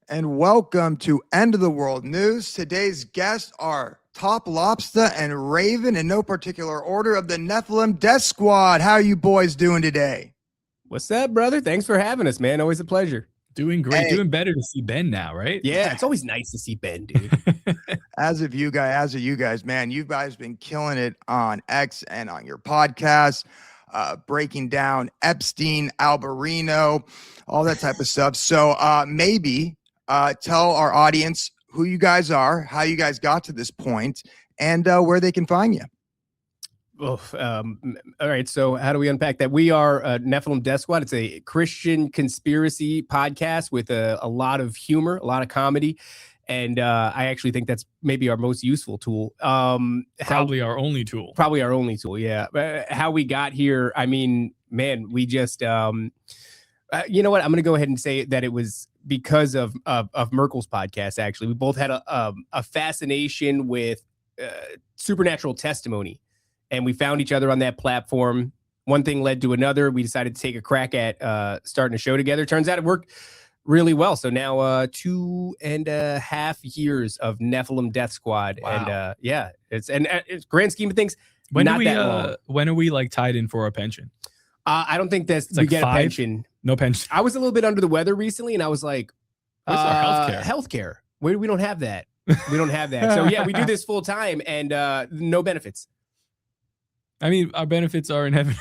And welcome to End of the World News. Today's guests are Lopsta and Raven in no particular order of the Nephilim Death Squad. How are you boys doing today? What's up, brother? Thanks for having us, man. Always a pleasure. Doing great. Hey. Doing better to see Ben now, right? Yeah, it's always nice to see Ben, dude. As of you guys, man, you guys been killing it on X and on your podcast, breaking down Epstein, Alberino, all that type of stuff. So maybe tell our audience who you guys are, how you guys got to this point, and where they can find you. All right. So how do we unpack that? We are Nephilim Death Squad. It's a Christian conspiracy podcast with a lot of humor, a lot of comedy. And I actually think that's maybe our most useful tool. Probably our only tool. Yeah. How we got here. I mean, man, we just, you know what? I'm going to go ahead and say that it was because of Merkel's podcast. Actually, we both had a fascination with supernatural testimony. And we found each other on that platform. One thing led to another. We decided to take a crack at starting a show together. Turns out it worked really well. So now 2.5 years of Nephilim Death Squad. Wow. And it's grand scheme of things. When are we like tied in for our pension? I don't think that's we get 5? A pension. No pension. I was a little bit under the weather recently, and I was like, where's our healthcare? We don't have that. We don't have that. So yeah, we do this full time and no benefits. I mean, our benefits are in heaven.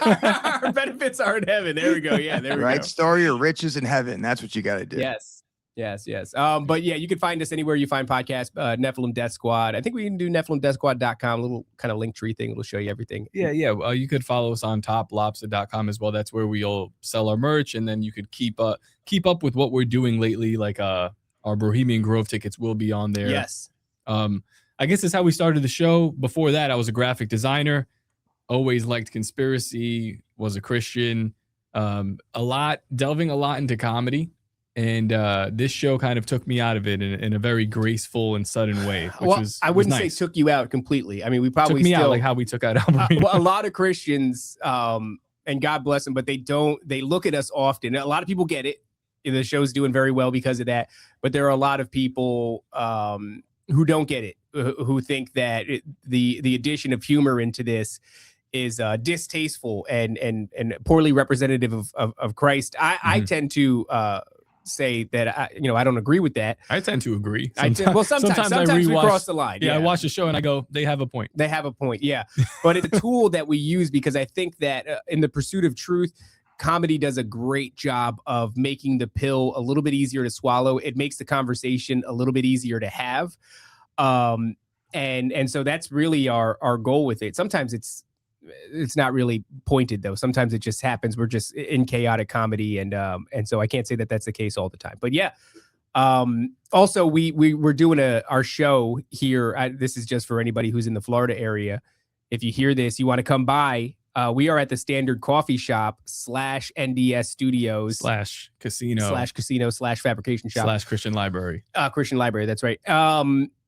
Our benefits are in heaven. There we go. Yeah, there we go. Right, store your riches in heaven. That's what you got to do. Yes. But yeah, you can find us anywhere you find podcasts. Nephilim Death Squad. I think we can do nephilimdeathsquad.com. A little kind of link tree thing. It'll show you everything. Yeah. You could follow us on Lopsta.com as well. That's where we'll sell our merch, and then you could keep up with what we're doing lately. Like our Bohemian Grove tickets will be on there. Yes. I guess that's how we started the show. Before that, I was a graphic designer, always liked conspiracy, was a Christian, delving a lot into comedy. And this show kind of took me out of it in a very graceful and sudden way. I wouldn't say took you out completely. I mean, we probably took me out like how we took out Alberino. A lot of Christians, and God bless them, but they look at us often. A lot of people get it. The show's doing very well because of that. But there are a lot of people who don't get it, who think that the addition of humor into this is distasteful and poorly representative of Christ. I tend to say that I don't agree with that. I tend to agree. Sometimes we cross the line. Yeah, I watch the show and I go, they have a point. Yeah. But it's a tool that we use because I think that in the pursuit of truth, comedy does a great job of making the pill a little bit easier to swallow. It makes the conversation a little bit easier to have. And so that's really our goal with it. Sometimes it's not really pointed though. Sometimes it just happens. We're just in chaotic comedy. And so I can't say that that's the case all the time, but yeah. Also we're doing our show here. This is just for anybody who's in the Florida area. If you hear this, you want to come by. We are at the Standard Coffee Shop /NDS Studios /casino/fabrication shop /Christian Library. Christian Library. That's right.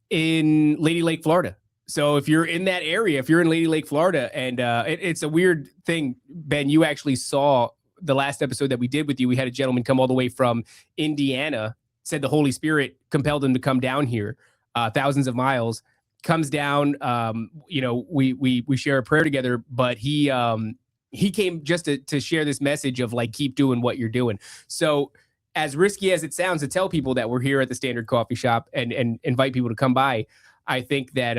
In Lady Lake, Florida. So if you're in that area, if you're in Lady Lake, Florida, and it's a weird thing, Ben, you actually saw the last episode that we did with you. We had a gentleman come all the way from Indiana, said the Holy Spirit compelled him to come down here, thousands of miles. Comes down, we share a prayer together, but he came just to share this message of like, keep doing what you're doing. So as risky as it sounds to tell people that we're here at the Standard Coffee Shop and invite people to come by, I think that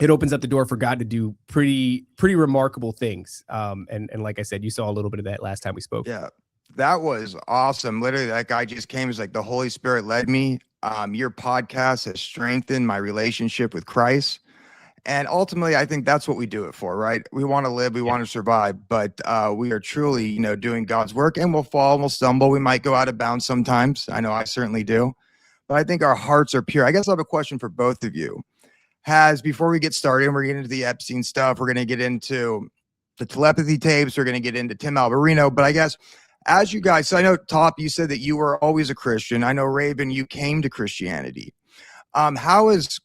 it opens up the door for God to do pretty remarkable things. And like I said, you saw a little bit of that last time we spoke. Yeah, that was awesome. Literally, that guy just came. It's like the Holy Spirit led me. Your podcast has strengthened my relationship with Christ. And ultimately, I think that's what we do it for, right? We want to live, we want to survive, but we are truly, doing God's work, and we'll fall, we'll stumble. We might go out of bounds sometimes. I know I certainly do, but I think our hearts are pure. I guess I have a question for both of you. Before we get started, and we're getting into the Epstein stuff, we're going to get into the telepathy tapes, we're going to get into Tim Alberino, but I guess as you guys, so I know, you said that you were always a Christian. I know, Raven, you came to Christianity. How is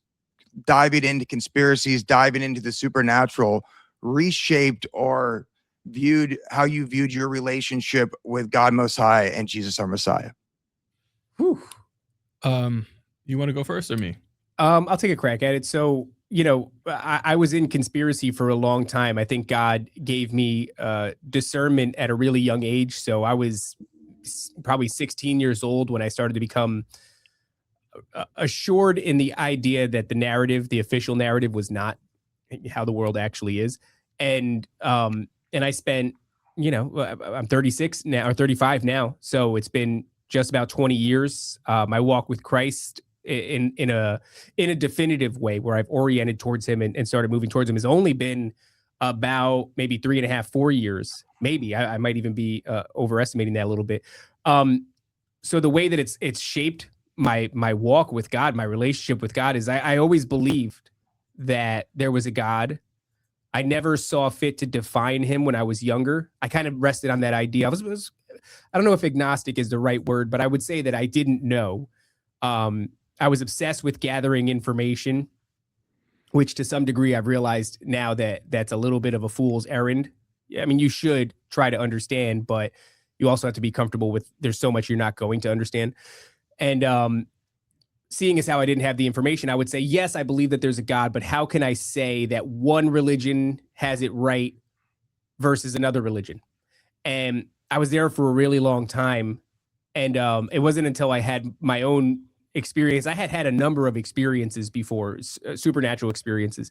diving into conspiracies, diving into the supernatural reshaped or how you viewed your relationship with God Most High and Jesus our Messiah? Whew. You want to go first or me? I'll take a crack at it. So, I was in conspiracy for a long time. I think God gave me discernment at a really young age. So I was probably 16 years old when I started to become assured in the idea that the narrative, the official narrative, was not how the world actually is. And I spent, I'm 36 now or 35 now. So it's been just about 20 years. My walk with Christ in a definitive way where I've oriented towards him and started moving towards him has only been about maybe 3.5, 4 years. Maybe I might even be overestimating that a little bit. So the way that it's shaped my walk with God, my relationship with God, is I always believed that there was a God. I never saw fit to define him when I was younger. I kind of rested on that idea. I don't know if agnostic is the right word, but I would say that I didn't know. I was obsessed with gathering information, which to some degree I've realized now that that's a little bit of a fool's errand. I mean, you should try to understand, but you also have to be comfortable with there's so much you're not going to understand. And seeing as how I didn't have the information, I would say, yes, I believe that there's a God, but how can I say that one religion has it right versus another religion? And I was there for a really long time. And it wasn't until I had my own experience. I had a number of experiences before, supernatural experiences,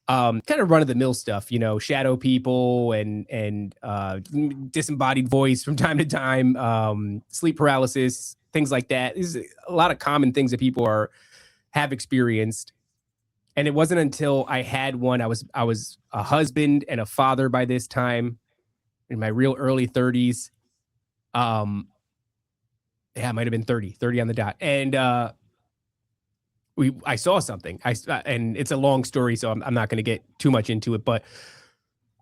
kind of run of the mill stuff, shadow people and disembodied voice from time to time, sleep paralysis, things like that. These are a lot of common things that people have experienced. And it wasn't until I had one, I was a husband and a father by this time in my real early 30s. Yeah, it might have been 30 on the dot. And I saw something. And it's a long story, so I'm not going to get too much into it, but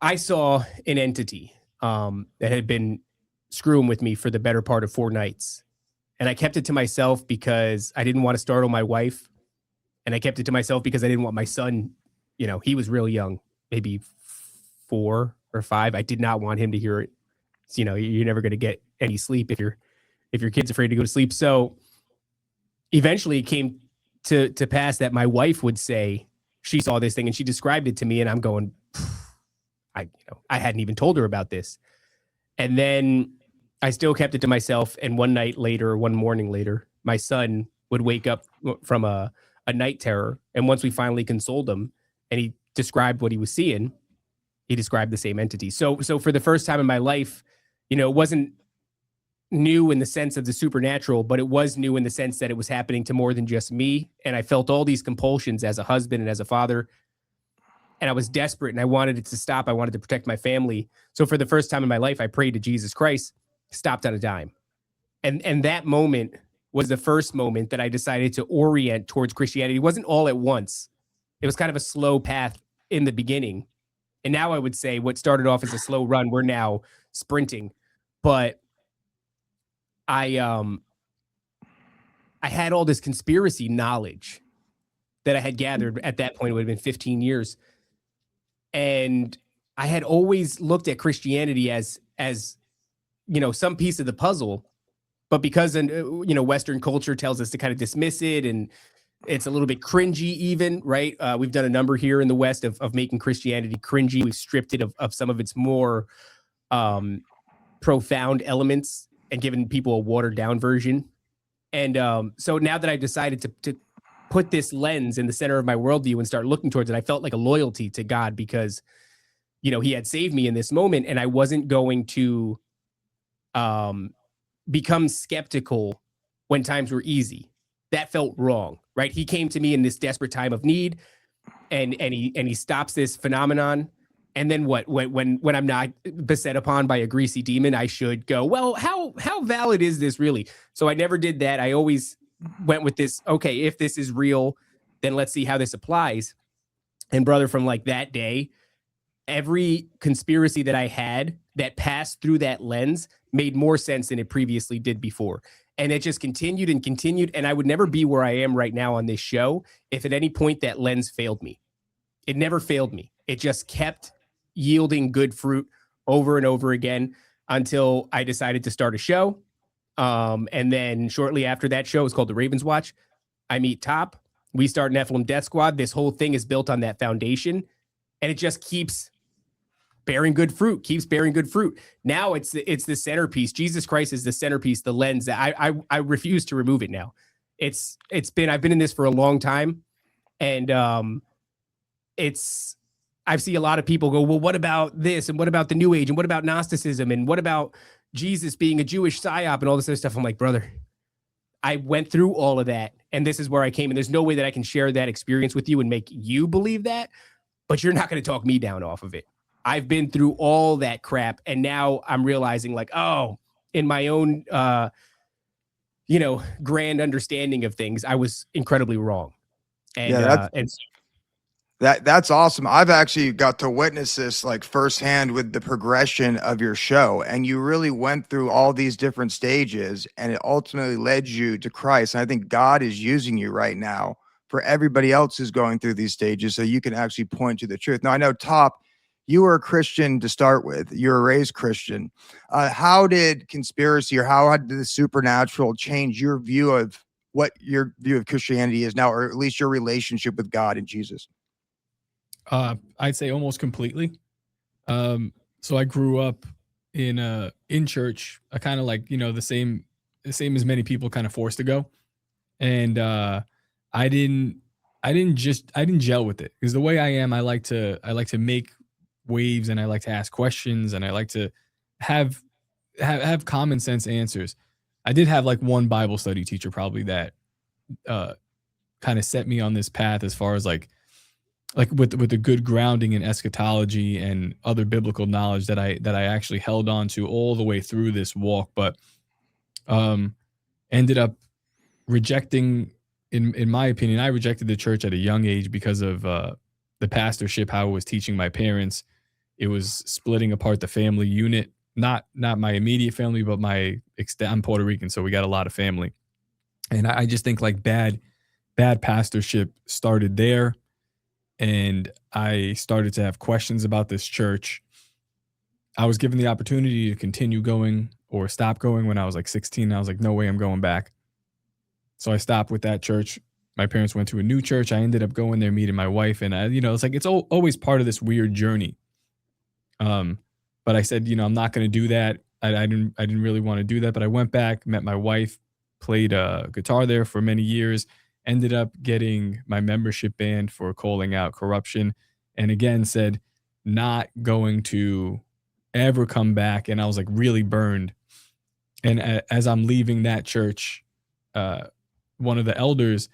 I saw an entity that had been screwing with me for the better part of 4 nights. And I kept it to myself because I didn't want to startle my wife. And I kept it to myself because I didn't want my son, he was real young, maybe 4 or 5. I did not want him to hear it. So, you're never going to get any sleep if your kid's afraid to go to sleep. So eventually it came to pass that my wife would say she saw this thing and she described it to me, and I'm going, I hadn't even told her about this. And then I still kept it to myself. And one morning later, my son would wake up from a night terror. And once we finally consoled him and he described what he was seeing, he described the same entity. So for the first time in my life, it wasn't new in the sense of the supernatural, but it was new in the sense that it was happening to more than just me. And I felt all these compulsions as a husband and as a father. And I was desperate and I wanted it to stop. I wanted to protect my family. So for the first time in my life, I prayed to Jesus Christ, stopped on a dime. And that moment was the first moment that I decided to orient towards Christianity. It wasn't all at once. It was kind of a slow path in the beginning. And now I would say what started off as a slow run, we're now sprinting. But I had all this conspiracy knowledge that I had gathered at that point. It would have been 15 years. And I had always looked at Christianity as some piece of the puzzle, but because Western culture tells us to kind of dismiss it, and it's a little bit cringy even, right? We've done a number here in the West of making Christianity cringy. We've stripped it of some of its more profound elements and given people a watered down version. And so now that I decided to put this lens in the center of my worldview and start looking towards it, I felt like a loyalty to God because, he had saved me in this moment, and I wasn't going to become skeptical when times were easy. That felt wrong, right? He came to me in this desperate time of need, and he stops this phenomenon. And then what? When I'm not beset upon by a greasy demon, I should go, well, how valid is this really? So I never did that. I always went with this. Okay, if this is real, then let's see how this applies. And brother, from like that day, every conspiracy that I had that passed through that lens made more sense than it previously did before. And it just continued and continued. And I would never be where I am right now on this show if at any point that lens failed me. It never failed me. It just kept yielding good fruit over and over again until I decided to start a show. And then shortly after that show, it's called The Ravens Watch. I meet Top. We start Nephilim Death Squad. This whole thing is built on that foundation, and it just keeps bearing good fruit, keeps bearing good fruit. Now it's the centerpiece. Jesus Christ is the centerpiece, the lens that I refuse to remove it now. I've been in this for a long time, and I see a lot of people go, well, what about this? And what about the New Age? And what about Gnosticism? And what about Jesus being a Jewish psyop and all this other stuff? I'm like, brother, I went through all of that, and this is where I came. And there's no way that I can share that experience with you and make you believe that, but you're not going to talk me down off of it. I've been through all that crap, and now I'm realizing, like, oh, in my own, grand understanding of things, I was incredibly wrong. And that's awesome. I've actually got to witness this like firsthand with the progression of your show, and you really went through all these different stages, and it ultimately led you to Christ. And I think God is using you right now for everybody else who's going through these stages, so you can actually point to the truth. Now, I know, Top, you were a Christian to start with. You were raised Christian. How did conspiracy, or how did the supernatural change your view of what your view of Christianity is now, or at least your relationship with God and Jesus? I'd say almost completely. So I grew up in church, kind of like, the same as many people kind of forced to go. And I didn't gel with it, because the way I am, I like to make waves, and I like to ask questions, and I like to have common sense answers. I did have like one Bible study teacher probably that kind of set me on this path, as far as like with a good grounding in eschatology and other biblical knowledge that I actually held on to all the way through this walk, but ended up rejecting, in my opinion, I rejected the church at a young age because of the pastorship, how it was teaching my parents. It was splitting apart the family unit, not my immediate family, but I'm Puerto Rican, so we got a lot of family. And I just think like bad pastorship started there. And I started to have questions about this church. I was given the opportunity to continue going or stop going when I was like 16. I was like, no way I'm going back. So I stopped with that church. My parents went to a new church. I ended up going there, meeting my wife. And it's like, it's always part of this weird journey. But I said, I'm not going to do that. I didn't really want to do that, but I went back, met my wife, played guitar there for many years. Ended up getting my membership banned for calling out corruption, and again said not going to ever come back. And I was like really burned. And as I'm leaving that church, one of the elders,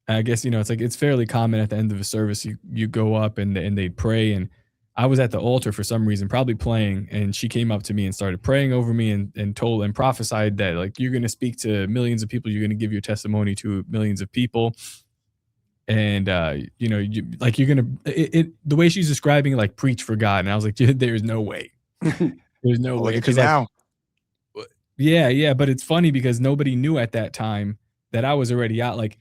I guess, it's like, it's fairly common at the end of a service, you go up and they'd pray. And I was at the altar for some reason, probably playing, and she came up to me and started praying over me and told and prophesied that, like, you're going to speak to millions of people. You're going to give your testimony to millions of people. And, you're going to, the way she's describing it, like, preach for God. And I was like, there's no way. There's no way. Because now. Yeah. But it's funny because nobody knew at that time that I was already out. Like,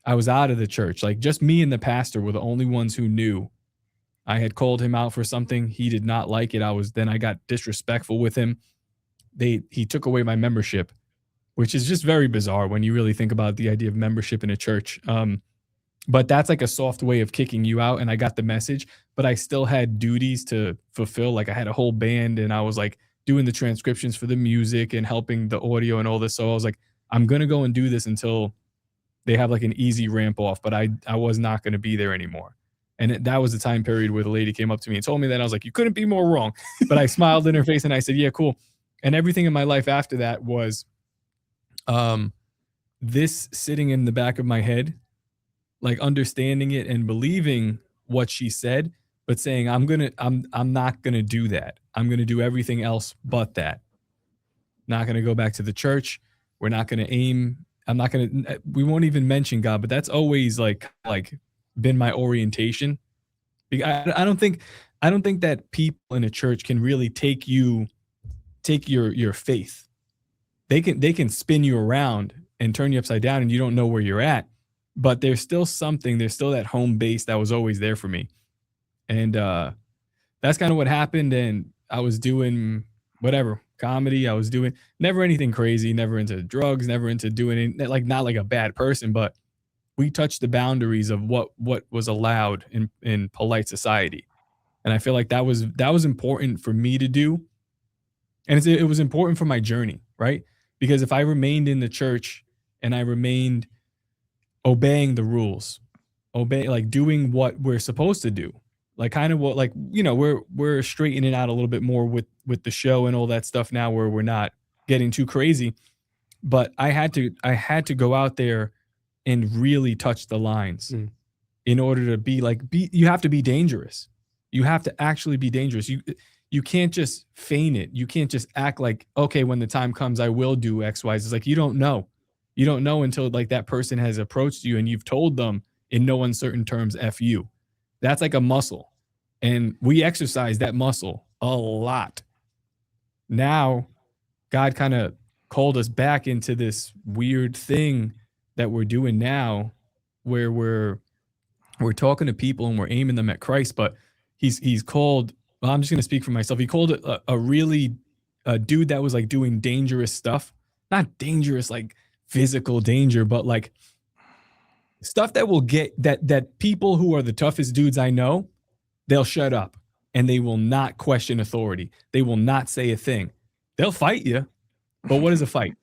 I was out of the church. Like, just me and the pastor were the only ones who knew. I had called him out for something. He did not like it. I got disrespectful with him. He took away my membership, which is just very bizarre when you really think about the idea of membership in a church. But that's like a soft way of kicking you out. And I got the message, but I still had duties to fulfill. Like, I had a whole band, and I was like doing the transcriptions for the music and helping the audio and all this. So I was like, I'm going to go and do this until they have like an easy ramp off, but I was not going to be there anymore. And that was the time period where the lady came up to me and told me that. I was like, you couldn't be more wrong. But I smiled in her face and I said, yeah, cool. And everything in my life after that was this sitting in the back of my head, like understanding it and believing what she said, but saying, I'm not going to do that. I'm going to do everything else but that. Not going to go back to the church. We're not going to aim. We won't even mention God, but that's always like been my orientation. I don't think that people in a church can really take your faith. They can spin you around and turn you upside down, and you don't know where you're at. But there's still that home base that was always there for me. And that's kind of what happened. And I was doing whatever, comedy. I was doing never anything crazy, never into drugs, never into doing it, like not like a bad person, but we touched the boundaries of what was allowed in polite society. And I feel like that was important for me to do. And it was important for my journey, right? Because if I remained in the church and I remained obeying the rules, like doing what we're supposed to do, like kind of what, like, you know, we're straightening out a little bit more with the show and all that stuff now, where we're not getting too crazy. But I had to go out there and really touch the lines in order to be you have to be dangerous. You have to actually be dangerous. You can't just feign it. You can't just act like, okay, when the time comes, I will do X, Y. It's like, you don't know. You don't know until like that person has approached you and you've told them in no uncertain terms, F you. That's like a muscle. And we exercise that muscle a lot. Now, God kind of called us back into this weird thing that we're doing now, where we're talking to people and we're aiming them at Christ, but he's called, well, I'm just going to speak for myself. He called it a dude that was like doing dangerous stuff, not dangerous, like physical danger, but like stuff that will get that people who are the toughest dudes I know, they'll shut up and they will not question authority. They will not say a thing. They'll fight you. But what is a fight?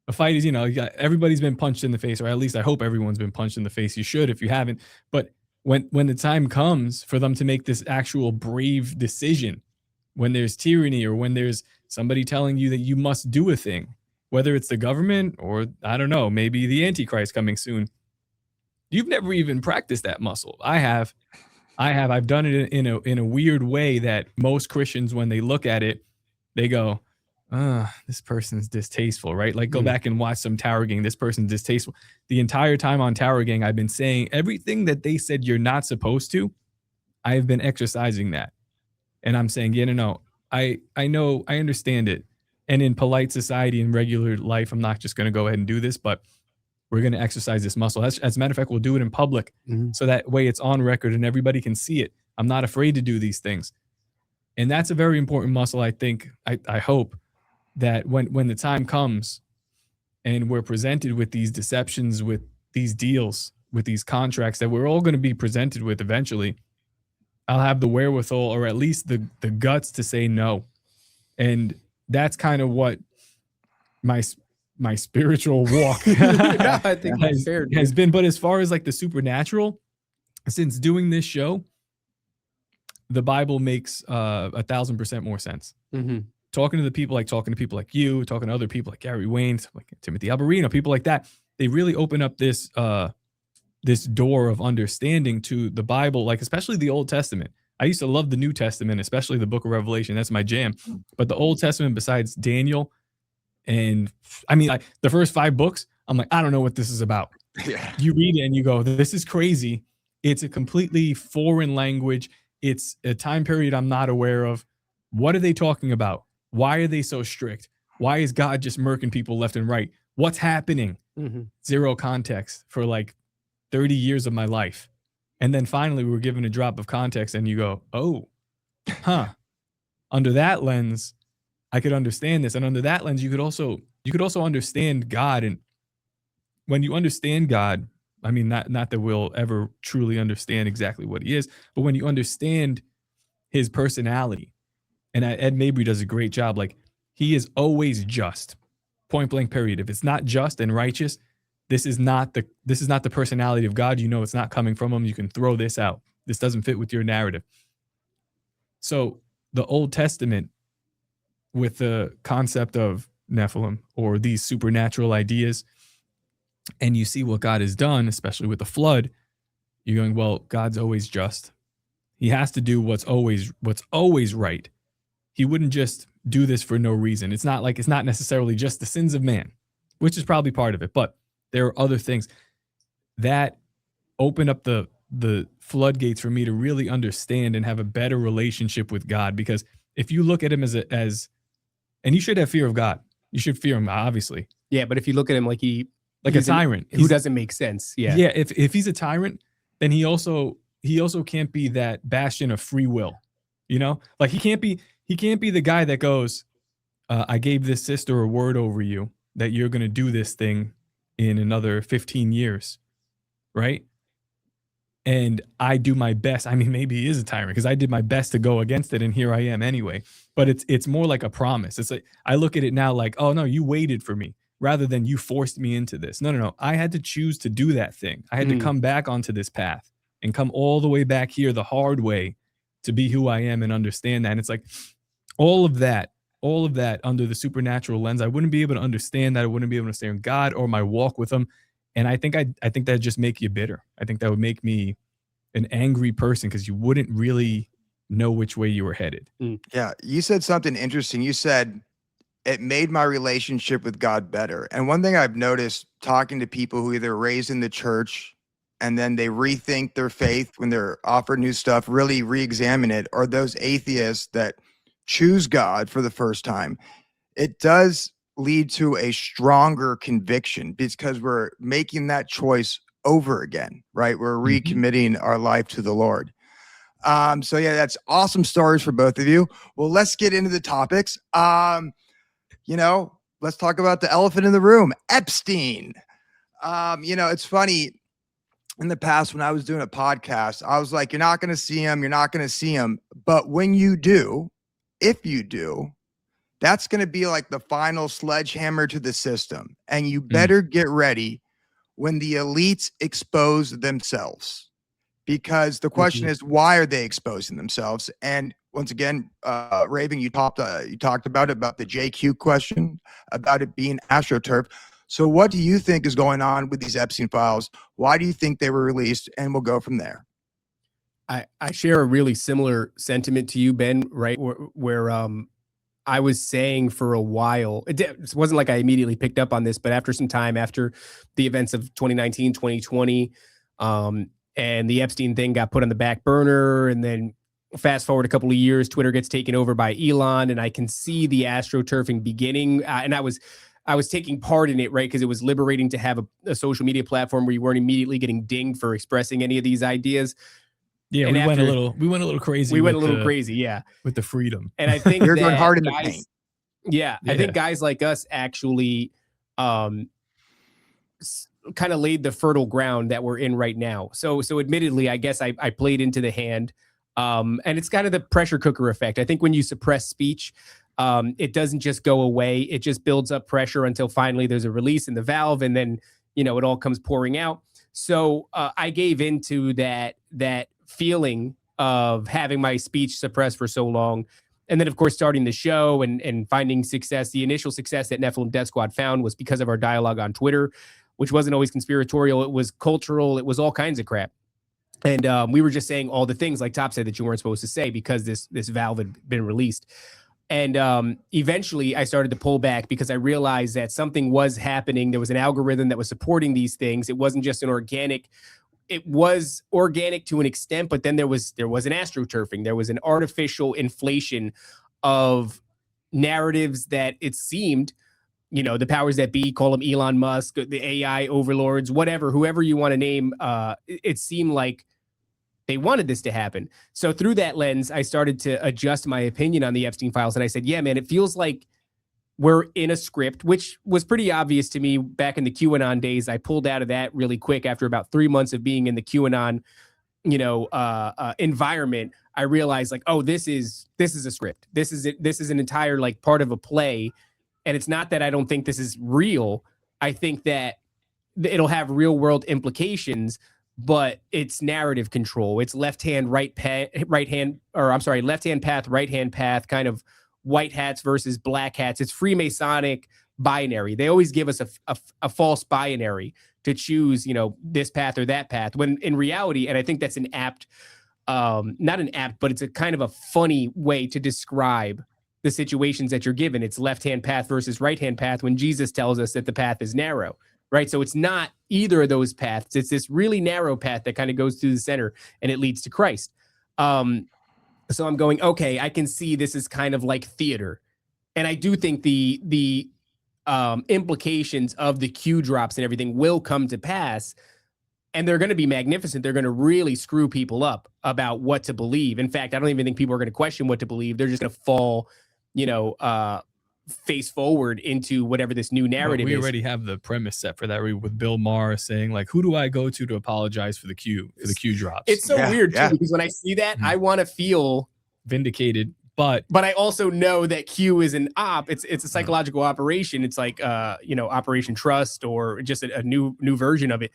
A fight is, you know, everybody's been punched in the face, or at least I hope everyone's been punched in the face. You should if you haven't. But when the time comes for them to make this actual brave decision, when there's tyranny or when there's somebody telling you that you must do a thing, whether it's the government or, I don't know, maybe the Antichrist coming soon, you've never even practiced that muscle. I have. I've done it in a weird way that most Christians, when they look at it, they go, this person's distasteful, right? Like, go back and watch some Tower Gang. This person's distasteful. The entire time on Tower Gang, I've been saying everything that they said you're not supposed to. I've been exercising that. And I'm saying, yeah, no, I know, I understand it. And in polite society and regular life, I'm not just going to go ahead and do this, but we're going to exercise this muscle. As a matter of fact, we'll do it in public. So that way it's on record and everybody can see it. I'm not afraid to do these things. And that's a very important muscle, I think. I hope that when the time comes and we're presented with these deceptions, with these deals, with these contracts that we're all going to be presented with eventually, I'll have the wherewithal, or at least the guts to say no. And that's kind of what my spiritual walk I think has been. But as far as like the supernatural, since doing this show, the Bible makes 1,000% more sense. Talking to people like you, talking to other people like Gary Wayne, like Timothy Alberino, people like that, they really open up this this door of understanding to the Bible, like especially the Old Testament. I used to love the New Testament, especially the book of Revelation. That's my jam. But the Old Testament, besides Daniel, and I mean, the first 5 books, I'm like, I don't know what this is about. Yeah. You read it and you go, this is crazy. It's a completely foreign language. It's a time period I'm not aware of. What are they talking about? Why are they so strict? Why is God just murking people left and right? What's happening? Zero context for like 30 years of my life. And then finally we were given a drop of context and you go, oh, under that lens, I could understand this. And under that lens, you could also understand God. And when you understand God, I mean, not that we'll ever truly understand exactly what he is, but when you understand his personality, and Ed Mabry does a great job. Like, he is always just, point blank period. If it's not just and righteous, this is not the personality of God. You know, it's not coming from him. You can throw this out. This doesn't fit with your narrative. So the Old Testament, with the concept of Nephilim or these supernatural ideas, and you see what God has done, especially with the flood, you're going, well, God's always just. He has to do what's always right. He wouldn't just do this for no reason. It's not necessarily just the sins of man, which is probably part of it, but there are other things that open up the floodgates for me to really understand and have a better relationship with God. Because if you look at him as and you should have fear of God. You should fear him, obviously. Yeah, but if you look at him like he's a tyrant who doesn't make sense. Yeah. Yeah. If he's a tyrant, then he also can't be that bastion of free will. You know, like he can't be the guy that goes, I gave this sister a word over you that you're going to do this thing in another 15 years, right? And I do my best. I mean, maybe he is a tyrant because I did my best to go against it, and here I am anyway. But it's more like a promise. It's like I look at it now like, oh no, you waited for me rather than you forced me into this. No. I had to choose to do that thing. I had to come back onto this path and come all the way back here the hard way to be who I am and understand that. And it's like all of that under the supernatural lens, I wouldn't be able to understand that. I wouldn't be able to understand God or my walk with him. And I think that'd just make you bitter. I think that would make me an angry person because you wouldn't really know which way you were headed. Yeah. You said something interesting. You said it made my relationship with God better. And one thing I've noticed talking to people who either raised in the church and then they rethink their faith when they're offered new stuff, really re-examine it, or those atheists that choose God for the first time, it does lead to a stronger conviction because we're making that choice over again, right? We're recommitting our life to the Lord. So yeah, that's awesome stories for both of you. Well, let's get into the topics. Let's talk about the elephant in the room, Epstein. It's funny. In the past, when I was doing a podcast, I was like, you're not going to see him. You're not going to see him. But when you do, if you do, that's going to be like the final sledgehammer to the system. And you better get ready when the elites expose themselves. Because the question is, why are they exposing themselves? And once again, Raven, you talked about the JQ question, about it being AstroTurf. So what do you think is going on with these Epstein files? Why do you think they were released? And we'll go from there. I share a really similar sentiment to you, Ben, right? Where I was saying for a while, it wasn't like I immediately picked up on this, but after some time, after the events of 2019, 2020, and the Epstein thing got put on the back burner, and then fast forward a couple of years, Twitter gets taken over by Elon, and I can see the AstroTurfing beginning. And I was taking part in it, right? Because it was liberating to have a social media platform where you weren't immediately getting dinged for expressing any of these ideas. Yeah, and we went a little crazy. We went a little crazy, yeah, with the freedom. And I think you're going hard in the paint. Yeah, I think guys like us actually kind of laid the fertile ground that we're in right now. So admittedly, I guess I played into the hand. And it's kind of the pressure cooker effect. I think when you suppress speech, it doesn't just go away. It just builds up pressure until finally there's a release in the valve, and then it all comes pouring out. So I gave into that feeling of having my speech suppressed for so long. And then, of course, starting the show and finding success. The initial success that Nephilim Death Squad found was because of our dialogue on Twitter, which wasn't always conspiratorial. It was cultural. It was all kinds of crap. And we were just saying all the things, like Top said, that you weren't supposed to say because this valve had been released. And eventually I started to pull back because I realized that something was happening. There was an algorithm that was supporting these things. It wasn't just it was organic to an extent, but then there was an AstroTurfing. There was an artificial inflation of narratives that it seemed, the powers that be, call them Elon Musk, the AI overlords, whoever you want to name, it seemed like they wanted this to happen. So through that lens, I started to adjust my opinion on the Epstein files. And I said, yeah, man, it feels like we're in a script, which was pretty obvious to me back in the QAnon days. I pulled out of that really quick after about 3 months of being in the QAnon, environment. I realized like, oh, this is a script. This is an entire like part of a play. And it's not that I don't think this is real. I think that it'll have real world implications, but it's narrative control. It's left hand path, right hand path, kind of white hats versus black hats. It's Freemasonic binary. They always give us a false binary to choose, this path or that path, when in reality, and I think that's an apt, not an apt, but it's a kind of a funny way to describe the situations that you're given. It's left-hand path versus right-hand path when Jesus tells us that the path is narrow, right? So it's not either of those paths. It's this really narrow path that kind of goes through the center and it leads to Christ. So I'm going, okay, I can see this is kind of like theater. And I do think the implications of the Q drops and everything will come to pass. And they're going to be magnificent. They're going to really screw people up about what to believe. In fact, I don't even think people are going to question what to believe. They're just going to fall face forward into whatever this new narrative we is. already have the premise set for that with Bill Maher saying like, who do I go to apologize for the Q drops? It's so weird too, because when I see that, I want to feel vindicated, but I also know that Q is an op. It's a psychological operation. It's like Operation Trust, or just a new version of it.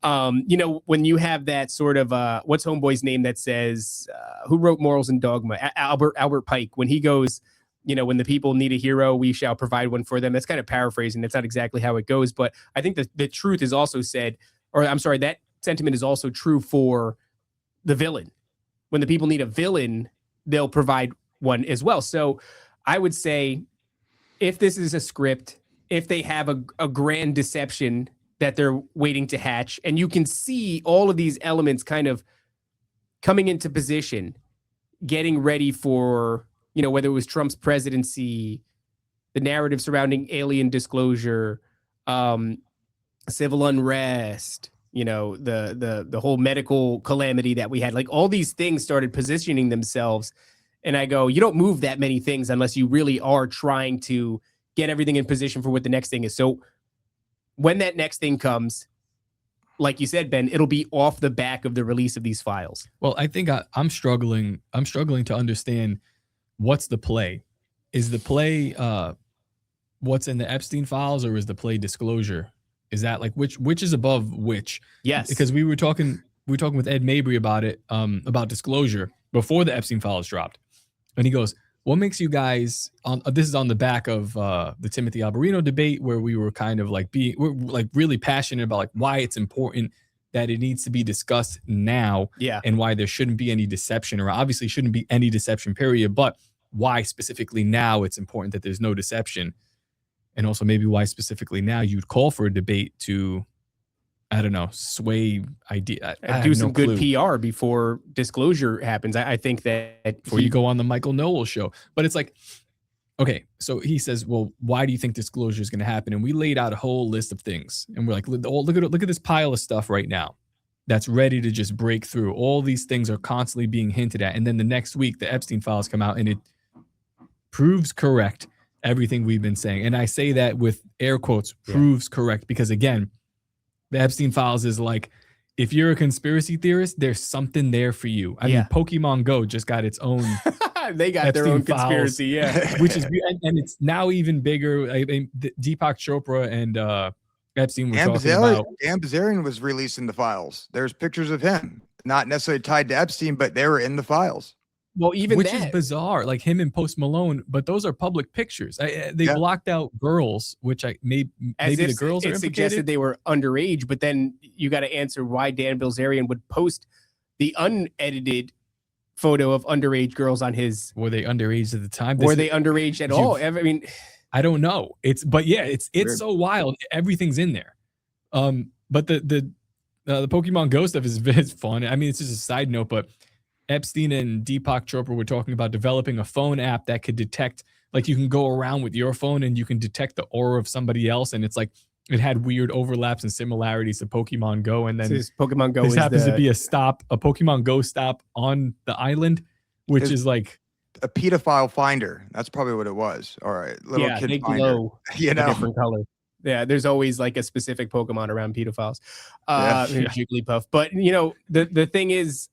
When you have that sort of what's Homeboy's name that says who wrote Morals and Dogma? Albert Pike, when he goes, when the people need a hero, we shall provide one for them. That's kind of paraphrasing. That's not exactly how it goes, but I think that the truth is also said, or I'm sorry, that sentiment is also true for the villain. When the people need a villain, they'll provide one as well. So I would say, if this is a script, if they have a grand deception that they're waiting to hatch, and you can see all of these elements kind of coming into position, getting ready for, whether it was Trump's presidency, the narrative surrounding alien disclosure, civil unrest, the whole medical calamity that we had, like all these things started positioning themselves. And I go, you don't move that many things unless you really are trying to get everything in position for what the next thing is. So when that next thing comes, like you said, Ben, it'll be off the back of the release of these files. Well, I think I'm struggling to understand what's the play. Is the play what's in the Epstein files, or is the play disclosure? Is that like which is above which? Yes. Because we were talking with Ed Mabry about it, about disclosure before the Epstein files dropped. And he goes, what makes you guys this is on the back of the Timothy Alberino debate, where we were kind of like we're like really passionate about like why it's important that it needs to be discussed now, and why there shouldn't be any deception, or obviously shouldn't be any deception period, but why specifically now it's important that there's no deception, and also maybe why specifically now you'd call for a debate to, I don't know, sway idea. Do some good PR before disclosure happens. I think that before you go on the Michael Noel show. But it's like, okay, so he says, well, why do you think disclosure is going to happen? And we laid out a whole list of things, and we're like, look at this pile of stuff right now that's ready to just break through. All these things are constantly being hinted at, and then the next week the Epstein files come out, and it proves correct everything we've been saying. And I say that with air quotes, proves correct, because again, the Epstein files is like, if you're a conspiracy theorist, there's something there for you. I mean, Pokemon Go just got its own. They got Epstein their own files, conspiracy, which is, and it's now even bigger. I mean, Deepak Chopra and Epstein were talking about. Dan Bilzerian was releasing the files. There's pictures of him, not necessarily tied to Epstein, but they were in the files. Well, which is bizarre, like him and Post Malone, but those are public pictures. They blocked out girls, which maybe the girls are implicated. Suggested they were underage, but then you got to answer why Dan Bilzerian would post the unedited photo of underage girls on his. Were they underage at the time? Were they underage at all? I mean, I don't know. It's so wild. Everything's in there. But the Pokemon Go stuff is fun. I mean, it's just a side note, but Epstein and Deepak Chopra were talking about developing a phone app that could detect, like you can go around with your phone and you can detect the aura of somebody else. And it's like, it had weird overlaps and similarities to Pokemon Go. And then Pokemon Go happens to be a Pokemon Go stop on the island, which is like a pedophile finder. That's probably what it was. All right. Little kid they finder. glow a different color. Yeah, there's always like a specific Pokemon around pedophiles. Jigglypuff. But the thing is,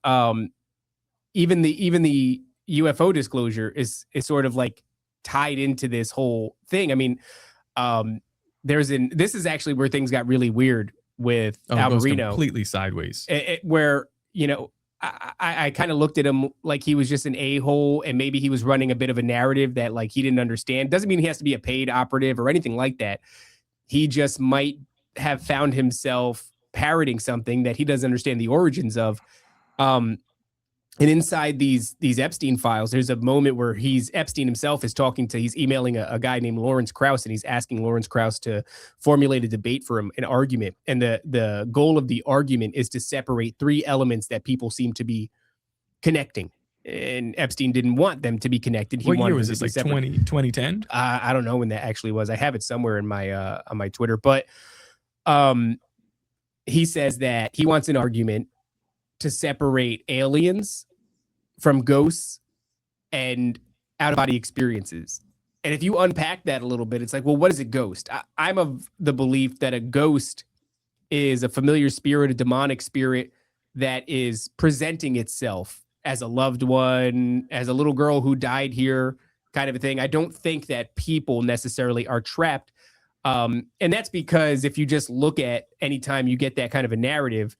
even the UFO disclosure is sort of like tied into this whole thing. I mean, this is actually where things got really weird with Alberino. Completely sideways. Where, I kind of looked at him like he was just an a-hole, and maybe he was running a bit of a narrative that like he didn't understand. Doesn't mean he has to be a paid operative or anything like that. He just might have found himself parroting something that he doesn't understand the origins of. And inside these Epstein files, there's a moment where Epstein himself is he's emailing a guy named Lawrence Krauss, and he's asking Lawrence Krauss to formulate a debate for him, an argument. And the goal of the argument is to separate three elements that people seem to be connecting. And Epstein didn't want them to be connected. What year was this, like 2010? I don't know when that actually was. I have it somewhere in my on my Twitter. But he says that he wants an argument to separate aliens from ghosts and out-of-body experiences. And if you unpack that a little bit, it's like, well, what is a ghost? I'm of the belief that a ghost is a familiar spirit, a demonic spirit that is presenting itself as a loved one, as a little girl who died here, kind of a thing. I don't think that people necessarily are trapped. And that's because if you just look at any time you get that kind of a narrative,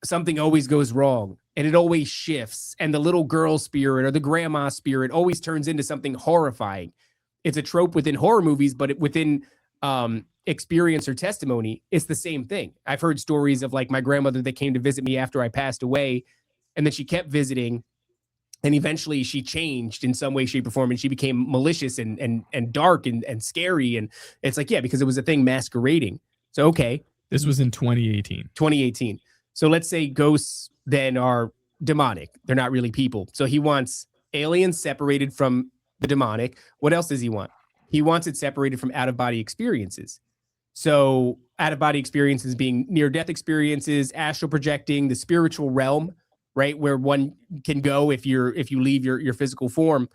something always goes wrong and it always shifts. And the little girl spirit or the grandma spirit always turns into something horrifying. It's a trope within horror movies, but within experience or testimony, it's the same thing. I've heard stories of like my grandmother that came to visit me after I passed away, and then she kept visiting, and eventually she changed in some way, shape, or form, and she became malicious and dark and scary. And it's like, yeah, because it was a thing masquerading. So okay, This was in 2018. 2018. So let's say ghosts then are demonic. They're not really people. So he wants aliens separated from the demonic. What else does he want? He wants it separated from out-of-body experiences. So out-of-body experiences being near-death experiences, astral projecting, the spiritual realm, right, where one can go if you leave your physical form.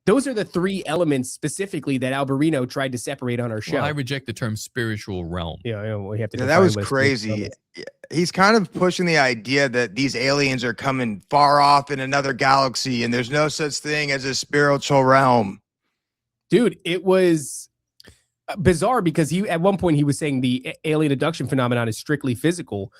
Those are the three elements specifically that Alberino tried to separate on our show. Well, I reject the term spiritual realm. Yeah, we have to. Yeah, that was crazy. He's kind of pushing the idea that these aliens are coming far off in another galaxy and there's no such thing as a spiritual realm. Dude, it was bizarre because he at one point he was saying the alien abduction phenomenon is strictly physical.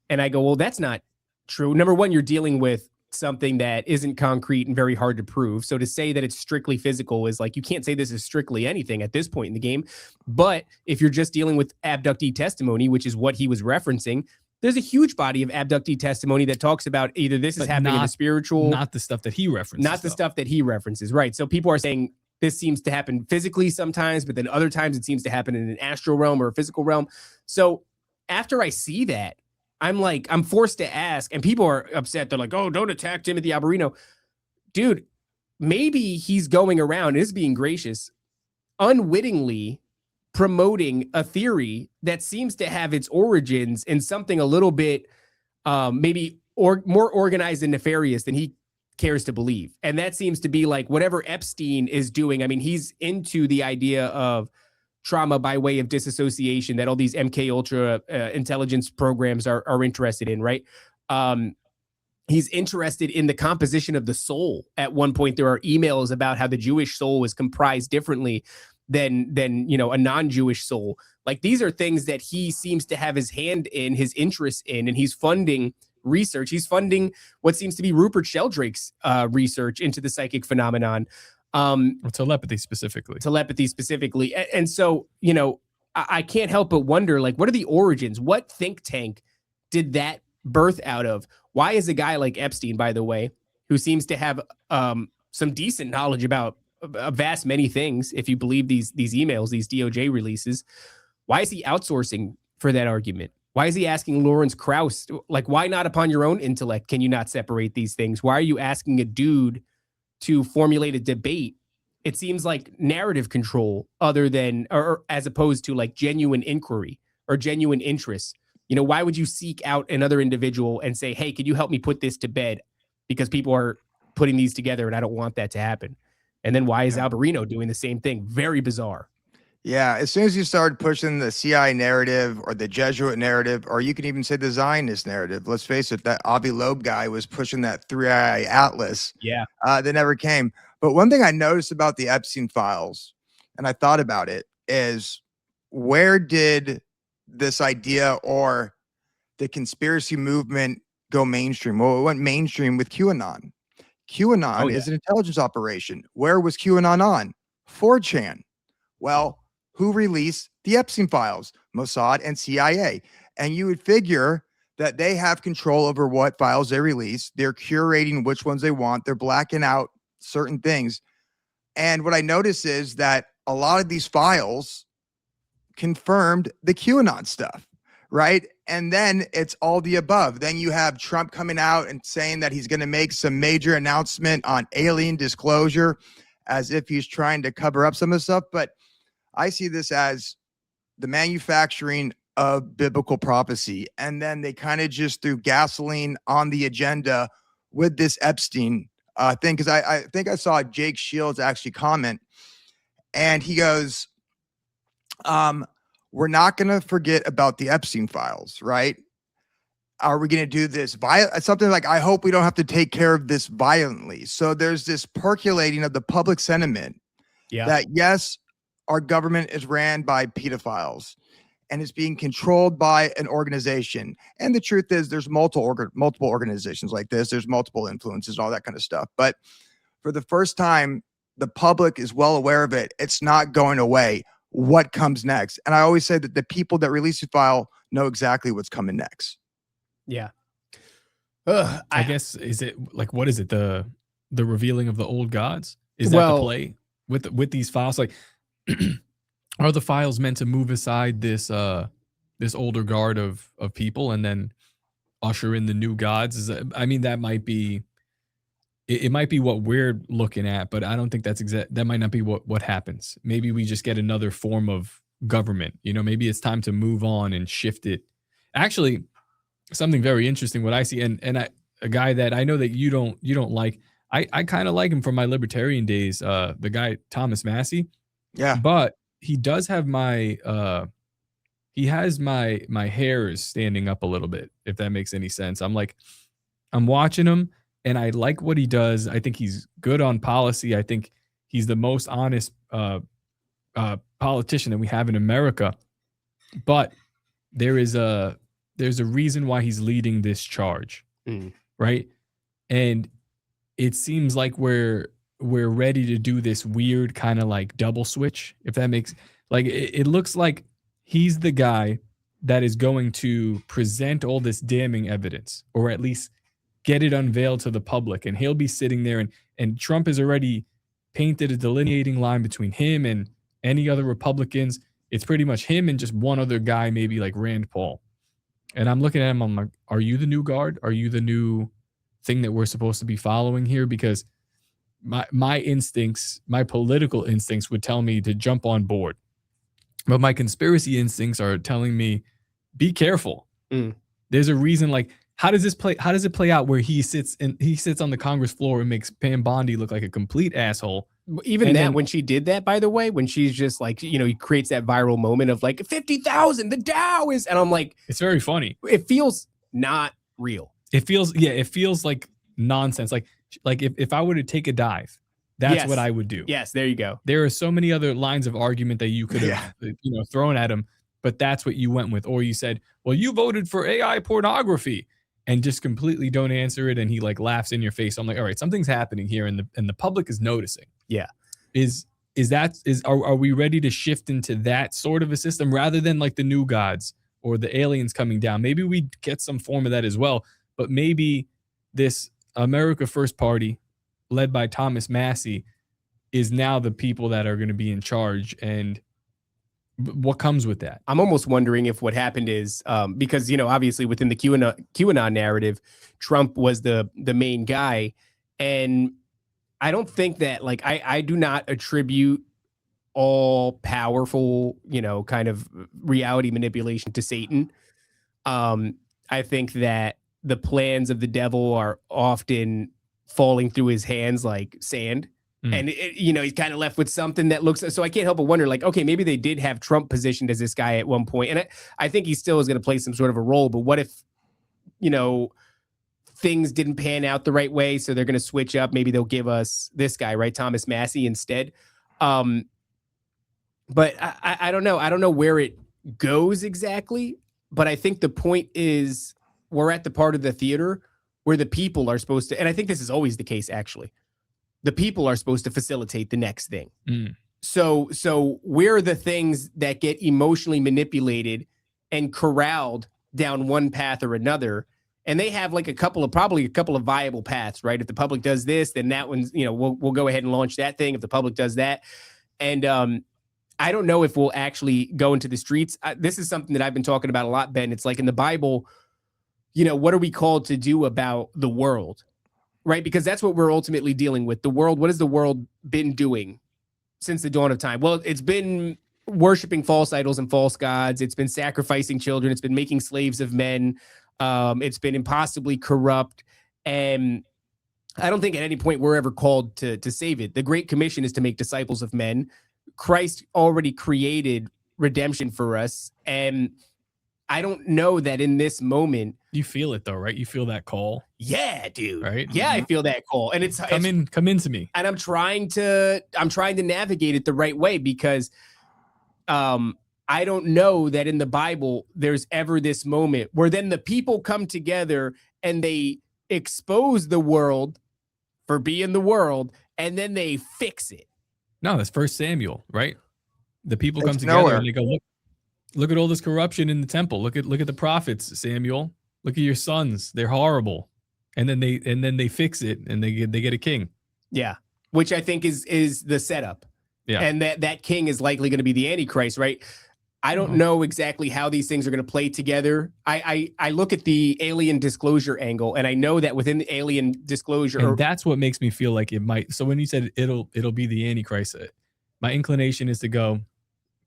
And I go, well, that's not true. Number one, you're dealing with something that isn't concrete and very hard to prove. So to say that it's strictly physical is like, you can't say this is strictly anything at this point in the game. But if you're just dealing with abductee testimony, which is what he was referencing, there's a huge body of abductee testimony that talks about either this is happening in the spiritual, not the stuff that he references, not the stuff that he references. Right. So people are saying this seems to happen physically sometimes, but then other times it seems to happen in an astral realm or a physical realm. So after I see that, I'm like, I'm forced to ask, and people are upset. They're like, oh, don't attack Timothy Alberino. Dude, maybe he's going around, is being gracious, unwittingly promoting a theory that seems to have its origins in something a little bit maybe more organized and nefarious than he cares to believe. And that seems to be like whatever Epstein is doing. I mean, he's into the idea of trauma by way of disassociation that all these MK Ultra intelligence programs are interested in, right? He's interested in the composition of the soul. At one point, there are emails about how the Jewish soul is comprised differently than a non-Jewish soul. Like these are things that he seems to have his hand in, his interest in, and he's funding research. He's funding what seems to be Rupert Sheldrake's research into the psychic phenomenon. Telepathy specifically. And so, I can't help but wonder, like, what are the origins? What think tank did that birth out of? Why is a guy like Epstein, by the way, who seems to have some decent knowledge about a vast many things, if you believe these emails, these DOJ releases, why is he outsourcing for that argument? Why is he asking Lawrence Krauss? Like, why not upon your own intellect can you not separate these things? Why are you asking a dude to formulate a debate? It seems like narrative control other than, or as opposed to like genuine inquiry or genuine interest. Why would you seek out another individual and say, hey, can you help me put this to bed? Because people are putting these together and I don't want that to happen. And then why is Alberino doing the same thing? Very bizarre. Yeah, as soon as you started pushing the CIA narrative or the Jesuit narrative, or you can even say the Zionist narrative, let's face it, that Avi Loeb guy was pushing that 3-eye atlas. Yeah. That never came. But one thing I noticed about the Epstein Files, and I thought about it, is where did this idea or the conspiracy movement go mainstream? Well, it went mainstream with QAnon. QAnon is an intelligence operation. Where was QAnon on? 4chan. Well, who released the Epstein Files? Mossad and CIA. And you would figure that they have control over what files they release. They're curating which ones they want. They're blacking out certain things. And what I notice is that a lot of these files confirmed the QAnon stuff, right? And then it's all the above. Then you have Trump coming out and saying that he's going to make some major announcement on alien disclosure as if he's trying to cover up some of the stuff. But I see this as the manufacturing of biblical prophecy. And then they kind of just threw gasoline on the agenda with this Epstein thing. Because I think I saw Jake Shields actually comment. And he goes, we're not going to forget about the Epstein Files, right? Are we going to do this something like, I hope we don't have to take care of this violently. So there's this percolating of the public sentiment that yes, our government is ran by pedophiles and is being controlled by an organization. And the truth is there's multiple organizations like this. There's multiple influences, all that kind of stuff. But for the first time, the public is well aware of it. It's not going away. What comes next? And I always say that the people that release the file know exactly what's coming next. Yeah. I guess, is it like, what is it? The revealing of the old gods? Is that the play with these files? Like, are the files meant to move aside this older guard of people and then usher in the new gods? That might be, it might be what we're looking at, but I don't think that might not be what happens. Maybe we just get another form of government. Maybe it's time to move on and shift it. Actually, something very interesting, what I see, and a guy that I know that you don't like, I kind of like him from my libertarian days, the guy Thomas Massey. Yeah. But he does have my hairs standing up a little bit, if that makes any sense. I'm watching him and I like what he does. I think he's good on policy. I think he's the most honest politician that we have in America. But there's a reason why he's leading this charge, right? And it seems like we're ready to do this weird kind of like double switch, if that makes, like, it looks like he's the guy that is going to present all this damning evidence, or at least get it unveiled to the public, and he'll be sitting there, and Trump has already painted a delineating line between him and any other Republicans. It's pretty much him and just one other guy, maybe like Rand Paul. And I'm looking at him, I'm like, are you the new guard? Are you the new thing that we're supposed to be following here? Because my instincts, my political instincts would tell me to jump on board. But my conspiracy instincts are telling me, be careful. There's a reason, like, how does it play out where he sits on the Congress floor and makes Pam Bondi look like a complete asshole? Even when she did that, by the way, when she's just like, he creates that viral moment of like 50,000, the Dow is, and I'm like, it's very funny. It feels not real. It feels like nonsense. Like if I were to take a dive, that's what I would do. Yes, there you go. There are so many other lines of argument that you could have thrown at him, but that's what you went with. Or you said, well, you voted for AI pornography, and just completely don't answer it, and he like laughs in your face. I'm like, all right, something's happening here, and the public is noticing. Yeah. Are we ready to shift into that sort of a system rather than like the new gods or the aliens coming down? Maybe we get some form of that as well, but maybe this America First Party led by Thomas Massey is now the people that are going to be in charge, and what comes with that. I'm almost wondering if what happened is because, obviously within the QAnon narrative, Trump was the main guy. And I don't think that, like, I do not attribute all powerful, kind of reality manipulation to Satan. I think that the plans of the devil are often falling through his hands like sand. And, he's kind of left with something that looks, so I can't help but wonder, like, okay, maybe they did have Trump positioned as this guy at one point. And I think he still is going to play some sort of a role. But what if, things didn't pan out the right way? So they're going to switch up. Maybe they'll give us this guy, right? Thomas Massey instead. But I don't know. I don't know where it goes exactly. But I think the point is we're at the part of the theater where the people are supposed to, and I think this is always the case, actually. The people are supposed to facilitate the next thing. So we're the things that get emotionally manipulated and corralled down one path or another. And they have like probably a couple of viable paths, right? If the public does this, then that one's, we'll go ahead and launch that thing. If the public does that. And I don't know if we'll actually go into the streets. This is something that I've been talking about a lot, Ben. It's like in the Bible, what are we called to do about the world? Right? Because that's what we're ultimately dealing with. The world, what has the world been doing since the dawn of time? Well, it's been worshiping false idols and false gods. It's been sacrificing children. It's been making slaves of men. It's been impossibly corrupt. And I don't think at any point we're ever called to save it. The Great Commission is to make disciples of men. Christ already created redemption for us. And I don't know that in this moment. You feel it though, right? You feel that call. Yeah, dude. Right? Yeah, I feel that call. And it's come into me. And I'm trying to navigate it the right way, because I don't know that in the Bible there's ever this moment where then the people come together and they expose the world for being the world, and then they fix it. No, that's 1 Samuel, right? The people It's come together nowhere. and they go, look at all this corruption in the temple. Look at the prophets, Samuel. Look at your sons. They're horrible. And then they fix it and they get a king. Yeah. Which I think is the setup. Yeah. And that king is likely going to be the Antichrist, right? I don't know exactly how these things are going to play together. I look at the alien disclosure angle, and I know that within the alien disclosure, and that's what makes me feel like it might. So when you said it'll be the Antichrist, my inclination is to go,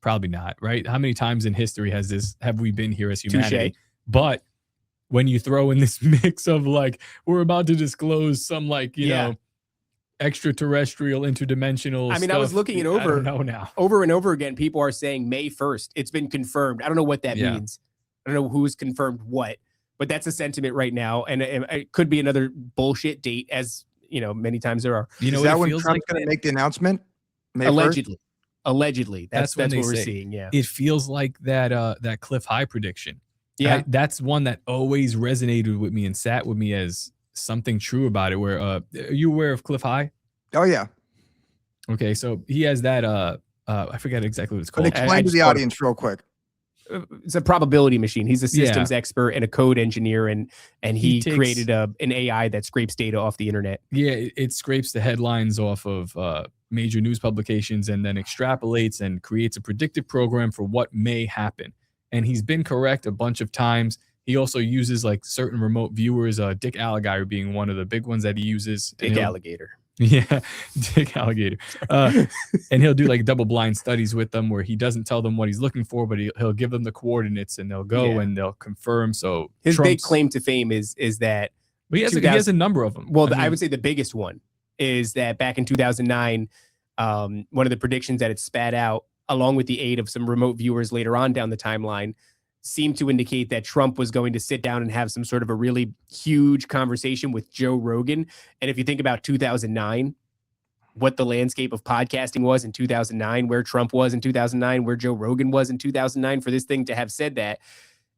probably not, right? How many times in history have we been here as humanity? Touché. But when you throw in this mix of like, we're about to disclose some like, you know, extraterrestrial, interdimensional I mean, stuff, I was looking it over. I don't know now. Over and over again, people are saying May 1st. It's been confirmed. I don't know what that means. I don't know who's confirmed what, but that's a sentiment right now. And it could be another bullshit date, as you know, many times there are. Is that when Trump's going to make the announcement? May 1st? Allegedly. That's what we're say. seeing. Yeah. It feels like that Cliff High prediction. Yeah. That's one that always resonated with me and sat with me as something true about it. Where are you aware of Cliff High? Oh yeah. Okay, so he has that I forget exactly what it's called. But explain to the audience real quick. It's a probability machine. He's a systems expert and a code engineer, and he created an AI that scrapes data off the internet. Yeah, it scrapes the headlines off of major news publications and then extrapolates and creates a predictive program for what may happen. And he's been correct a bunch of times. He also uses like certain remote viewers, Dick Alligator being one of the big ones that he uses. Dick Alligator. Yeah, Dick Alligator. And he'll do like double blind studies with them where he doesn't tell them what he's looking for, but he'll give them the coordinates and they'll go and they'll confirm. So his big claim to fame is that he has a number of them. Well, I would say the biggest one is that back in 2009, one of the predictions that it spat out, along with the aid of some remote viewers later on down the timeline, seemed to indicate that Trump was going to sit down and have some sort of a really huge conversation with Joe Rogan. And if you think about 2009, what the landscape of podcasting was in 2009, where Trump was in 2009, where Joe Rogan was in 2009, for this thing to have said that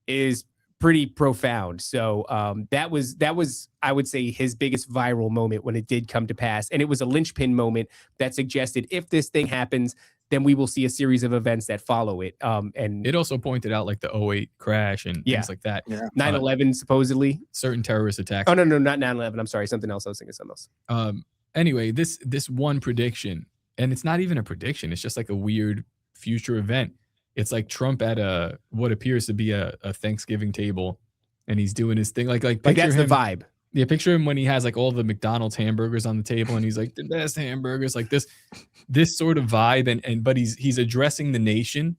is pretty profound. So that was, I would say, his biggest viral moment when it did come to pass. And it was a linchpin moment that suggested if this thing happens, then we will see a series of events that follow it. And it also pointed out like the 2008 crash and things like that. Yeah. 9/11 supposedly. Certain terrorist attacks. Oh, no, not 9/11. I'm sorry. Something else. I was thinking something else. Anyway, this one prediction, and it's not even a prediction. It's just like a weird future event. It's like Trump at what appears to be a Thanksgiving table, and he's doing his thing. Like that's the vibe. Yeah, picture him when he has like all the McDonald's hamburgers on the table and he's like the best hamburgers, like this sort of vibe, but he's addressing the nation,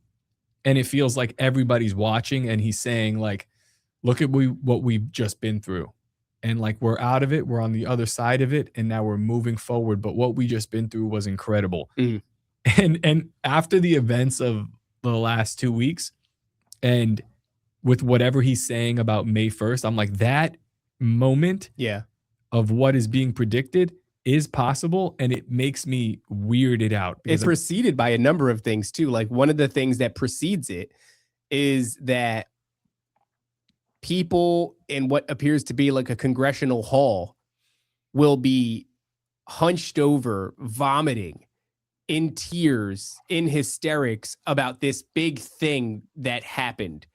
and it feels like everybody's watching and he's saying like, look at what we've just been through, and like we're out of it, we're on the other side of it, and now we're moving forward, but what we just been through was incredible. And after the events of the last 2 weeks, and with whatever he's saying about May 1st, I'm like, that moment of what is being predicted is possible, and it makes me weirded out. It's preceded by a number of things too. Like one of the things that precedes it is that people in what appears to be like a congressional hall will be hunched over, vomiting, in tears, in hysterics about this big thing that happened.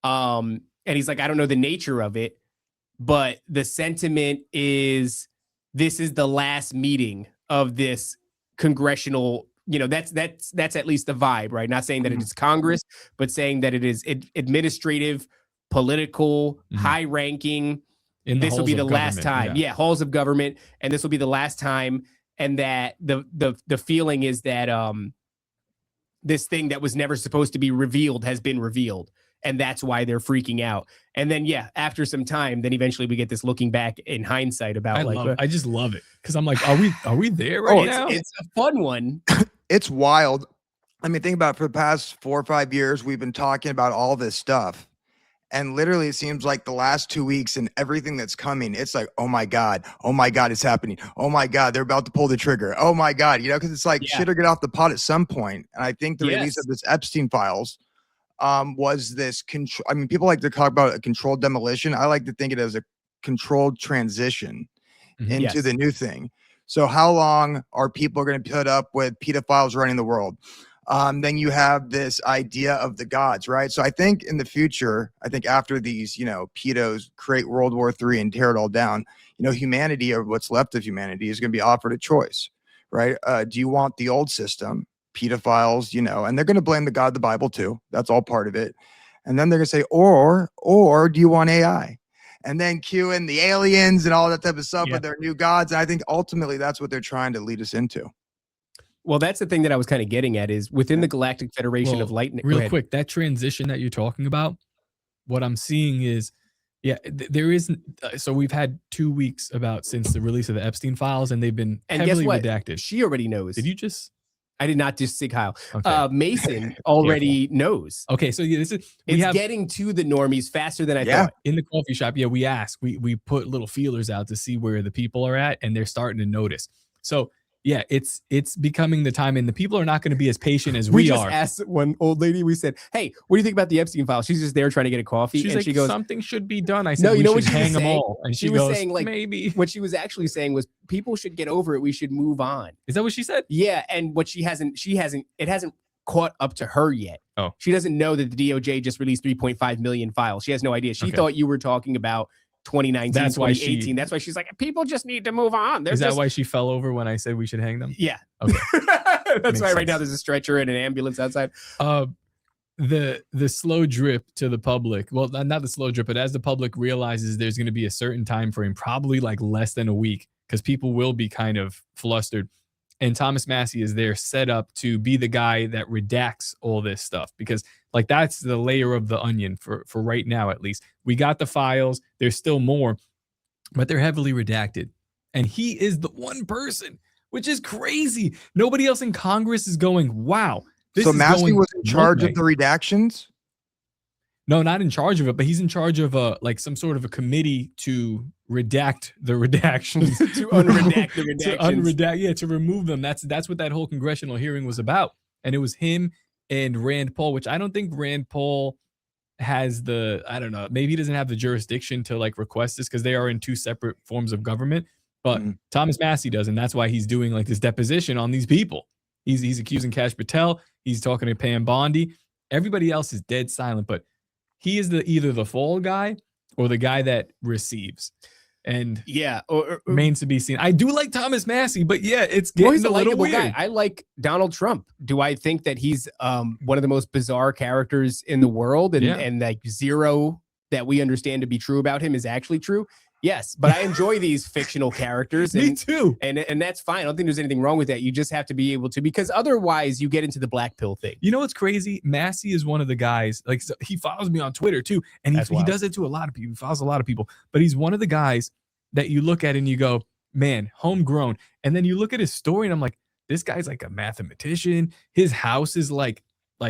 And he's like, I don't know the nature of it, but the sentiment is this is the last meeting of this congressional, that's at least the vibe, right? Not saying that it is Congress, but saying that it is administrative, political, high ranking. This will be the last time. Yeah, halls of government. And this will be the last time. And that the feeling is that this thing that was never supposed to be revealed has been revealed. And that's why they're freaking out. And then, after some time, then eventually we get this looking back in hindsight about I just love it. Cause I'm like, are we there right now? It's a fun one. It's wild. I mean, think about it, for the past 4 or 5 years, we've been talking about all this stuff. And literally, it seems like the last 2 weeks and everything that's coming, it's like, oh my God, it's happening. Oh my God, they're about to pull the trigger. Oh my God, because it's like Yeah. shit or get off the pot at some point. And I think the release Yes. of this Epstein Files was this control. I mean, people like to talk about a controlled demolition. I like to think it as a controlled transition into Yes. the new thing. So how long are people going to put up with pedophiles running the world? Then you have this idea of the gods, right? So I think in the future, I think after these, pedos create World War III and tear it all down, humanity, or what's left of humanity, is going to be offered a choice, right? Do you want the old system, pedophiles, and they're going to blame the God of the Bible too. That's all part of it. And then they're going to say, or do you want AI? And then cue in the aliens and all that type of stuff with their new gods. And I think ultimately that's what they're trying to lead us into. Well, that's the thing that I was kind of getting at is within the Galactic Federation of Light. Real quick, that transition that you're talking about, what I'm seeing is, there isn't. So we've had 2 weeks since the release of the Epstein Files, and they've been heavily redacted. She already knows. Did you just? I did not just sig Heil. Okay. Mason already knows. Okay, so this is getting to the normies faster than I thought. In the coffee shop, we ask, we put little feelers out to see where the people are at, and they're starting to notice. So it's becoming the time, and the people are not going to be as patient as we are. We just asked one old lady. We said, "Hey, what do you think about the Epstein Files?" She's just there trying to get a coffee, She's and like, she goes, "Something should be done." I said, "No, you know what should she hang was them saying?" all. And she goes, was saying, like, maybe. What she was actually saying was, people should get over it. We should move on. Is that what she said? Yeah, and what it hasn't caught up to her yet. Oh, she doesn't know that the DOJ just released 3.5 million files. She has no idea. She thought you were talking about 2019, that's 2018. That's why she's like, people just need to move on. Is that why she fell over when I said we should hang them? Yeah. Okay. That's why right now there's a stretcher and an ambulance outside. The slow drip to the public. Well, not the slow drip, but as the public realizes there's going to be a certain time frame, probably like less than a week, because people will be kind of flustered. And Thomas Massey is there set up to be the guy that redacts all this stuff, because like that's the layer of the onion for right now, at least. We got the files. There's still more, but they're heavily redacted. And he is the one person, which is crazy. Nobody else in Congress is going, wow. So Massey was in charge of the redactions? No, not in charge of it, but he's in charge of like some sort of a committee to redact the redactions. To unredact the redactions. To remove them. That's what that whole congressional hearing was about. And it was him and Rand Paul, which I don't think Rand Paul has I don't know, maybe he doesn't have the jurisdiction to like request this, because they are in two separate forms of government. But Thomas Massey does, and that's why he's doing like this deposition on these people. He's accusing Kash Patel. He's talking to Pam Bondi. Everybody else is dead silent, but he is either the fall guy or the guy that receives. And or remains to be seen. I do like Thomas Massey, but it's getting he's a little weird. Guy. I like Donald Trump. Do I think that he's one of the most bizarre characters in the world, and like zero that we understand to be true about him is actually true? Yes, but I enjoy these fictional characters. Me too. And that's fine. I don't think there's anything wrong with that. You just have to be able to, because otherwise you get into the black pill thing. You know what's crazy? Massey is one of the guys, like, so he follows me on Twitter too. And he does it to a lot of people. He follows a lot of people. But he's one of the guys that you look at and you go, man, homegrown. And then you look at his story and I'm like, this guy's like a mathematician. His house is like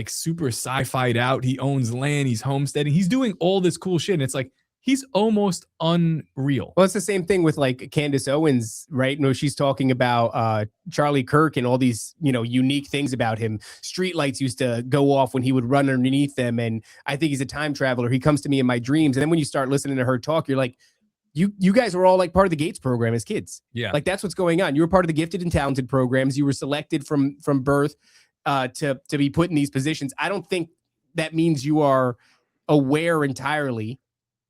super sci-fi'd out. He owns land. He's homesteading. He's doing all this cool shit. And it's like, he's almost unreal. Well, it's the same thing with like Candace Owens, right? No, she's talking about Charlie Kirk and all these, unique things about him. Streetlights used to go off when he would run underneath them. And I think he's a time traveler. He comes to me in my dreams. And then when you start listening to her talk, you're like, you guys were all like part of the Gates program as kids. Yeah. Like that's what's going on. You were part of the gifted and talented programs. You were selected from birth to be put in these positions. I don't think that means you are aware entirely.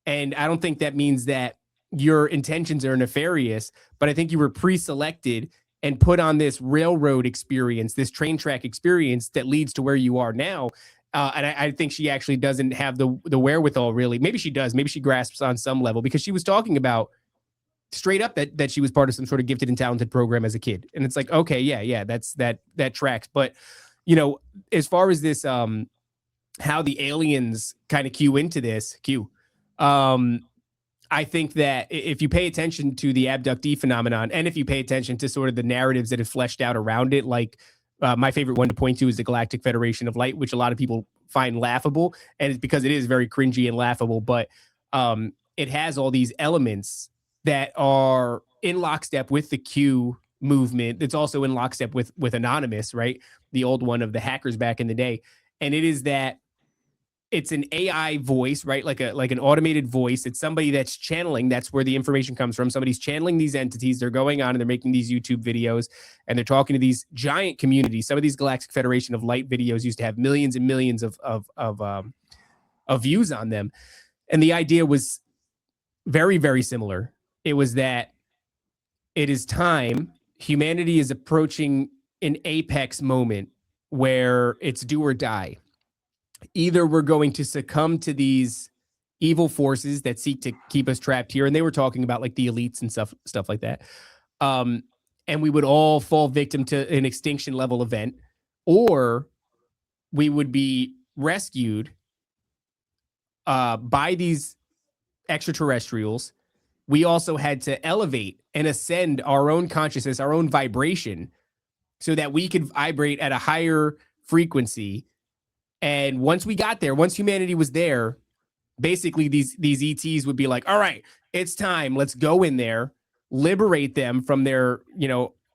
And I don't think that means that your intentions are nefarious, but I think you were pre-selected and put on this railroad experience, this train track experience that leads to where you are now. And I think she actually doesn't have the wherewithal, really. Maybe she does. Maybe she grasps on some level, because she was talking about straight up that she was part of some sort of gifted and talented program as a kid. And it's like, okay, yeah, that tracks. But, as far as this, how the aliens kind of cue into this, I think that if you pay attention to the abductee phenomenon, and if you pay attention to sort of the narratives that have fleshed out around it, like My favorite one to point to is the Galactic Federation of Light, which a lot of people find laughable, and it's because it is very cringy and laughable. But it has all these elements that are in lockstep with the Q movement. It's also in lockstep with Anonymous, right? The old one of the hackers back in the day. And it is that it's an AI voice, right? Like an automated voice. It's somebody that's channeling. That's where the information comes from. Somebody's channeling these entities. They're going on and they're making these YouTube videos and they're talking to these giant communities. Some of these Galactic Federation of Light videos used to have millions and millions of views on them. And the idea was very, very similar. It was that it is time. Humanity is approaching an apex moment where it's do or die. Either we're going to succumb to these evil forces that seek to keep us trapped here. And they were talking about like the elites and stuff like that. And we would all fall victim to an extinction level event, or we would be rescued by these extraterrestrials. We also had to elevate and ascend our own consciousness, our own vibration, so that we could vibrate at a higher frequency. And once we got there, once humanity was there, basically these ETs would be like, all right, it's time. Let's go in there, liberate them from their,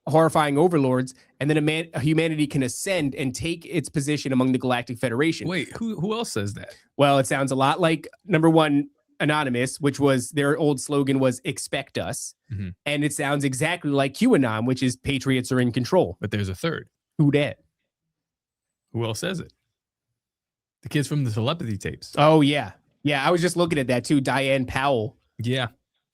horrifying overlords. And then humanity can ascend and take its position among the Galactic Federation. Wait, who else says that? Well, it sounds a lot like number one, Anonymous, which was their old slogan was expect us. Mm-hmm. And it sounds exactly like QAnon, which is patriots are in control. But there's a third. Who dat? Who else says it? The kids from the telepathy tapes. Oh, yeah. Yeah, I was just looking at that too. Diane Powell. Yeah.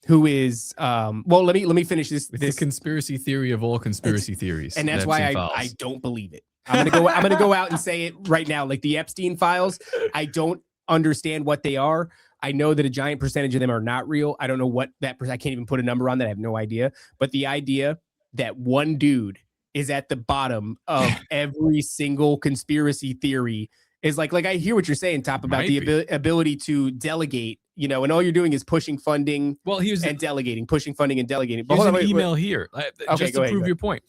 Who is well, let me finish this. It's the conspiracy theory of all conspiracy theories. And that's why I don't believe it. I'm gonna go out and say it right now. Like the Epstein Files, I don't understand what they are. I know that a giant percentage of them are not real. I don't know what that I can't even put a number on that. I have no idea. But the idea that one dude is at the bottom of every single conspiracy theory is like I hear what you're saying, Top, about the ability to delegate, and all you're doing is pushing funding delegating, pushing funding and delegating. But here's an email here, just to prove your point.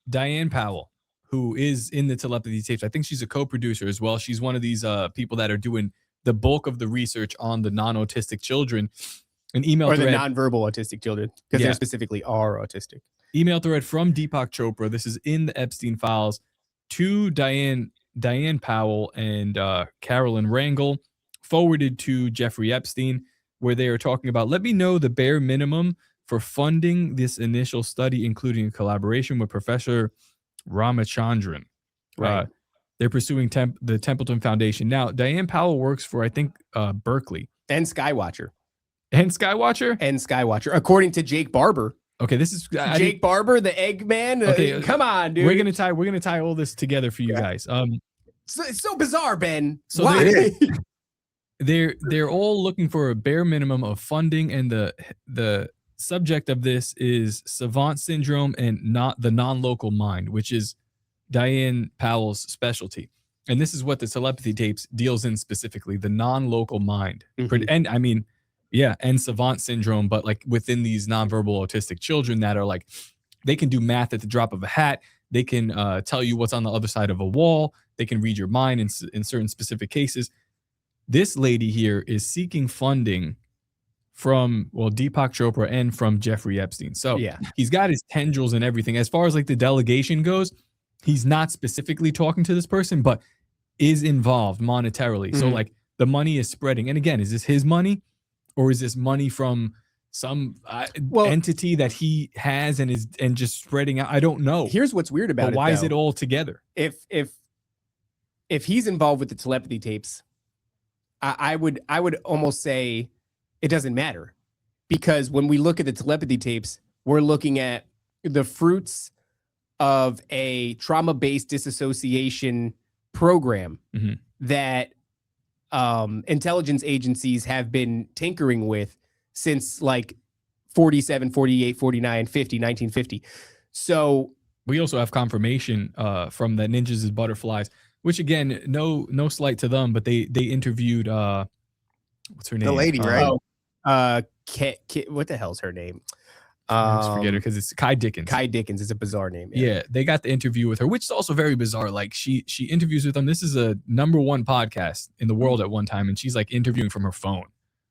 Diane Powell, who is in the telepathy tapes, I think she's a co-producer as well. She's one of these people that are doing the bulk of the research on the non-autistic children. An email thread, the non-verbal autistic children, because they specifically are autistic. Email thread from Deepak Chopra. This is in the Epstein Files to Diane Powell and Carolyn Rangel, forwarded to Jeffrey Epstein, where they are talking about, let me know the bare minimum for funding this initial study, including a collaboration with Professor Ramachandran. Right. They're pursuing the Templeton Foundation. Now, Diane Powell works for, I think, Berkeley. And Skywatcher. And Skywatcher, according to Jake Barber. Okay, this is Jake Barber, the Eggman. Okay, come on, dude. We're gonna tie all this together for you guys. It's so bizarre, Ben. So why? They're all looking for a bare minimum of funding, and the subject of this is savant syndrome and not the non-local mind, which is Diane Powell's specialty. And this is what the telepathy tapes deals in specifically, the non-local mind. Mm-hmm. And I mean, and savant syndrome, but like within these nonverbal autistic children that are like, they can do math at the drop of a hat. They can tell you what's on the other side of a wall. They can read your mind in certain specific cases. This lady here is seeking funding from, Deepak Chopra and from Jeffrey Epstein. So he's got his tendrils and everything. As far as like the delegation goes, he's not specifically talking to this person, but is involved monetarily. Mm-hmm. So like the money is spreading. And again, is this his money? Or is this money from some entity that he has and is just spreading out? I don't know. Here's what's weird about it. Why is it all together? If he's involved with the telepathy tapes, I would almost say it doesn't matter, because when we look at the telepathy tapes, we're looking at the fruits of a trauma-based disassociation program that intelligence agencies have been tinkering with since like 47, 48, 49, 50, 1950. So we also have confirmation from the Ninjas as Butterflies, which again, no slight to them, but they interviewed what's her name? The lady, right? What the hell's her name? I always forget her because it's Kai Dickens. Kai Dickens is a bizarre name. Yeah, they got the interview with her, which is also very bizarre. Like she interviews with them. This is a #1 podcast in the world at one time, and she's like interviewing from her phone.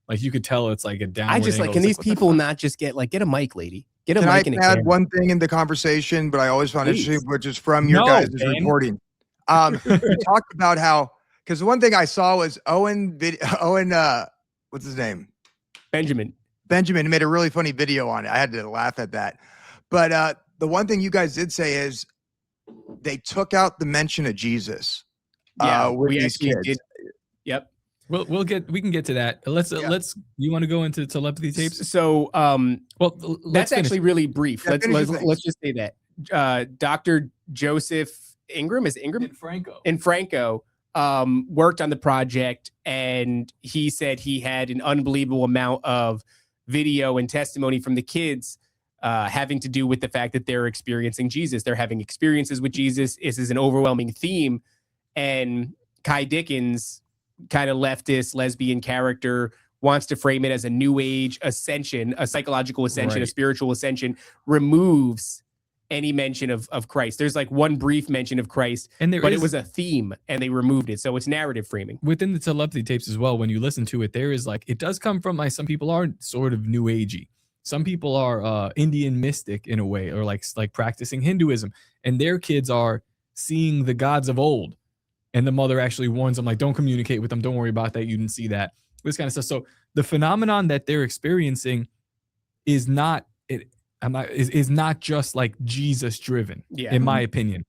Like you could tell it's like a downward I just angle. like, can It's these people not just get a mic, lady? Get a Can mic I and a add camera. one thing in the conversation, but I always found Please. interesting, which is from your guys' Ben. reporting. You talked about how, because one thing I saw was Owen, what's his name? Benjamin made a really funny video on it. I had to laugh at that. But the one thing you guys did say is they took out the mention of Jesus. Yeah, with we these actually kids. did. Yep. we can get to that. Let's you want to go into telepathy tapes? So that's finish. actually really brief. Yeah, Let's just say that Dr. Joseph Ingram and Franco worked on the project, and he said he had an unbelievable amount of video and testimony from the kids having to do with the fact that they're experiencing Jesus. They're having experiences with Jesus. This is an overwhelming theme. And Kai Dickens, kind of leftist, lesbian character, wants to frame it as a new age ascension, a psychological ascension, a Right. spiritual ascension, removes any mention of Christ. There's like one brief mention of Christ, And but it was a theme and they removed it. So it's narrative framing. within the telepathy tapes as well. When you listen to it, there is like, it does come from like, some people are sort of new agey. Some people are Indian mystic in a way, or like practicing Hinduism, and their kids are seeing the gods of old. And the mother actually warns them, like, don't communicate with them. Don't worry about that. You didn't see that. This kind of stuff. So the phenomenon that they're experiencing is not just like Jesus driven, in my opinion.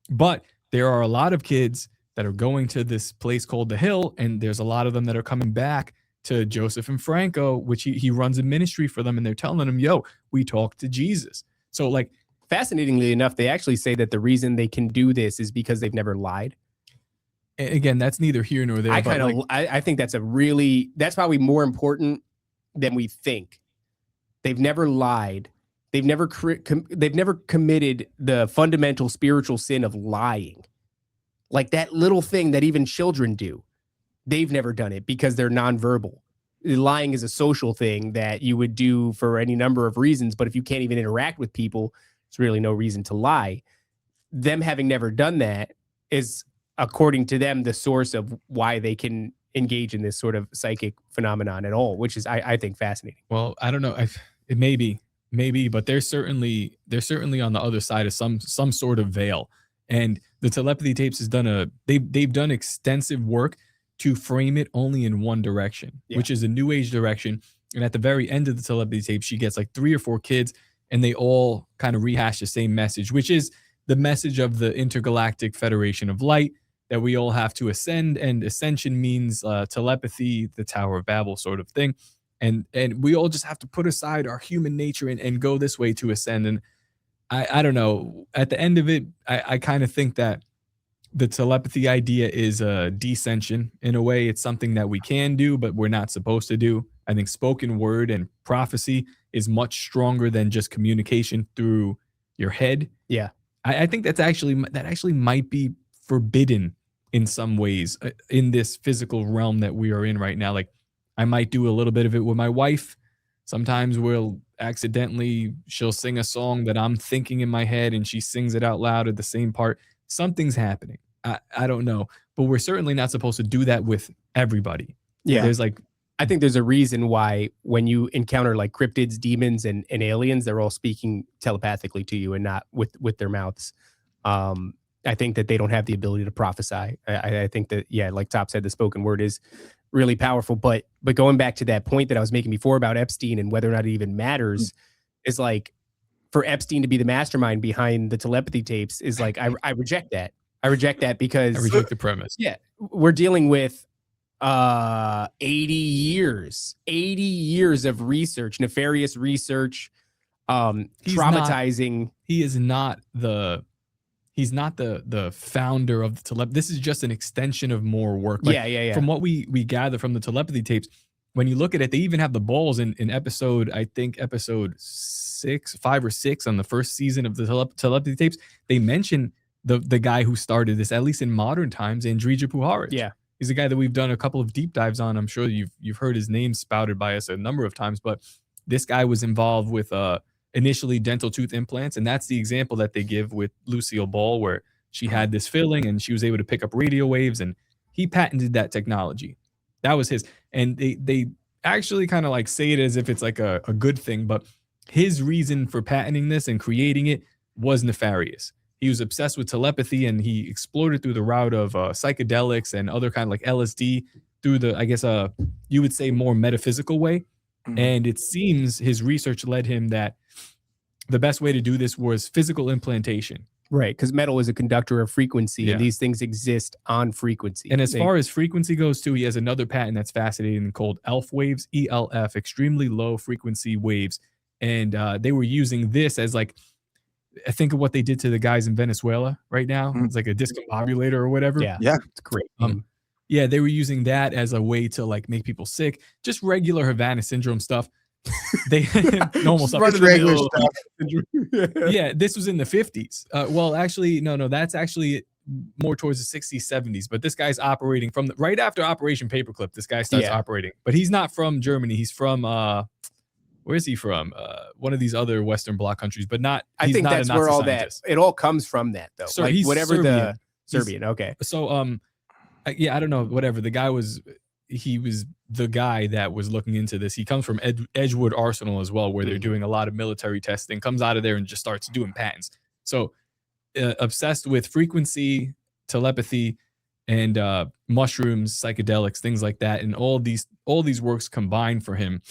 But there are a lot of kids that are going to this place called the Hill, and there's a lot of them that are coming back to Joseph and Franco, which he runs a ministry for them, and they're telling them, yo, we talked to Jesus. So like, Fascinatingly enough, they actually say that the reason they can do this is because they've never lied. again, that's neither here nor there. I think that's that's probably more important than we think. They've never lied. They've never committed the fundamental spiritual sin of lying. Like that little thing that even children do. They've never done it because they're nonverbal. Lying is a social thing that you would do for any number of reasons, but if you can't even interact with people, there's really no reason to lie. Them having never done that is, according to them, the source of why they can engage in this sort of psychic phenomenon at all, which is, I think, fascinating. Well, I don't know. It may be, but they're certainly on the other side of some sort of veil. And the telepathy tapes has done they've done extensive work to frame it only in one direction, which is a new age direction. And at the very end of the telepathy tape, she gets like 3 or 4 kids, and they all kind of rehash the same message, which is the message of the Intergalactic Federation of Light, that we all have to ascend, and ascension means telepathy, the Tower of Babel sort of thing. And we all just have to put aside our human nature and go this way to ascend. And I don't know, at the end of it, I kind of think that the telepathy idea is a descension. In a way, it's something that we can do, but we're not supposed to do. I think spoken word and prophecy is much stronger than just communication through your head. Yeah. I think that actually might be forbidden in some ways in this physical realm that we are in right now. Like, I might do a little bit of it with my wife. Sometimes she'll sing a song that I'm thinking in my head, and she sings it out loud at the same part. Something's happening. I don't know, but we're certainly not supposed to do that with everybody. Yeah. I think there's a reason why when you encounter like cryptids, demons, and aliens, they're all speaking telepathically to you and not with their mouths. I think that they don't have the ability to prophesy. I think that, like Top said, the spoken word is really powerful. But going back to that point that I was making before about Epstein and whether or not it even matters, is like, for Epstein to be the mastermind behind the telepathy tapes is like, I reject that. I reject that because I reject the premise. Yeah, we're dealing with 80 years of research, nefarious research, traumatizing. He's not the founder of the telepathy. This is just an extension of more work. Like, from what we gather from the telepathy tapes, when you look at it, they even have the balls in episode 5 or 6 on the first season of the telepathy tapes. They mention the guy who started this, at least in modern times, Andrija Puharich. Yeah. He's a guy that we've done a couple of deep dives on. I'm sure you've heard his name spouted by us a number of times, but this guy was involved with an initially dental tooth implants. And that's the example that they give with Lucille Ball, where she had this filling and she was able to pick up radio waves, and he patented that technology. That was his. And they actually kind of like say it as if it's like a good thing, but his reason for patenting this and creating it was nefarious. He was obsessed with telepathy, and he explored it through the route of psychedelics and other kind of like LSD through the, I guess, you would say more metaphysical way. And it seems his research led him that the best way to do this was physical implantation. Right, because metal is a conductor of frequency, and these things exist on frequency. And as far as frequency goes too, he has another patent that's fascinating called ELF waves, ELF, extremely low frequency waves. And they were using this as like, I think of what they did to the guys in Venezuela right now. It's like a discombobulator or whatever. Yeah, it's great. Yeah, they were using that as a way to like make people sick, just regular Havana syndrome stuff. They normal stuff. Regular stuff. Yeah, this was in the 50s. Well, actually, no, that's actually more towards the 60s, 70s. But this guy's operating from right after Operation Paperclip. This guy starts operating, but he's not from Germany. He's from where is he from? One of these other Western Bloc countries, but not. I think that's where all scientist. That it all comes from. That though, so like he's whatever Serbian. Serbian. Okay. So yeah, I don't know. Whatever. The guy was. He was the guy that was looking into this. He comes from Edgewood Arsenal as well, where they're doing a lot of military testing. Comes out of there and just starts doing patents. So obsessed with frequency, telepathy, and mushrooms, psychedelics, things like that, and all these works combined for him.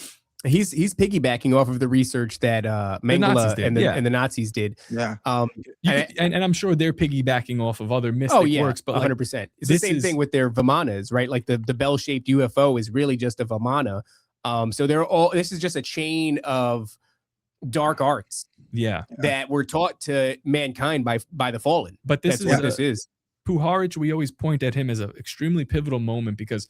He's piggybacking off of the research that Mengele and the Nazis did. Yeah. And I'm sure they're piggybacking off of other mystic works, but 100%. Like, it's the same thing with their Vimanas, right? Like the bell-shaped UFO is really just a Vimana. So this is just a chain of dark arts that were taught to mankind by the fallen. But this this is. Puharich, we always point at him as an extremely pivotal moment because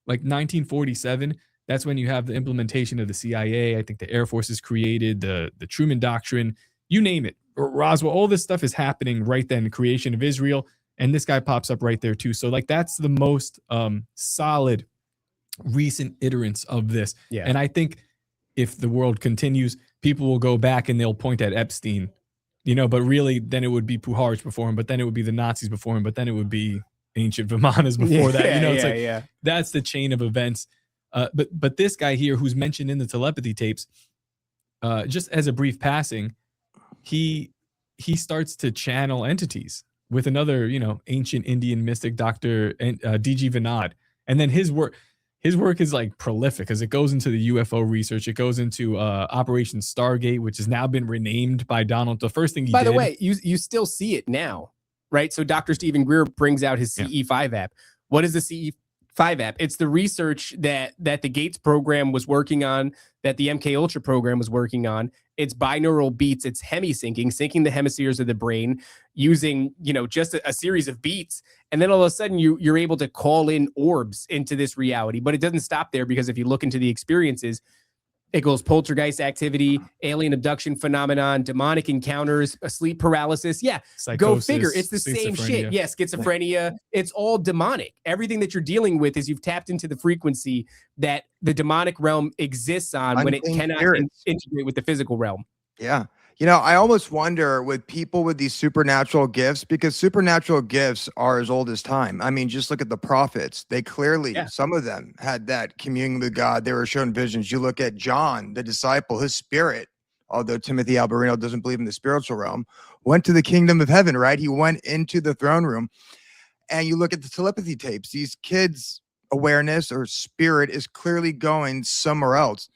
like 1947, that's when you have the implementation of the CIA. I think the Air Force is created, the Truman Doctrine, you name it. Roswell, all this stuff is happening right then, the creation of Israel. And this guy pops up right there too. So like that's the most solid recent iterance of this. Yeah. And I think if the world continues, people will go back and they'll point at Epstein, but really then it would be Puharich before him, but then it would be the Nazis before him, but then it would be ancient Vimanas before that. That's the chain of events. But this guy here who's mentioned in the telepathy tapes, just as a brief passing, he starts to channel entities with another, ancient Indian mystic, Dr. D.G. Vinod. And then his work is like prolific as it goes into the UFO research. It goes into Operation Stargate, which has now been renamed by Donald. The first thing he did. By the way, you still see it now, right? So Dr. Stephen Greer brings out his CE5 app. What is the CE5 app? It's the research that the Gates program was working on, that the MK Ultra program was working on. It's binaural beats. It's syncing the hemispheres of the brain using, just a series of beats. And then all of a sudden you're able to call in orbs into this reality. But it doesn't stop there, because if you look into the experiences, it goes poltergeist activity, alien abduction phenomenon, demonic encounters, sleep paralysis. Yeah, psychosis, go figure. It's the same shit. Yeah, schizophrenia. It's all demonic. Everything that you're dealing with is you've tapped into the frequency that the demonic realm exists on when it cannot integrate with the physical realm. Yeah. I almost wonder with people with these supernatural gifts, because supernatural gifts are as old as time. I mean, just look at the prophets. They clearly, some of them had that communion with God. They were shown visions. You look at John, the disciple, his spirit, although Timothy Alberino doesn't believe in the spiritual realm, went to the kingdom of heaven, right? He went into the throne room. And you look at the telepathy tapes, these kids' awareness or spirit is clearly going somewhere else.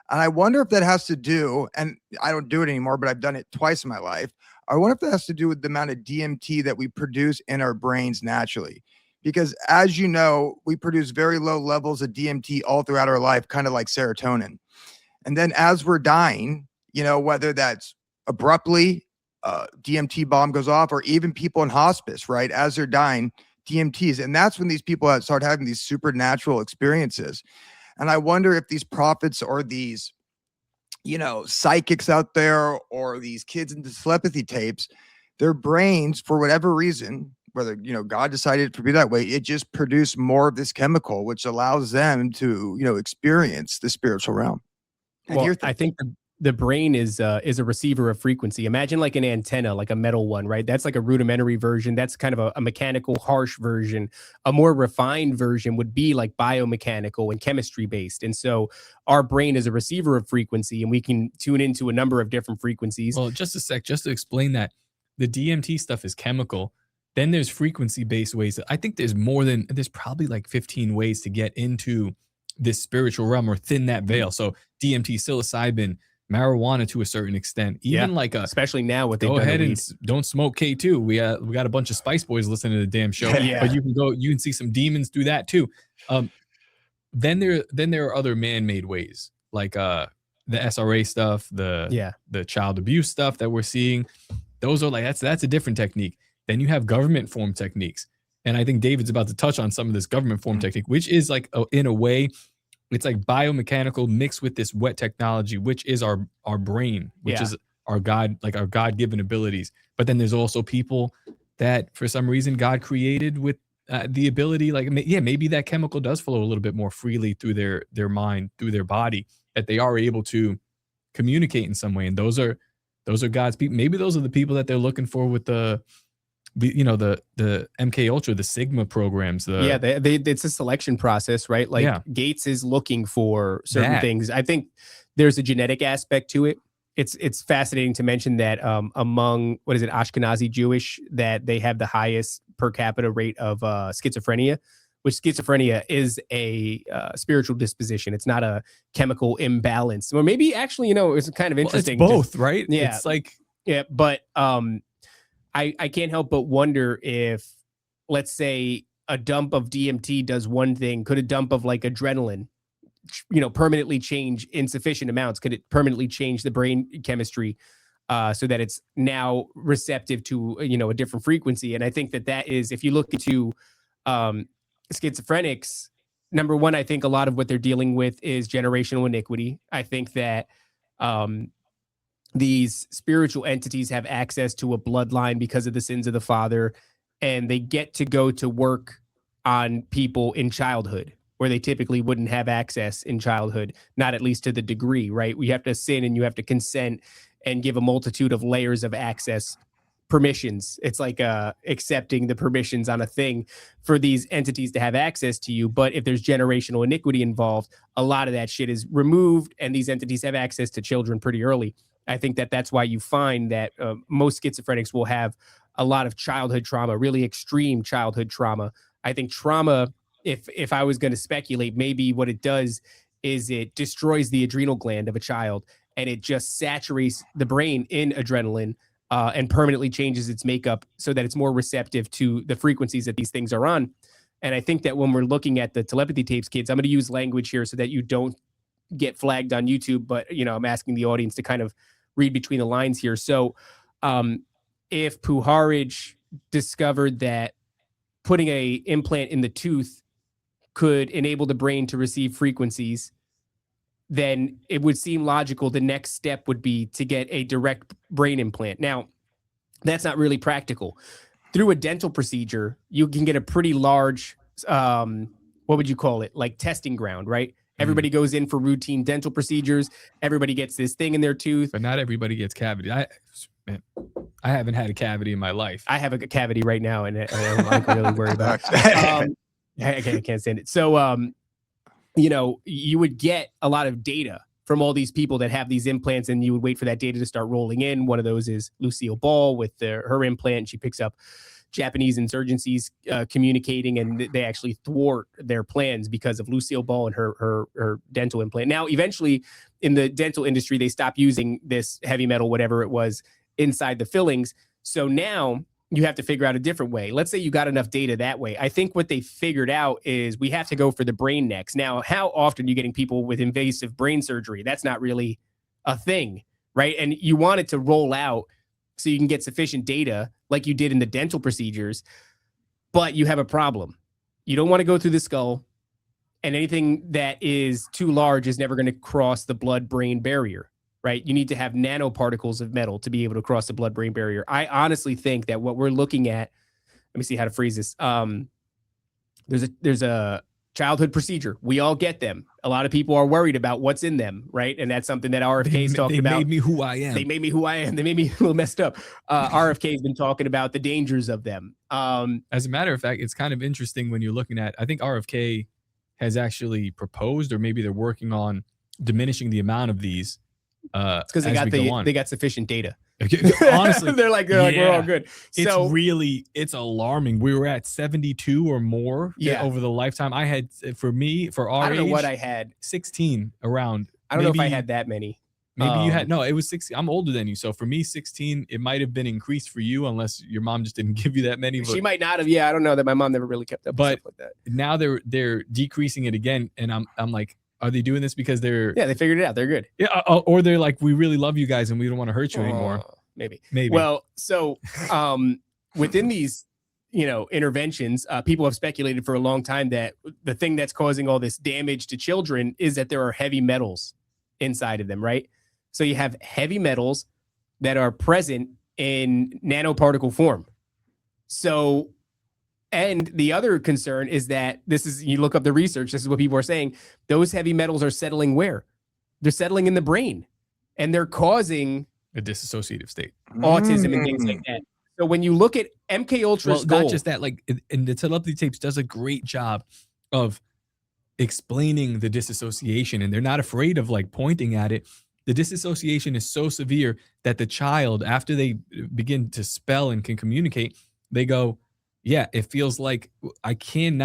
And I wonder if that has to do, and I don't do it anymore, but I've done it twice in my life. I wonder if that has to do with the amount of DMT that we produce in our brains naturally. Because as you know, we produce very low levels of DMT all throughout our life, kind of like serotonin. And then as we're dying, whether that's abruptly, DMT bomb goes off, or even people in hospice, right? As they're dying, DMTs. And that's when these people start having these supernatural experiences. And I wonder if these prophets or these, psychics out there, or these kids in the telepathy tapes, their brains, for whatever reason, whether, God decided to be that way, it just produced more of this chemical, which allows them to, experience the spiritual realm. Well, I think the brain is a receiver of frequency. Imagine like an antenna, like a metal one, right? That's like a rudimentary version. That's kind of a mechanical, harsh version. A more refined version would be like biomechanical and chemistry based. And so our brain is a receiver of frequency, and we can tune into a number of different frequencies. Well, just a sec, just to explain that the DMT stuff is chemical. Then there's frequency based ways. I think there's probably like 15 ways to get into this spiritual realm or thin that veil. So DMT, psilocybin, marijuana to a certain extent, even like especially now what they go ahead and don't smoke K2. We got a bunch of Spice Boys listening to the damn show. Yeah. But you can see some demons do that too. Then there are other man-made ways, like the SRA stuff, the child abuse stuff that we're seeing. Those are like that's a different technique. Then you have government form techniques. And I think David's about to touch on some of this government form technique, which is like in a way, it's like biomechanical mixed with this wet technology, which is our brain, which is our God-given abilities. But then there's also people that for some reason God created with the ability, like, maybe that chemical does flow a little bit more freely through their mind, through their body, that they are able to communicate in some way. And those are God's people. Maybe those are the people that they're looking for with the MK Ultra, the Sigma programs. It's a selection process, right? Like Gates is looking for certain things. I think there's a genetic aspect to it. It's fascinating to mention that among Ashkenazi Jewish, that they have the highest per capita rate of schizophrenia, which schizophrenia is a spiritual disposition. It's not a chemical imbalance. Or maybe actually, it's kind of interesting. It's both, right? Yeah. It's like, but I can't help but wonder if, let's say, a dump of DMT does one thing. Could a dump of like adrenaline, permanently change in sufficient amounts? Could it permanently change the brain chemistry so that it's now receptive to, a different frequency? And I think that is, if you look into schizophrenics, number one, I think a lot of what they're dealing with is generational iniquity. I think that these spiritual entities have access to a bloodline because of the sins of the father, and they get to go to work on people in childhood where they typically wouldn't have access in childhood, not at least to the degree, right? We have to sin and you have to consent and give a multitude of layers of access permissions. It's like accepting the permissions on a thing for these entities to have access to you. But if there's generational iniquity involved, a lot of that shit is removed, and these entities have access to children pretty early. I think that's why you find that most schizophrenics will have a lot of childhood trauma, really extreme childhood trauma. I think trauma, if I was going to speculate, maybe what it does is it destroys the adrenal gland of a child, and it just saturates the brain in adrenaline and permanently changes its makeup so that it's more receptive to the frequencies that these things are on. And I think that when we're looking at the telepathy tapes, kids, I'm going to use language here so that you don't get flagged on YouTube, but I'm asking the audience to kind of read between the lines here. So if Puharich discovered that putting a implant in the tooth could enable the brain to receive frequencies, then it would seem logical the next step would be to get a direct brain implant. Now, that's not really practical. Through a dental procedure, you can get a pretty large, what would you call it? Like testing ground, right? Everybody goes in for routine dental procedures. Everybody gets this thing in their tooth. But not everybody gets cavity. I haven't had a cavity in my life. I have a cavity right now, and I'm like really worried about it. I can't stand it. So, you would get a lot of data from all these people that have these implants, and you would wait for that data to start rolling in. One of those is Lucille Ball with her implant. She picks up Japanese insurgencies communicating, and they actually thwart their plans because of Lucille Ball and her dental implant. Now, eventually, in the dental industry, they stopped using this heavy metal, whatever it was, inside the fillings. So now you have to figure out a different way. Let's say you got enough data that way. I think what they figured out is we have to go for the brain next. Now, how often are you getting people with invasive brain surgery? That's not really a thing, right? And you want it to roll out so you can get sufficient data like you did in the dental procedures, but you have a problem. You don't want to go through the skull, and anything that is too large is never going to cross the blood-brain barrier, right? You need to have nanoparticles of metal to be able to cross the blood-brain barrier. I honestly think that what we're looking at, let me see how to phrase this. There's a childhood procedure. We all get them. A lot of people are worried about what's in them, right? And that's something that RFK is talking about. They made me who I am. They made me who I am. They made me a little messed up. RFK has been talking about the dangers of them. As a matter of fact, it's kind of interesting when you're looking at, I think RFK has actually proposed, or maybe they're working on diminishing the amount of these. It's because they got sufficient data. Honestly, they're like we're all good. So it's alarming. We were at 72 or more over the lifetime. I had for our I don't know age, what I had. 16 around. I don't know if I had that many. Maybe you had it was 16. I'm older than you, so for me 16. It might have been increased for you, unless your mom just didn't give you that many. She might not have. Yeah, I don't know that my mom never really kept up with stuff like that. Now they're decreasing it again, and I'm like, are they doing this because they're they figured it out? They're good. Yeah, or they're like, we really love you guys and we don't want to hurt you anymore. Maybe. Well, so within these, interventions, people have speculated for a long time that the thing that's causing all this damage to children is that there are heavy metals inside of them, right? So you have heavy metals that are present in nanoparticle form. So, and the other concern is that you look up the research, this is what people are saying, those heavy metals are settling where? They're settling in the brain, and they're causing a dissociative state, autism and things like that. So when you look at MK Ultra's goal, not just that, like, and the telepathy tapes does a great job of explaining the disassociation, and they're not afraid of like pointing at it. The disassociation is so severe that the child, after they begin to spell and can communicate, they go, yeah, it feels like I can't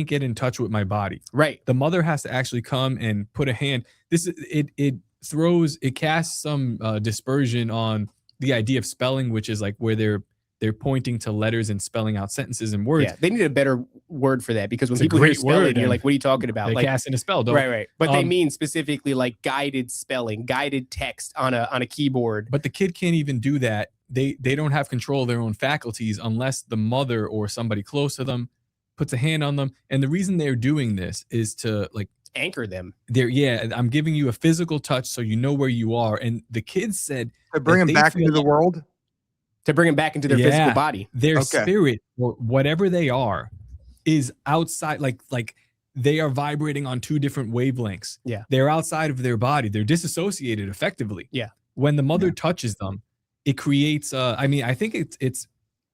get in touch with my body. Right. The mother has to actually come and put a hand. It casts some dispersion on the idea of spelling, which is like where they're pointing to letters and spelling out sentences and words. Yeah, they need a better word for that, because when people hear spelling, you're like, what are you talking about? They like cast in a spell, right. But they mean specifically like guided spelling, guided text on a keyboard. But the kid can't even do that. They don't have control of their own faculties unless the mother or somebody close to them puts a hand on them. And the reason they're doing this is to like anchor them. I'm giving you a physical touch so you know where you are. And the kids said to bring them back into the world, to bring them back into their physical body. Their spirit, or whatever they are, is outside. Like they are vibrating on two different wavelengths. Yeah, they're outside of their body. They're disassociated effectively. Yeah. When the mother touches them, it creates. I think it's.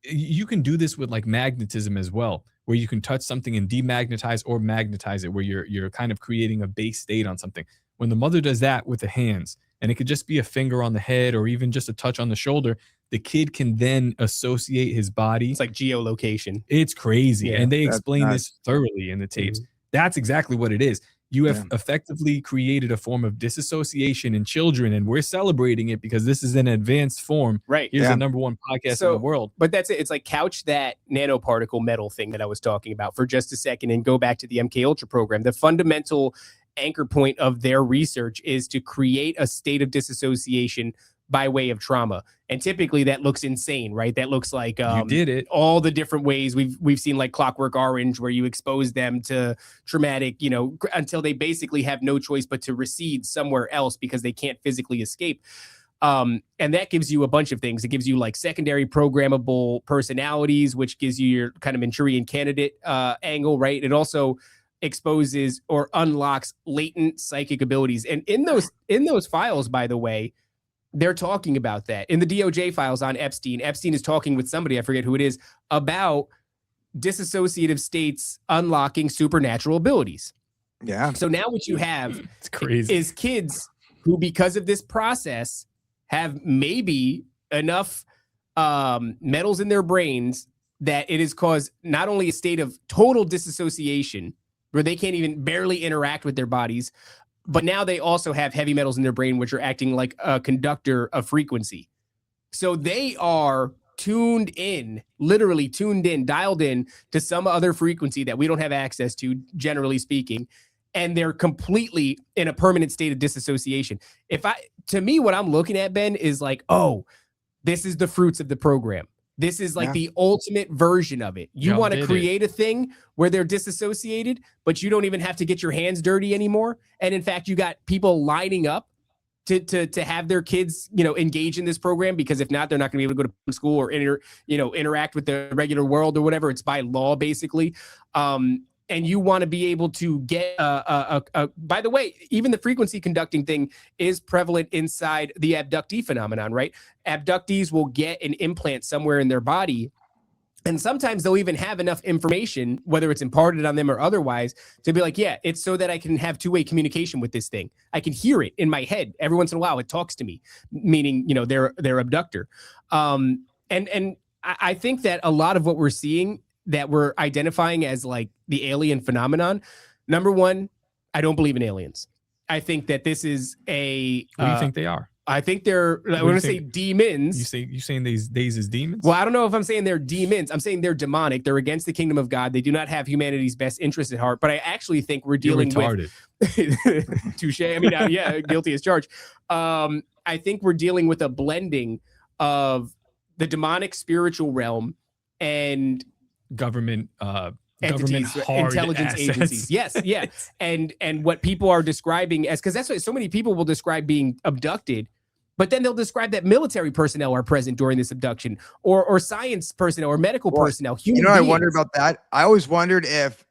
You can do this with like magnetism as well, where you can touch something and demagnetize or magnetize it, where you're kind of creating a base state on something. When the mother does that with the hands, and it could just be a finger on the head or even just a touch on the shoulder, the kid can then associate his body. It's like geolocation. It's crazy. And they explain this thoroughly in the tapes. Mm-hmm. That's exactly what it is. You have effectively created a form of disassociation in children, and we're celebrating it because this is an advanced form. Right. Here's the #1 podcast in the world. But that's it. It's like couch that nanoparticle metal thing that I was talking about for just a second and go back to the MK Ultra program. The fundamental anchor point of their research is to create a state of disassociation by way of trauma. And typically that looks insane, right? That looks like you did it. All the different ways we've seen, like Clockwork Orange, where you expose them to traumatic, until they basically have no choice but to recede somewhere else because they can't physically escape. And that gives you a bunch of things. It gives you like secondary programmable personalities, which gives you your kind of Manchurian candidate angle, right? It also exposes or unlocks latent psychic abilities. And in those files, by the way, they're talking about that. In the DOJ files on Epstein is talking with somebody, I forget who it is, about dissociative states unlocking supernatural abilities. Yeah. So now what you have it's crazy. Is kids who, because of this process, have maybe enough metals in their brains that it has caused not only a state of total disassociation where they can't even barely interact with their bodies, but now they also have heavy metals in their brain, which are acting like a conductor of frequency. So they are tuned in, literally tuned in, dialed in to some other frequency that we don't have access to, generally speaking. And they're completely in a permanent state of disassociation. To me, what I'm looking at, Ben, is like, oh, this is the fruits of the program. This is like the ultimate version of it. You want to create a thing where they're disassociated, but you don't even have to get your hands dirty anymore. And in fact, you got people lining up to have their kids, engage in this program, because if not, they're not going to be able to go to school or interact with the regular world or whatever. It's by law, basically. And and you want to be able to get by the way, even the frequency conducting thing is prevalent inside the abductee phenomenon, right? Abductees will get an implant somewhere in their body, and sometimes they'll even have enough information, whether it's imparted on them or otherwise, to be like, yeah, it's so that I can have two-way communication with this thing. I can hear it in my head every once in a while. It talks to me, meaning, you know, their abductor. And I think that a lot of what we're seeing that we're identifying as like the alien phenomenon, number one, I don't believe in aliens. I think that this is a. What do you think they are? I think they're. I want to say demons. You saying these days is demons? Well, I don't know if I'm saying they're demons. I'm saying they're demonic. They're against the kingdom of God. They do not have humanity's best interest at heart. But I actually think we're dealing with. Touche. I mean, yeah, guilty as charged. I think we're dealing with a blending of the demonic spiritual realm and government entities, intelligence agencies. Yes, yeah. And what people are describing as, because that's what so many people will describe being abducted, but then they'll describe that military personnel are present during this abduction, or science personnel or medical personnel. You know, I wonder about that. I always wondered if,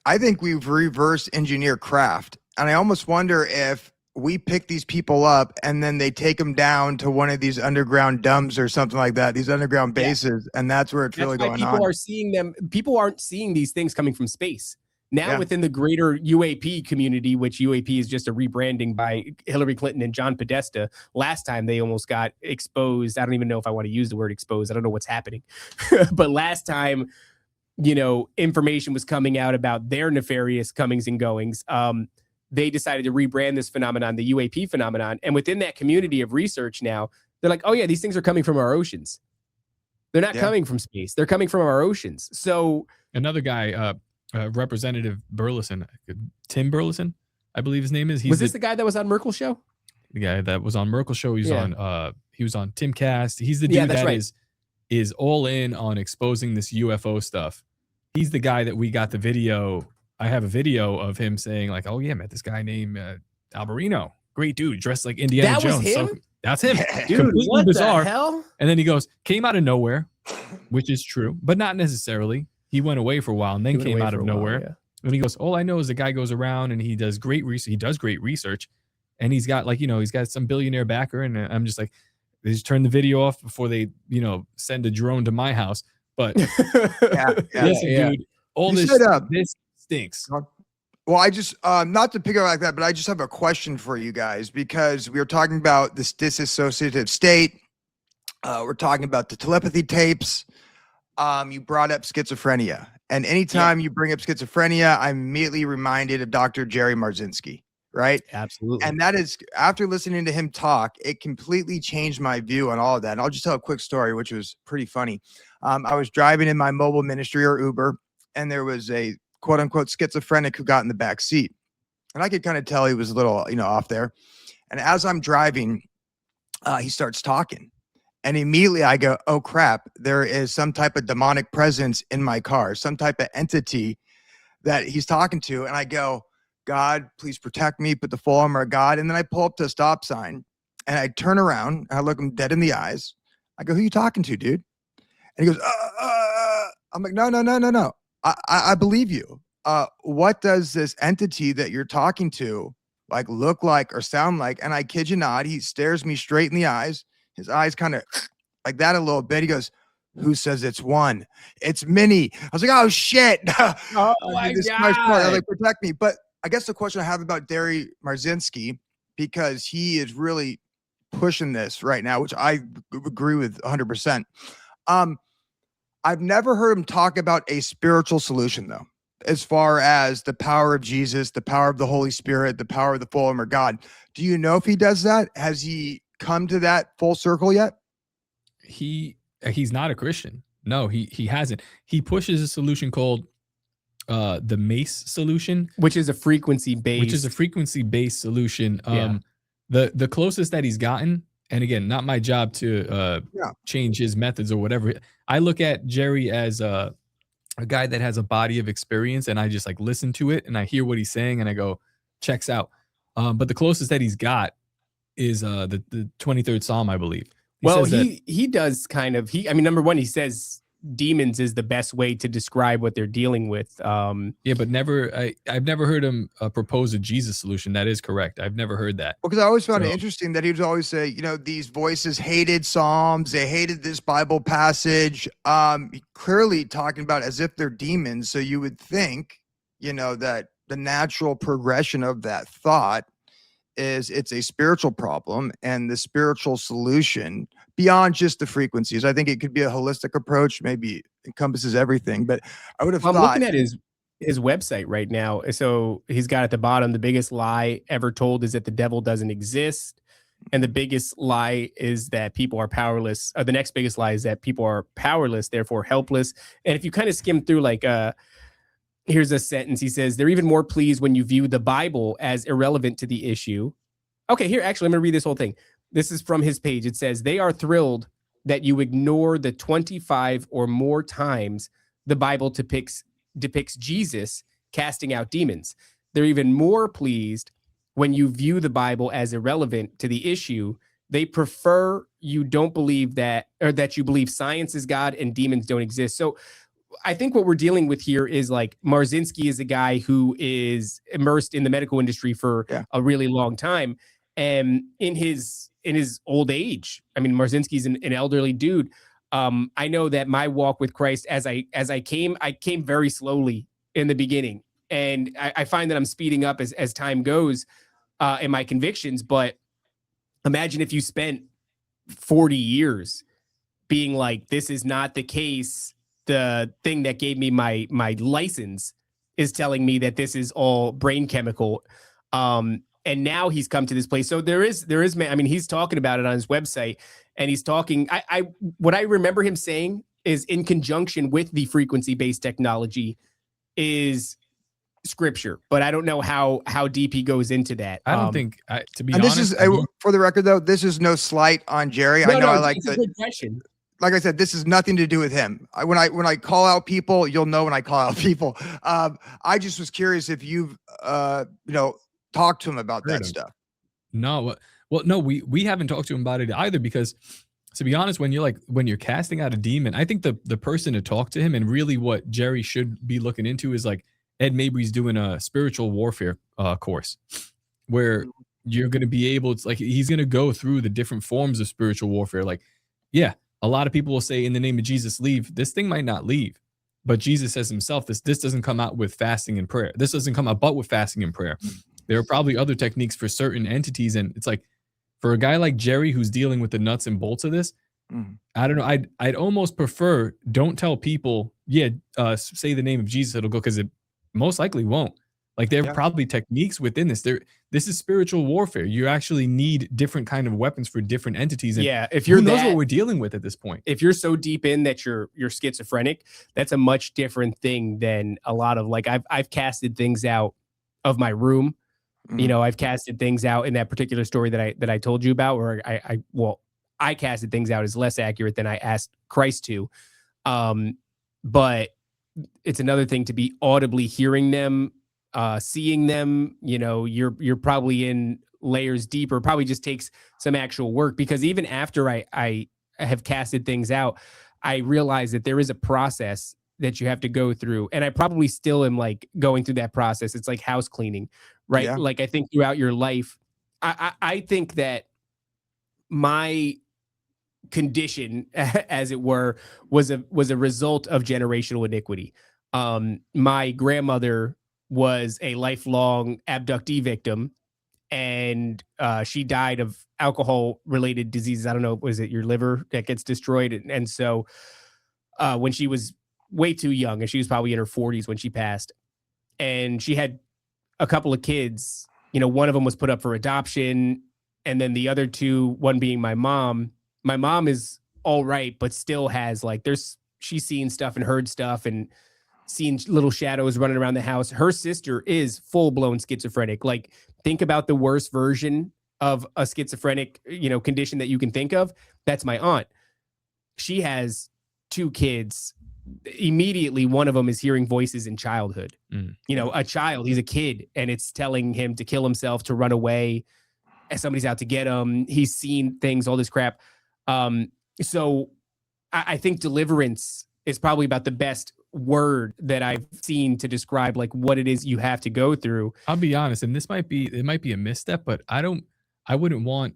I think we've reverse engineered craft, and I almost wonder if we pick these people up and then they take them down to one of these underground dumps or something like that, these underground bases, and that's where it's really going on. People are seeing them. People aren't seeing these things coming from space. Now within the greater UAP community, which UAP is just a rebranding by Hillary Clinton and John Podesta. Last time they almost got exposed. I don't even know if I want to use the word exposed. I don't know what's happening. But last time, you know, information was coming out about their nefarious comings and goings. They decided to rebrand this phenomenon, the UAP phenomenon. And within that community of research now, they're like, oh yeah, these things are coming from our oceans. They're not coming from space. They're coming from our oceans. So another guy, Representative Burleson, Tim Burleson, I believe his name is. Was this the guy that was on Merkel's show? The guy that was on Merkel's show. He was on Timcast. He's the dude that is all in on exposing this UFO stuff. He's the guy that we got the video. I have a video of him saying like, oh yeah, met this guy named Alberino. Great dude, dressed like Indiana Jones. Was him? So that's him. Dude, completely what bizarre. The hell? And then he goes, came out of nowhere, which is true, but not necessarily. He went away for a while and then came out of nowhere. And he goes, all I know is the guy goes around and he does great research. He does great research. And he's got like, you know, he's got some billionaire backer. And I'm just like, they just turn the video off before they, you know, send a drone to my house. But listen, dude, all this stinks. Well, I just, not to pick up like that, but I just have a question for you guys, because we were talking about this disassociative state. We're talking about the telepathy tapes. You brought up schizophrenia. And anytime you bring up schizophrenia, I'm immediately reminded of Dr. Jerry Marzinski, right? Absolutely. And that is, after listening to him talk, it completely changed my view on all of that. And I'll just tell a quick story, which was pretty funny. I was driving in my mobile ministry or Uber, and there was a quote unquote schizophrenic who got in the back seat. And I could kind of tell he was a little, you know, off there. And as I'm driving, he starts talking. And immediately I go, oh crap, there is some type of demonic presence in my car, some type of entity that he's talking to. And I go, God, please protect me, put the full armor of God. And then I pull up to a stop sign and I turn around and I look him dead in the eyes. I go, who are you talking to, dude? And he goes, I'm like, no. I believe you. What does this entity that you're talking to like look like or sound like? And I kid you not, he stares me straight in the eyes. His eyes kind of like that a little bit. He goes, who says it's one? It's Minnie. I was like, oh shit. Oh my God. I was like, protect me. But I guess the question I have about Jerry Marzinski, because he is really pushing this right now, which I agree with 100%. I've never heard him talk about a spiritual solution, though, as far as the power of Jesus, the power of the Holy Spirit, the power of the full armor of God. Do you know if he does that? Has he come to that full circle yet? He's not a Christian. No, he hasn't. He pushes a solution called the MACE solution, which is a frequency-based solution. The closest that he's gotten, and again, not my job to change his methods or whatever. I look at Jerry as a guy that has a body of experience, and I just like listen to it and I hear what he's saying and I go, checks out. But the closest that he's got is the 23rd Psalm, I believe. He does kind of, I mean, number one, he says demons is the best way to describe what they're dealing with. Yeah, but I've never heard him propose a Jesus solution. That is correct. I've never heard that. Because I always found it So- interesting that he would always say, these voices hated Psalms, they hated this Bible passage, clearly talking about as if they're demons. So you would think, that the natural progression of that thought is it's a spiritual problem, and the spiritual solution beyond just the frequencies. I think it could be a holistic approach, maybe encompasses everything, but I would have I'm thought. looking at his website right now. So he's got at the bottom, the biggest lie ever told is that the devil doesn't exist. And the biggest lie is that people are powerless. The next biggest lie is that people are powerless, therefore helpless. And if you kind of skim through, like, here's a sentence. He says, they're even more pleased when you view the Bible as irrelevant to the issue. Okay, here, actually, I'm going to read this whole thing. This is from his page. It says, they are thrilled that you ignore the 25 or more times the Bible depicts Jesus casting out demons. They're even more pleased when you view the Bible as irrelevant to the issue. They prefer you don't believe that, or that you believe science is God and demons don't exist. So I think what we're dealing with here is, like, Marzinski is a guy who is immersed in the medical industry for a really long time. And in his old age, I mean, Marzinski's an elderly dude. I know that my walk with Christ, as I came very slowly in the beginning. And I find that I'm speeding up as time goes in my convictions. But imagine if you spent 40 years being like, this is not the case. The thing that gave me my license is telling me that this is all brain chemical. And now he's come to this place. So there is, I mean, he's talking about it on his website, and he's talking, what I remember him saying is, in conjunction with the frequency-based technology is scripture, but I don't know how deep he goes into that. I don't think, to be And honest, this is, for the record though, this is no slight on Jerry. I know I like it's a good question. Like I said, this is nothing to do with him. When I call out people, you'll know when I call out people. I just was curious if you've talked to him about that stuff. No, well, no, we haven't talked to him about it either, because, to be honest, when you're casting out a demon, I think the person to talk to him, and really what Jerry should be looking into, is like Ed Mabry's doing a spiritual warfare course, where you're going to be able to, like, he's going to go through the different forms of spiritual warfare. Like, yeah, a lot of people will say, in the name of Jesus, leave. This thing might not leave, but Jesus says himself, this doesn't come out with fasting and prayer. This doesn't come out but with fasting and prayer. There are probably other techniques for certain entities, and it's like, for a guy like Jerry who's dealing with the nuts and bolts of this, I don't know. I'd almost prefer, don't tell people, say the name of Jesus, it'll go, because it most likely won't. Like, there are probably techniques within this. This is spiritual warfare. You actually need different kind of weapons for different entities. And if you're who knows what we're dealing with at this point. If you're so deep in that you're schizophrenic, that's a much different thing than a lot of, like, I've casted things out of my room. I've casted things out in that particular story that I told you about, where I casted things out is less accurate than I asked Christ to. But it's another thing to be audibly hearing them, seeing them. You're probably in layers deeper. Probably just takes some actual work, because even after I have casted things out, I realize that there is a process that you have to go through. And I probably still am, like, going through that process. It's like house cleaning, right? Yeah. Like, I think throughout your life, I think that my condition, as it were, was a result of generational iniquity. My grandmother was a lifelong abductee victim, and she died of alcohol-related diseases. I don't know, was it your liver that gets destroyed? And so when she was way too young, and she was probably in her 40s when she passed, and she had a couple of kids. One of them was put up for adoption, and then the other two, one being my mom. My mom is all right, but still has, like, she's seen stuff and heard stuff and seen little shadows running around the house. Her sister is full-blown schizophrenic. Like, think about the worst version of a schizophrenic, condition that you can think of. That's my aunt. She has 2 kids. Immediately, one of them is hearing voices in childhood. A child, he's a kid, and it's telling him to kill himself, to run away, and somebody's out to get him. He's seen things, all this crap. So I think deliverance is probably about the best word that I've seen to describe like what it is you have to go through. I'll be honest, and it might be a misstep, but I wouldn't want.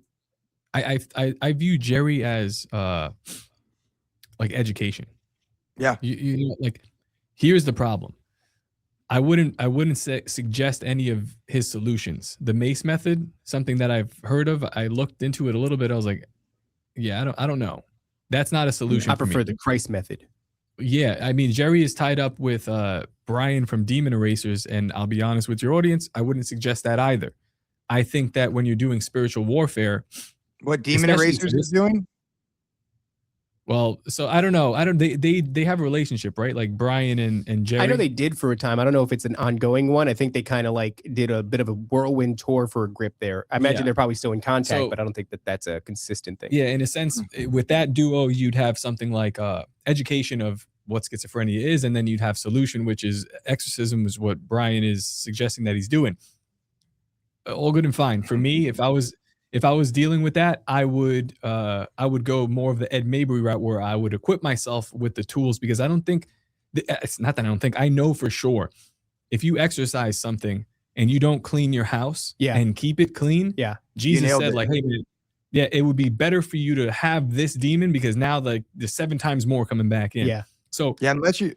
I view Jerry as like education. Yeah. You know, like here's the problem. I wouldn't suggest any of his solutions. The Mace method, something that I've heard of. I looked into it a little bit. I was like, yeah, I don't know. That's not a solution. I prefer the Christ method. Yeah, I mean, Jerry is tied up with Brian from Demon Erasers, and I'll be honest with your audience, I wouldn't suggest that either. I think that when you're doing spiritual warfare, what Demon Erasers is doing? Well, so I don't know. They have a relationship, right? Like Brian and Jerry. I know they did for a time. I don't know if it's an ongoing one. I think they kind of like did a bit of a whirlwind tour for a grip there. I imagine they're probably still in contact, but I don't think that that's a consistent thing. Yeah, in a sense, with that duo, you'd have something like education of what schizophrenia is, and then you'd have solution, which is exorcism, is what Brian is suggesting that he's doing. All good and fine. For me, if I was dealing with that, I would go more of the Ed Mabry route, where I would equip myself with the tools, because I don't think it's not that I don't think, I know for sure if you exercise something and you don't clean your house and keep it clean, Jesus said like, hey, yeah, it would be better for you to have this demon, because now like there's 7 times more coming back in. Yeah. So yeah, unless you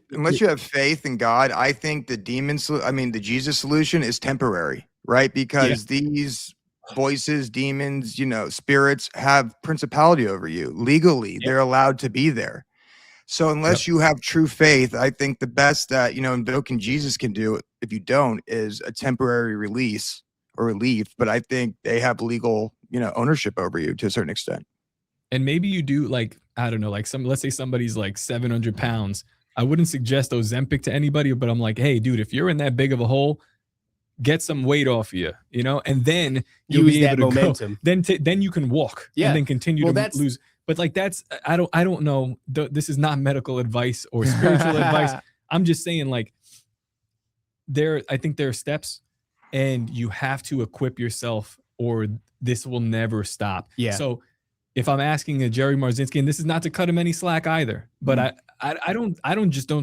have faith in God, I think the the Jesus solution is temporary, right? Because these voices, demons, spirits have principality over you. Legally, they're allowed to be there. So unless you have true faith, I think the best that, invoking Jesus can do, if you don't, is a temporary release or relief. But I think they have legal, ownership over you to a certain extent. And maybe you do, like, I don't know, like let's say somebody's like 700 pounds. I wouldn't suggest Ozempic to anybody, but I'm like, hey, dude, if you're in that big of a hole, get some weight off you, and then you'll be able to momentum. Then you can walk and then continue to lose. But like, that's, I don't know. This is not medical advice or spiritual advice. I'm just saying, like, I think there are steps, and you have to equip yourself, or this will never stop. Yeah. So if I'm asking a Jerry Marzinski, and this is not to cut him any slack either, but I don't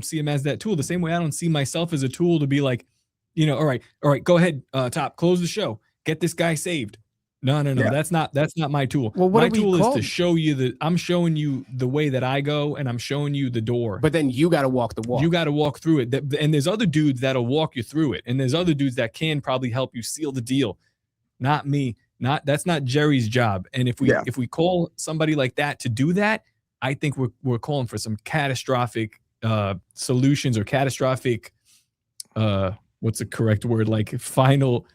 see him as that tool. The same way I don't see myself as a tool to be like, all right, go ahead, Top, close the show, get this guy saved. No, that's not my tool. Well, my tool is to show you I'm showing you the way that I go, and I'm showing you the door. But then you got to walk the walk. You got to walk through it. And there's other dudes that'll walk you through it, and there's other dudes that can probably help you seal the deal. Not me. That's not Jerry's job. And if we call somebody like that to do that, I think we're calling for some catastrophic solutions, or catastrophic what's the correct word? Like final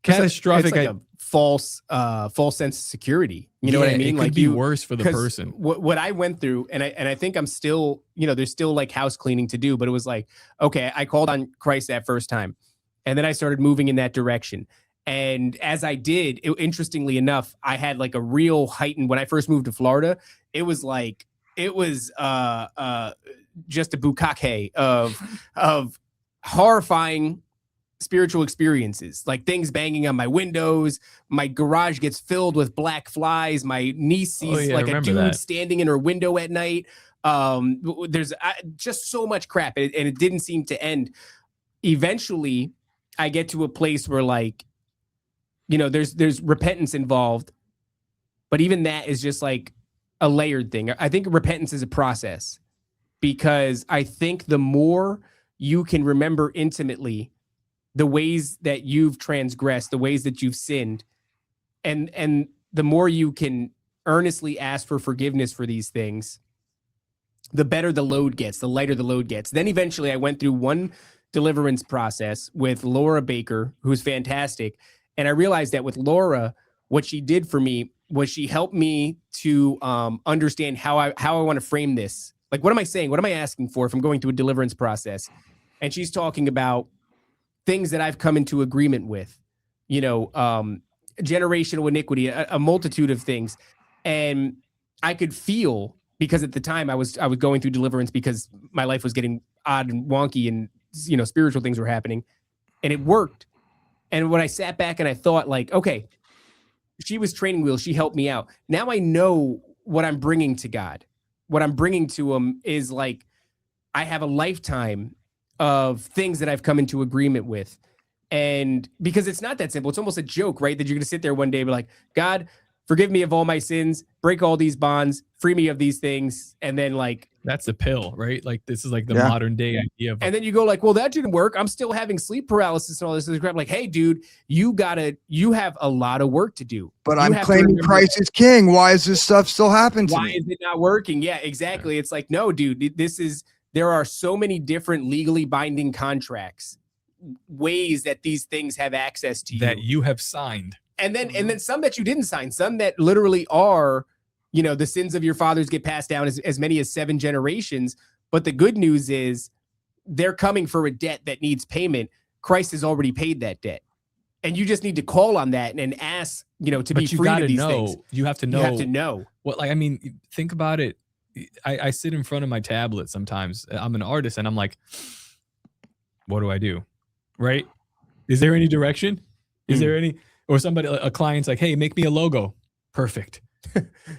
catastrophic. It's like a false sense of security. You know what I mean? It could be worse for the person. What I went through, and I think I'm still, there's still like house cleaning to do, but it was like, okay, I called on Christ that first time, and then I started moving in that direction. And as I did, interestingly enough, I had like a real heightened, when I first moved to Florida, it was just a bukkake of horrifying spiritual experiences, like things banging on my windows. My garage gets filled with black flies. My niece sees like a dude standing in her window at night. There's just so much crap, and it didn't seem to end. Eventually, I get to a place where, like, there's repentance involved, but even that is just like a layered thing. I think repentance is a process, because I think the more you can remember intimately the ways that you've transgressed, the ways that you've sinned, and the more you can earnestly ask for forgiveness for these things, the better the load gets, the lighter the load gets. Then eventually I went through one deliverance process with Laura Baker, who's fantastic. And I realized that with Laura, what she did for me was she helped me to understand how I want to frame this. Like, what am I saying? What am I asking for if I'm going through a deliverance process? And she's talking about things that I've come into agreement with, generational iniquity, a multitude of things. And I could feel, because at the time I was going through deliverance because my life was getting odd and wonky, and, spiritual things were happening, and it worked. And when I sat back and I thought, like, okay, she was training wheels, she helped me out. Now I know what I'm bringing to God. What I'm bringing to him is like I have a lifetime of things that I've come into agreement with. And because it's not that simple, it's almost a joke, right? That you're going to sit there one day and be like, God, forgive me of all my sins, break all these bonds, free me of these things. And then like, That's the pill, right? Like this is like the Yeah. modern day idea of and then you go like, well, that didn't work. I'm still having sleep paralysis and all this crap. Like, hey, dude, you have a lot of work to do. But You I'm have to claiming remember Christ is king. Why is this stuff still happening to why me? is it not working? Yeah, exactly. It's like, no, dude, there are so many different legally binding contracts, ways that these things have access to that you have signed. and then some that you didn't sign, some that literally are, the sins of your fathers get passed down as many as 7 generations. But the good news is they're coming for a debt that needs payment. Christ has already paid that debt. And you just need to call on that and ask, to be free of these things. You have to know. You have to know. Well, like, I mean, think about it. I sit in front of my tablet sometimes. I'm an artist and I'm like, what do I do? Right? Is there any direction? Is there any, or somebody, a client's like, hey, make me a logo. Perfect.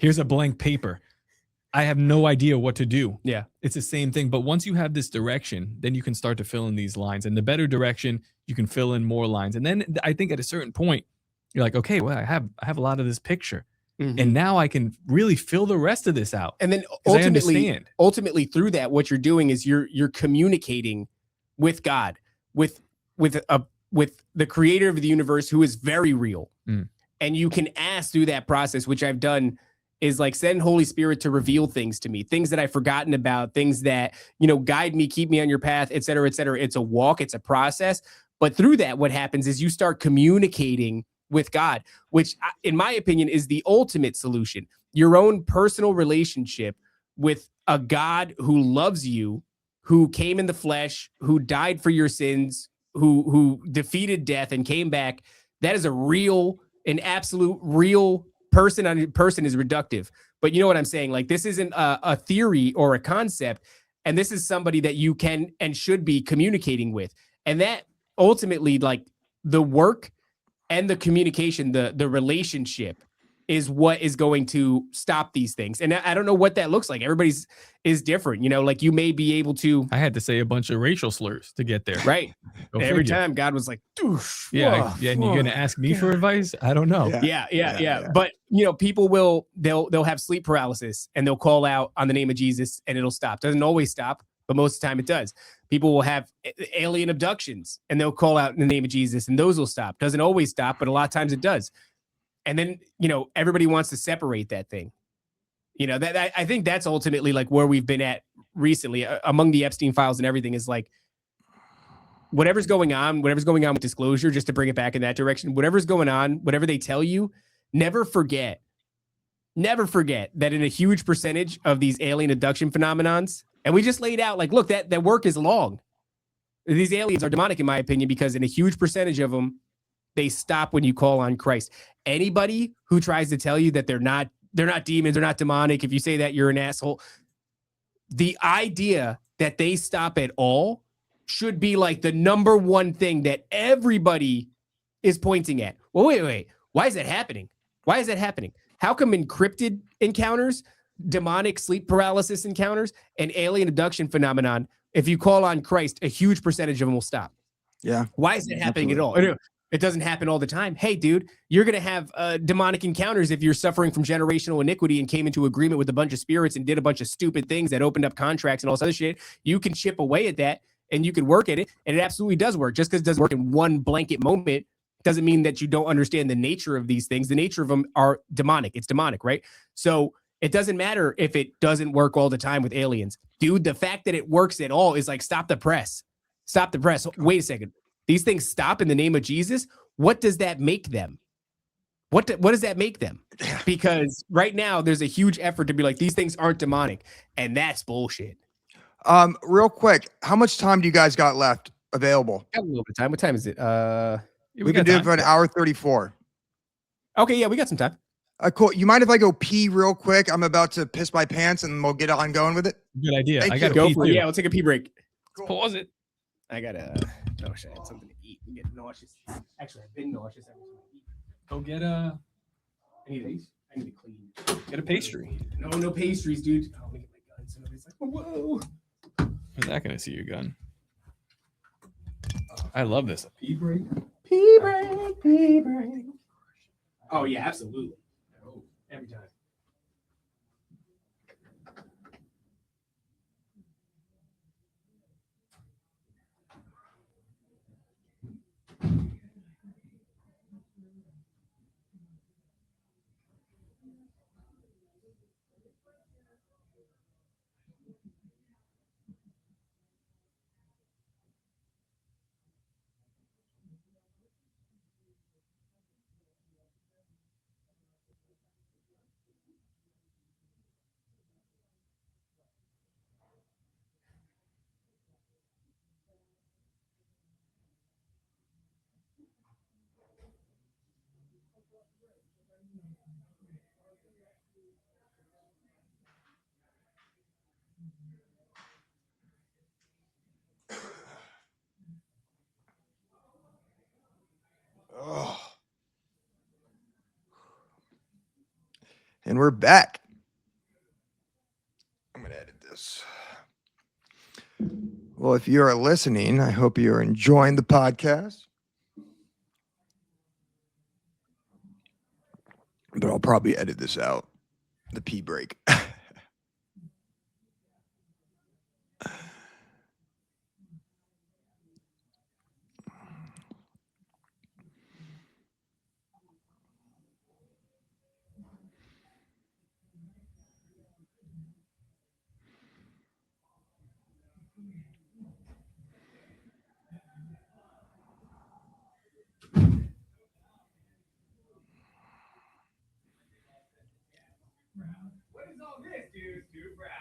Here's a blank paper. I have no idea what to do. Yeah. It's the same thing. But once you have this direction, then you can start to fill in these lines. And the better direction, you can fill in more lines. And then I think at a certain point, you're like, okay, well, I have a lot of this picture. And now I can really fill the rest of this out. And then I ultimately through that, what you're doing is you're communicating with God, with the creator of the universe, who is very real. And you can ask through that process, which I've done, is like send Holy Spirit to reveal things to me, things that I've forgotten about, things that, guide me, keep me on your path, et cetera, et cetera. It's a walk, it's a process. But through that, what happens is you start communicating with God, which in my opinion is the ultimate solution. Your own personal relationship with a God who loves you, who came in the flesh, who died for your sins, who defeated death and came back. That is an absolute real person on person is reductive. But you know what I'm saying? Like, this isn't a theory or a concept. And this is somebody that you can and should be communicating with. And that ultimately, like, the work and the communication, the relationship is what is going to stop these things. And I don't know what that looks like. Everybody's is different. Like, you may be able to. I had to say a bunch of racial slurs to get there. Right. Every time God was like, and you're going to ask me for advice? I don't know. Yeah. But, people they'll have sleep paralysis and they'll call out on the name of Jesus and it'll stop. Doesn't always stop, but most of the time it does. People will have alien abductions and they'll call out in the name of Jesus and those will stop. Doesn't always stop, but a lot of times it does. And then, everybody wants to separate that thing. That I think that's ultimately like where we've been at recently among the Epstein Files and everything, is like whatever's going on with disclosure, just to bring it back in that direction, whatever's going on, whatever they tell you, never forget that in a huge percentage of these alien abduction phenomenons, and we just laid out, like, look, that work is long. These aliens are demonic, in my opinion, because in a huge percentage of them, they stop when you call on Christ. Anybody who tries to tell you that they're not demons, they're not demonic, if you say that, you're an asshole. The idea that they stop at all should be like the number one thing that everybody is pointing at. Well, wait. Why is that happening? How come encrypted encounters, demonic sleep paralysis encounters, and alien abduction phenomenon, if you call on Christ, a huge percentage of them will stop? Yeah. Why is it happening at all? It doesn't happen all the time. Hey, dude, you're going to have demonic encounters if you're suffering from generational iniquity and came into agreement with a bunch of spirits and did a bunch of stupid things that opened up contracts and all this other shit. You can chip away at that and you can work at it. And it absolutely does work. Just because it doesn't work in one blanket moment doesn't mean that you don't understand the nature of these things. The nature of them are demonic. It's demonic, right? So it doesn't matter if it doesn't work all the time with aliens. Dude, the fact that it works at all is like, stop the press. Wait a second. These things stop in the name of Jesus. What does that make them? What does that make them? Because right now there's a huge effort to be like, these things aren't demonic, and that's bullshit. Real quick, how much time do you guys got left available? I have a little bit of time. What time is it? We can do it for an hour 34. Okay, yeah, we got some time. Cool. You mind if I go pee real quick? I'm about to piss my pants, and we'll get on going with it. Good idea. I got to go pee for too. it. Yeah, we'll take a pee break. Cool. Let's pause it. I gotta. I wish I had something to eat. I'm getting nauseous. Actually, I've been nauseous every time I eat. Go get I need to clean. get a pastry. No pastries, dude. Oh, let me get my gun. So nobody's like, whoa. Who's that gonna see your gun? I love this. Pee break. Pee break. Pee break. Oh yeah, absolutely. Every time. Oh. And we're back. I'm going to edit this. Well, if you are listening, I hope you are enjoying the podcast. But I'll probably edit this out, the pee break. What is all this, dude?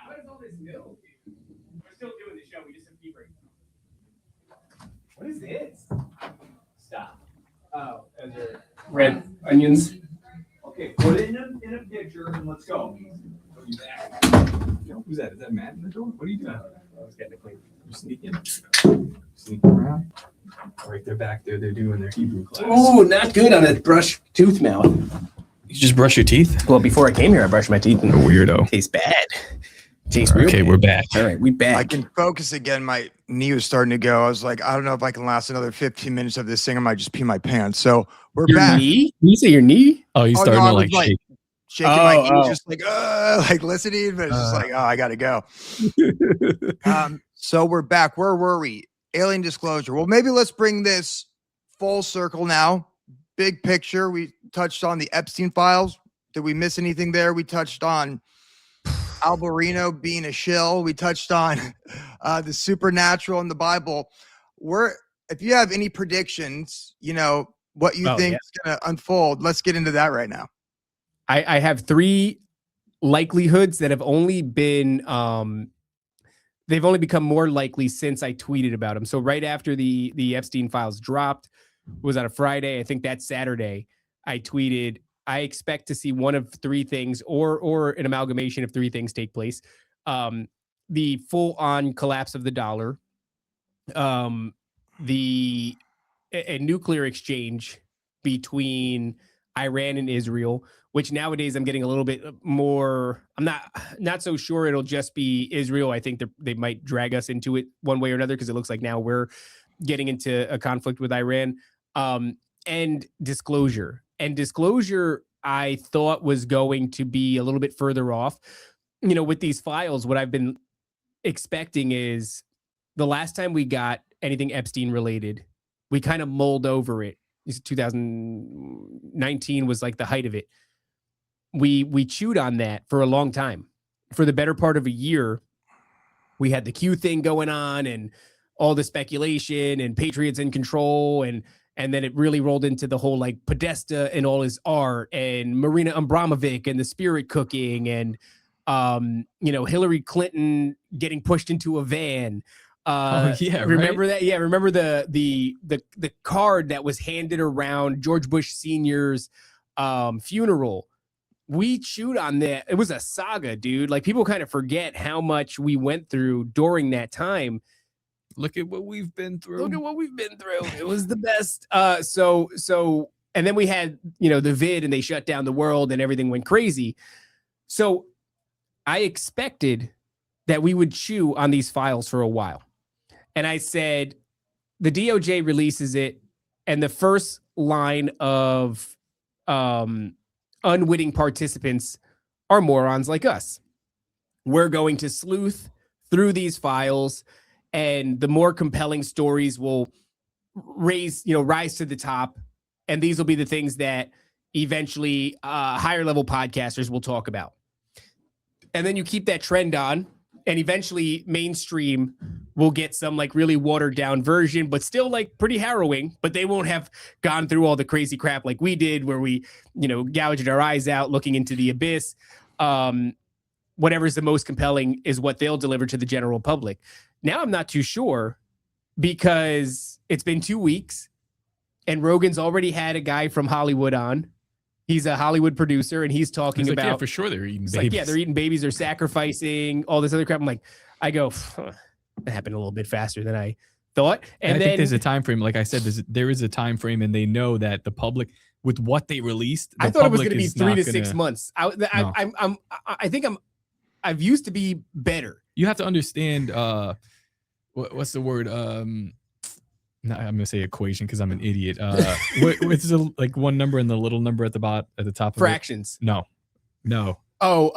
What is all this milk? We're still doing the show. We just have pee break. What is this? Stop. Oh, those are red onions. Okay, put it in a picture and let's go. Who's that? Is that Matt in the door? What are you doing? I was getting it clean. You sneaking around? Right, they're back there. They're doing their Hebrew class. Oh, not good on a brush tooth mouth. You just brush your teeth? Well, before I came here, I brushed my teeth. And Weirdo. tastes bad. Tastes real Okay, bad. we're back. All right, we back. I can focus again. My knee was starting to go. I was like, I don't know if I can last another 15 minutes of this thing. I might just pee my pants. So we're Your back. knee? Can you say your knee? Oh, he's Oh, starting no, I to was like like shake. shaking my Oh, knee, oh. just like listening, but it's just like, oh, I got to go. So we're back. Where were we? Alien disclosure. Well, maybe let's bring this full circle now. Big picture. We touched on the Epstein Files. Did we miss anything there? We touched on Alberino being a shill. We touched on the supernatural in the Bible. If you have any predictions, what you think is going to unfold, let's get into that right now. I have three likelihoods that have only been they've only become more likely since I tweeted about them. So right after the Epstein Files dropped, was on a Friday. I think that Saturday I tweeted, I expect to see one of three things or an amalgamation of three things take place. The full on collapse of the dollar, a nuclear exchange between Iran and Israel, which nowadays I'm getting a little bit more. I'm not so sure it'll just be Israel. I think they might drag us into it one way or another, because it looks like now we're getting into a conflict with Iran. And disclosure. And disclosure, I thought was going to be a little bit further off. With these files, what I've been expecting is the last time we got anything Epstein related, we kind of mulled over it. 2019 was like the height of it. We chewed on that for a long time. For the better part of a year, we had the Q thing going on and all the speculation and Patriots in control, and then it really rolled into the whole like Podesta and all his art, and Marina Abramovic and the spirit cooking, and Hillary Clinton getting pushed into a van. Remember that? Yeah, remember the card that was handed around George Bush Sr.'s funeral. We chewed on that. It was a saga, dude. Like, people kind of forget how much we went through during that time. Look at what we've been through. It was the best. So, and then we had, the vid, and they shut down the world and everything went crazy. So I expected that we would chew on these files for a while. And I said, the DOJ releases it, and the first line of unwitting participants are morons like us. We're going to sleuth through these files, and the more compelling stories will rise to the top. And these will be the things that eventually higher level podcasters will talk about. And then you keep that trend on, and eventually mainstream will get some like really watered down version, but still like pretty harrowing, but they won't have gone through all the crazy crap like we did, where we, gouged our eyes out looking into the abyss. Whatever's the most compelling is what they'll deliver to the general public. Now I'm not too sure, because it's been 2 weeks and Rogan's already had a guy from Hollywood on. He's a Hollywood producer, and he's talking about, yeah, for sure they're eating babies. Like, yeah, they're eating babies, they're sacrificing, all this other crap. I'm like, that happened a little bit faster than I thought. And then I think there's a time frame. Like I said, there is a time frame, and they know that the public, with what they released, I thought it was going to be 3 to 6 months. I've used to be better. You have to understand, what's the word? No, I'm gonna say equation because I'm an idiot. What's like one number and the little number at the top of Fractions. It? No. Oh,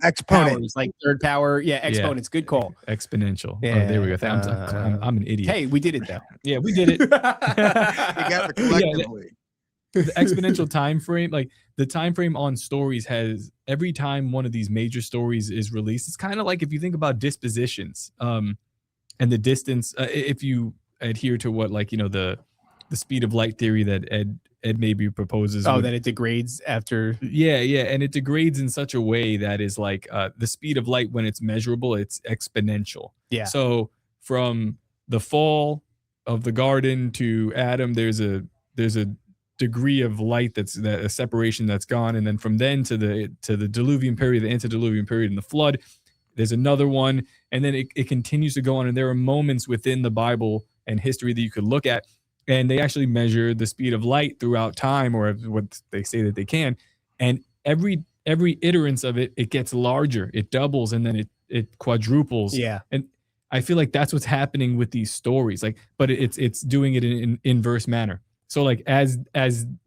exponent, powers, like third power. Yeah, exponents. Good call. Exponential. Yeah, there we go. I'm an idiot. Hey, we did it though. Yeah, we did it. You got it collectively. The exponential time frame, like the time frame on stories, has every time one of these major stories is released. It's kind of like if you think about dispositions, and the distance. If you adhere to what, like, the speed of light theory that Ed maybe proposes. That it degrades after. Yeah, and it degrades in such a way that is like the speed of light, when it's measurable, it's exponential. Yeah. So from the fall of the garden to Adam, there's a degree of light a separation that's gone, and then from then to the Diluvian period, the antediluvian period, and the flood, there's another one, and then it continues to go on. And there are moments within the Bible and history that you could look at, and they actually measure the speed of light throughout time, or what they say that they can. And every iterance of it gets larger, it doubles, and then it quadruples. Yeah. And I feel like that's what's happening with these stories, like, but it's doing it in an inverse manner. So like as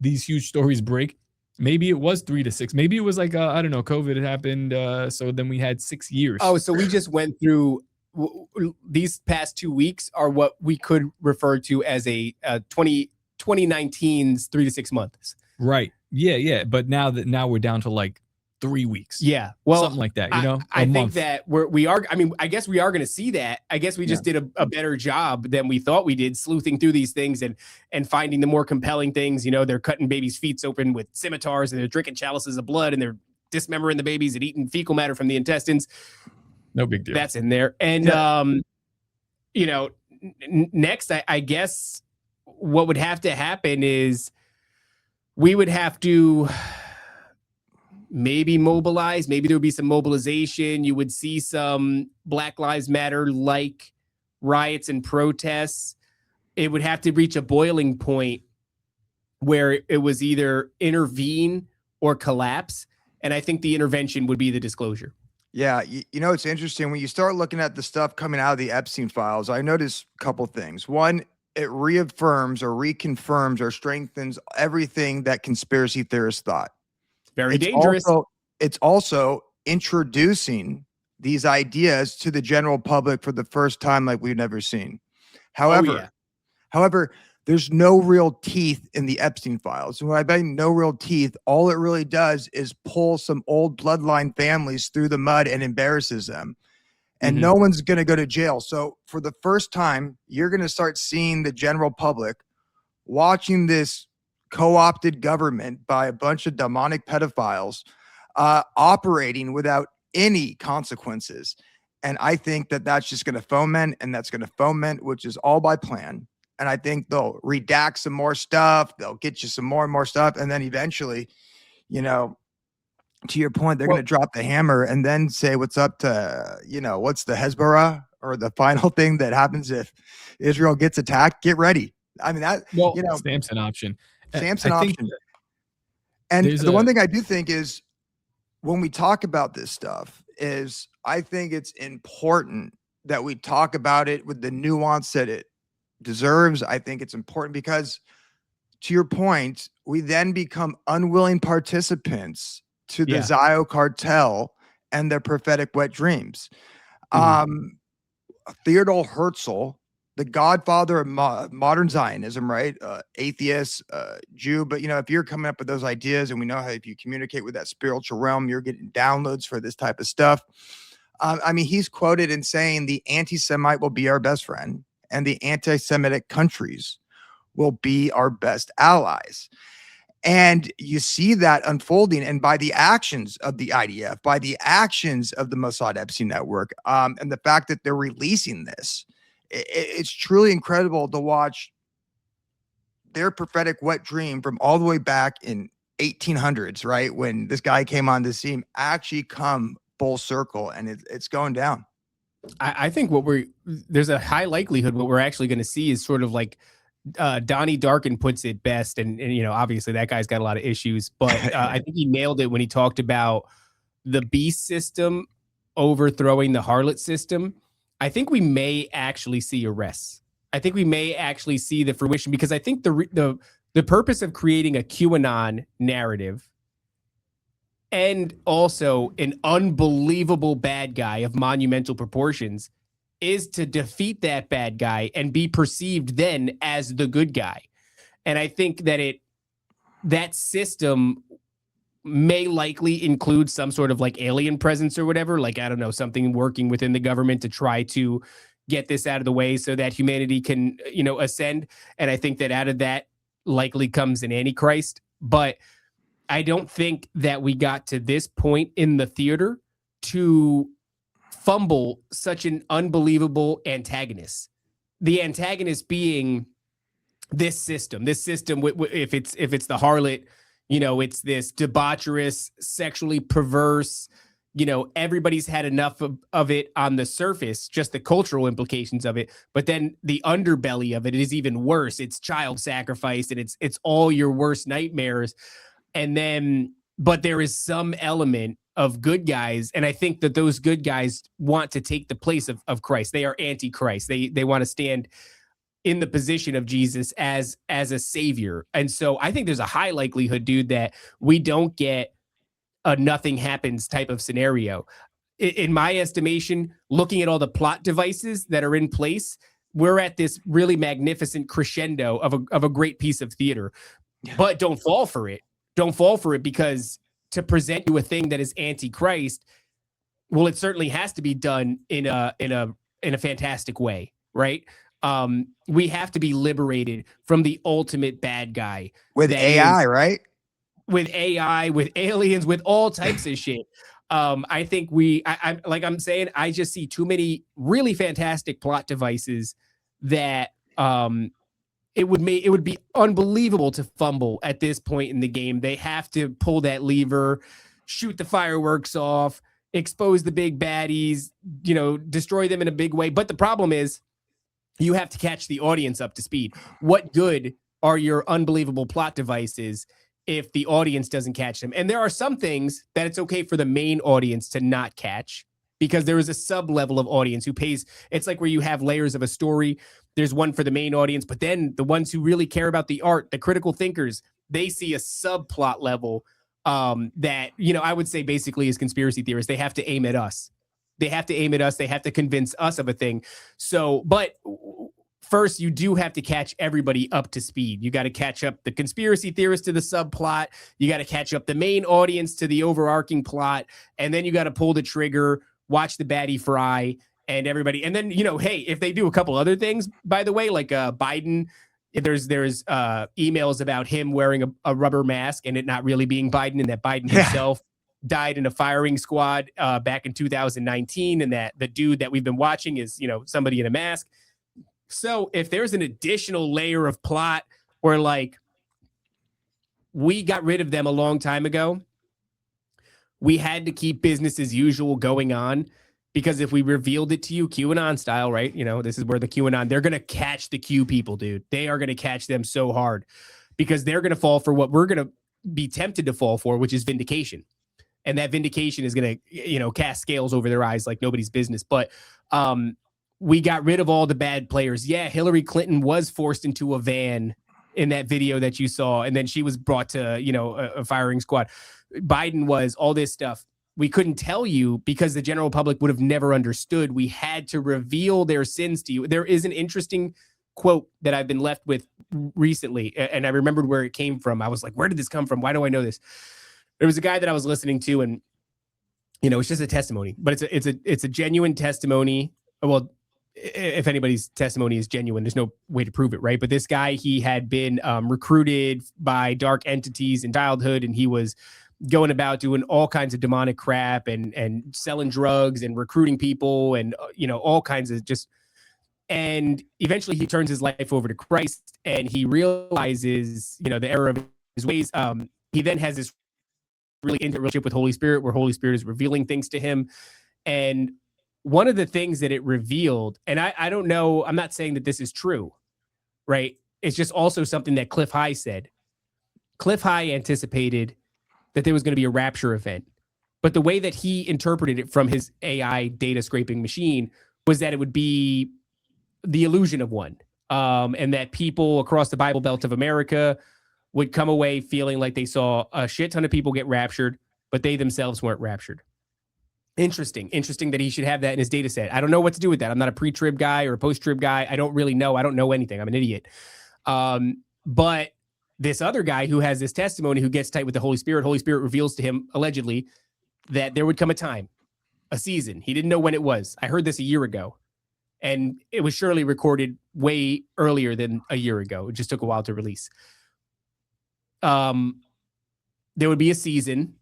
these huge stories break, maybe it was 3 to 6, maybe it was like I don't know, COVID happened, so then we had 6 years. Oh, so we just went through these past 2 weeks are what we could refer to as a 2019's 3 to 6 months. Right. Yeah. But now we're down to like 3 weeks. Yeah. Well, something like that, I think that we are. I mean, I guess we are going to see that. I guess we just did a better job than we thought we did, sleuthing through these things and finding the more compelling things. They're cutting babies' feet open with scimitars, and they're drinking chalices of blood, and they're dismembering the babies and eating fecal matter from the intestines. No big deal. That's in there. And, next, I guess what would have to happen is we would have to maybe mobilize. Maybe there would be some mobilization. You would see some Black Lives Matter like riots and protests. It would have to reach a boiling point where it was either intervene or collapse. And I think the intervention would be the disclosure. Yeah, it's interesting when you start looking at the stuff coming out of the Epstein Files. I noticed a couple things. One, it reaffirms or reconfirms or strengthens everything that conspiracy theorists thought. Very dangerous. It's also introducing these ideas to the general public for the first time, like we've never seen. However, there's no real teeth in the Epstein Files. And when I mean no real teeth, all it really does is pull some old bloodline families through the mud and embarrasses them. And no one's going to go to jail. So for the first time, you're going to start seeing the general public watching this co-opted government by a bunch of demonic pedophiles operating without any consequences. And I think that that's just going to foment, which is all by plan. And I think they'll redact some more stuff. They'll get you some more and more stuff. And then eventually, to your point, they're going to drop the hammer and then say what's up to, what's the Hezbollah, or the final thing that happens if Israel gets attacked. Get ready. I mean, Samson option. Samson option. And the one thing I do think is when we talk about this stuff is I think it's important that we talk about it with the nuance that it deserves. I think it's important because, to your point, we then become unwilling participants to the Yeah. Zio cartel and their prophetic wet dreams. Theodore Herzl, the godfather of modern Zionism, right? Atheist, Jew. But, if you're coming up with those ideas, and we know how if you communicate with that spiritual realm, you're getting downloads for this type of stuff. He's quoted in saying the anti-Semite will be our best friend and the anti-Semitic countries will be our best allies. And you see that unfolding, and by the actions of the IDF, by the actions of the Mossad Epstein network, and the fact that they're releasing this, it's truly incredible to watch their prophetic wet dream from all the way back in 1800s, right? When this guy came on the scene, actually come full circle, and it's going down. I think there's a high likelihood what we're actually going to see is sort of like Donnie Darkin puts it best, and obviously that guy's got a lot of issues, but I think he nailed it when he talked about the beast system overthrowing the harlot system. I think we may actually see arrests. I think we may actually see the fruition, because I think the purpose of creating a QAnon narrative and also an unbelievable bad guy of monumental proportions is to defeat that bad guy and be perceived then as the good guy. And I think that system may likely include some sort of like alien presence or whatever, like, I don't know, something working within the government to try to get this out of the way so that humanity can, ascend. And I think that out of that likely comes an antichrist. But I don't think that we got to this point in the theater to fumble such an unbelievable antagonist. The antagonist being this system, if it's the harlot, it's this debaucherous, sexually perverse, everybody's had enough of it on the surface, just the cultural implications of it. But then the underbelly of it is even worse. It's child sacrifice, and it's all your worst nightmares. And then, but there is some element of good guys, and I think that those good guys want to take the place of Christ. They are anti-Christ. They want to stand in the position of Jesus as a savior. And so I think there's a high likelihood, dude, that we don't get a nothing happens type of scenario. In my estimation, looking at all the plot devices that are in place, we're at this really magnificent crescendo of a great piece of theater. Yeah. But don't fall for it. Don't fall for it, because to present you a thing that is anti-Christ, well, it certainly has to be done in a fantastic way, right? We have to be liberated from the ultimate bad guy with AI, right? With AI, with aliens, with all types of shit. I think I like I'm saying, I just see too many really fantastic plot devices that it would be unbelievable to fumble at this point in the game. They have to pull that lever, shoot the fireworks off, expose the big baddies, destroy them in a big way. But the problem is, you have to catch the audience up to speed. What good are your unbelievable plot devices if the audience doesn't catch them? And there are some things that it's okay for the main audience to not catch, because there is a sub level of audience who pays. It's like where you have layers of a story. There's one for the main audience, but then the ones who really care about the art, the critical thinkers, they see a subplot level that, I would say basically as conspiracy theorists, they have to aim at us. They have to aim at us. They have to convince us of a thing. So, but first, you do have to catch everybody up to speed. You got to catch up the conspiracy theorists to the subplot. You got to catch up the main audience to the overarching plot. And then you got to pull the trigger, watch the baddie fry, and everybody. And then, hey, if they do a couple other things, by the way, like Biden, there's emails about him wearing a rubber mask and it not really being Biden, and that Biden himself died in a firing squad back in 2019, and that the dude that we've been watching is, somebody in a mask. So if there's an additional layer of plot where, like, we got rid of them a long time ago, we had to keep business as usual going on, because if we revealed it to you QAnon style, right? This is where the QAnon, they're going to catch the Q people, dude. They are going to catch them so hard, because they're going to fall for what we're going to be tempted to fall for, which is vindication. and that vindication is going to, cast scales over their eyes like nobody's business. But we got rid of all the bad players. Yeah, Hillary Clinton was forced into a van in that video that you saw, and then she was brought to, a firing squad. Biden was, all this stuff. We couldn't tell you because the general public would have never understood. We had to reveal their sins to you. There is an interesting quote that I've been left with recently, and I remembered where it came from. I was like, where did this come from? Why do I know this? There was a guy that I was listening to, and it's just a testimony, but it's a genuine testimony. Well, if anybody's testimony is genuine, there's no way to prove it, right? But this guy, he had been recruited by dark entities in childhood, and he was going about doing all kinds of demonic crap and selling drugs and recruiting people and, all kinds of and eventually he turns his life over to Christ, and he realizes, the error of his ways. He then has this really intimate relationship with Holy Spirit, where Holy Spirit is revealing things to him. And one of the things that it revealed, and I don't know, I'm not saying that this is true, right? It's just also something that Cliff High said. Cliff High anticipated that there was going to be a rapture event, but the way that he interpreted it from his AI data scraping machine was that it would be the illusion of one, and that people across the Bible Belt of America would come away feeling like they saw a shit ton of people get raptured, but they themselves weren't raptured. Interesting that he should have that in his data set. I don't know what to do with that. I'm not a pre-trib guy or a post-trib guy. I don't really know. I don't know anything. I'm an idiot. But this other guy who has this testimony, who gets tight with the Holy Spirit reveals to him, allegedly, that there would come a time, a season. He didn't know when it was. I heard this a year ago, and it was surely recorded way earlier than a year ago. It just took a while to release. There would be a season.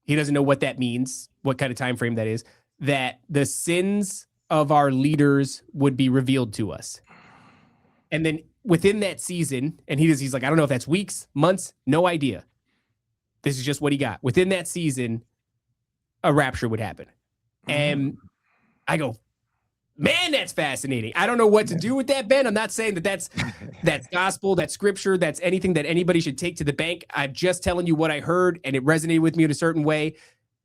He doesn't know what that means, what kind of time frame that is, that the sins of our leaders would be revealed to us. And then within that season, and he's like, I don't know if that's weeks, months, no idea. This is just what he got. Within that season, a rapture would happen. And I go, man, that's fascinating. I don't know what to do with that, Ben. I'm not saying that that's gospel, that's scripture, that's anything that anybody should take to the bank. I'm just telling you what I heard, and it resonated with me in a certain way.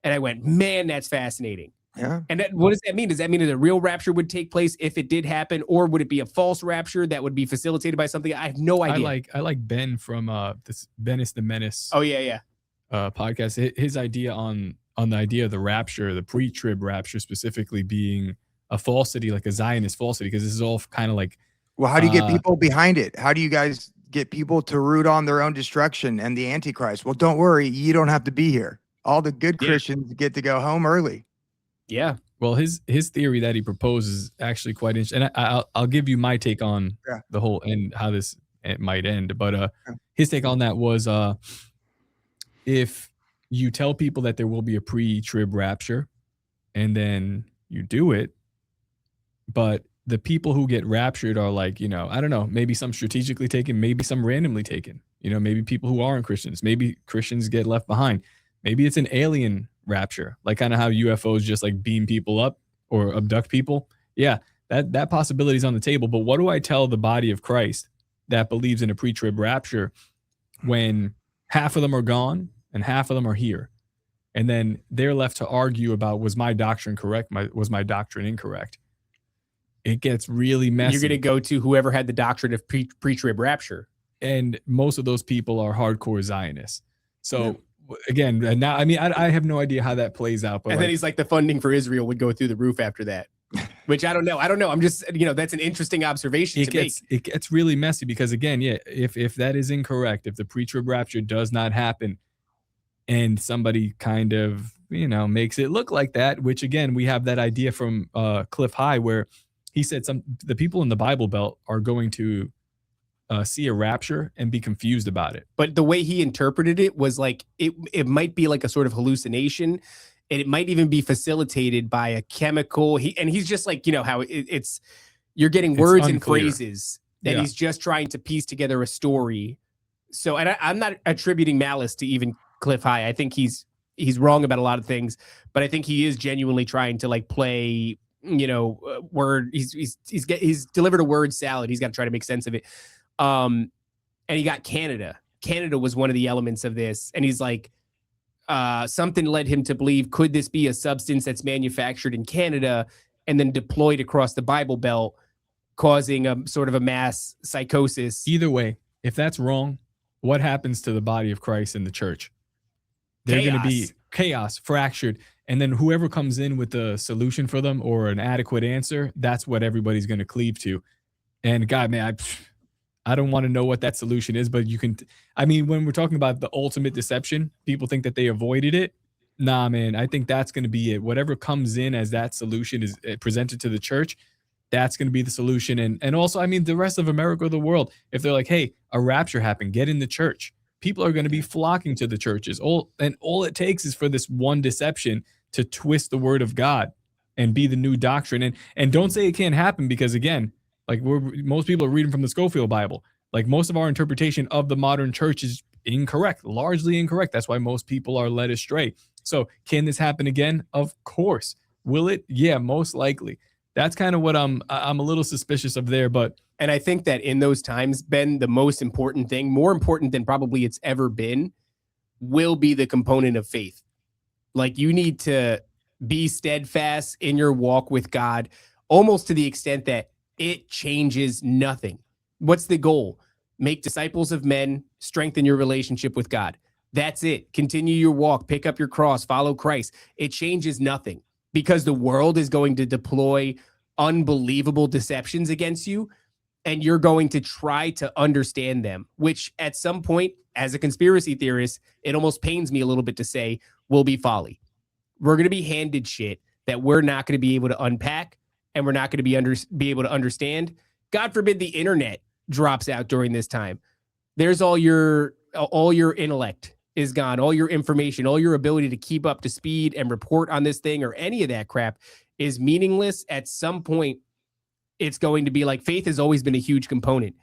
And I went, man, that's fascinating. Yeah. And what does that mean? Does that mean that a real rapture would take place if it did happen, or would it be a false rapture that would be facilitated by something? I have no idea. I like Ben from this Menace the Menace. Oh yeah. Podcast. His idea on the idea of the rapture, the pre-trib rapture specifically, being a falsity, like a Zionist falsity, because this is all kind of like. Well, how do you get people behind it? How do you guys get people to root on their own destruction and the Antichrist? Well, don't worry, you don't have to be here. All the good Christians get to go home early. Yeah. Well, his theory that he proposes is actually quite interesting. And I'll give you my take on the whole and how it might end. But his take on that was if you tell people that there will be a pre-trib rapture and then you do it, but the people who get raptured are like, I don't know, maybe some strategically taken, maybe some randomly taken, maybe people who aren't Christians, maybe Christians get left behind. Maybe it's an alien rapture, like kind of how UFOs just like beam people up or abduct people. Yeah, that possibility is on the table. But what do I tell the body of Christ that believes in a pre-trib rapture when half of them are gone and half of them are here? And then they're left to argue about, was my doctrine correct? Was my doctrine incorrect? It gets really messy. You're going to go to whoever had the doctrine of pre-trib rapture. And most of those people are hardcore Zionists. So again, now, I mean, I have no idea how that plays out. But then he's like, the funding for Israel would go through the roof after that, which I don't know. I'm just, that's an interesting observation to make. It gets really messy because, again, if that is incorrect, if the pre-trib rapture does not happen and somebody kind of, makes it look like that, which, again, we have that idea from Cliff High where he said the people in the Bible Belt are going to see a rapture and be confused about it. But the way he interpreted it was like it might be like a sort of hallucination, and it might even be facilitated by a chemical. He's just like, how it's you're getting words and phrases that he's just trying to piece together a story. So, and I'm not attributing malice to even Cliff High. I think he's wrong about a lot of things, but I think he is genuinely trying to like play, word. He's delivered a word salad. He's got to try to make sense of it. And he got Canada. Canada was one of the elements of this. And he's like, something led him to believe, could this be a substance that's manufactured in Canada and then deployed across the Bible Belt, causing a sort of a mass psychosis? Either way, if that's wrong, what happens to the body of Christ in the church? They're going to be chaos, fractured. And then whoever comes in with a solution for them or an adequate answer, that's what everybody's going to cleave to. And God, man, I don't want to know what that solution is, but you can, I mean, when we're talking about the ultimate deception, people think that they avoided it. Nah, man, I think that's going to be it. Whatever comes in as that solution is presented to the church, that's going to be the solution. And also, I mean, the rest of America or the world, if they're like, hey, a rapture happened, get in the church. People are going to be flocking to the churches. All it takes is for this one deception to twist the word of God and be the new doctrine. And don't say it can't happen, because again, like most people are reading from the Scofield Bible. Like most of our interpretation of the modern church is incorrect, largely incorrect. That's why most people are led astray. So can this happen again? Of course. Will it? Yeah, most likely. That's kind of what I'm a little suspicious of there. And I think that in those times, Ben, the most important thing, more important than probably it's ever been, will be the component of faith. Like, you need to be steadfast in your walk with God, almost to the extent that it changes nothing. What's the goal? Make disciples of men, strengthen your relationship with God. That's it. Continue your walk, pick up your cross, follow Christ. It changes nothing, because the world is going to deploy unbelievable deceptions against you, and you're going to try to understand them, which at some point, as a conspiracy theorist, it almost pains me a little bit to say, will be folly. We're going to be handed shit that we're not going to be able to unpack, and we're not going to be able to understand. God forbid the internet drops out during this time. There's all your intellect is gone, all your information, all your ability to keep up to speed and report on this thing or any of that crap is meaningless. At some point, it's going to be like, faith has always been a huge component,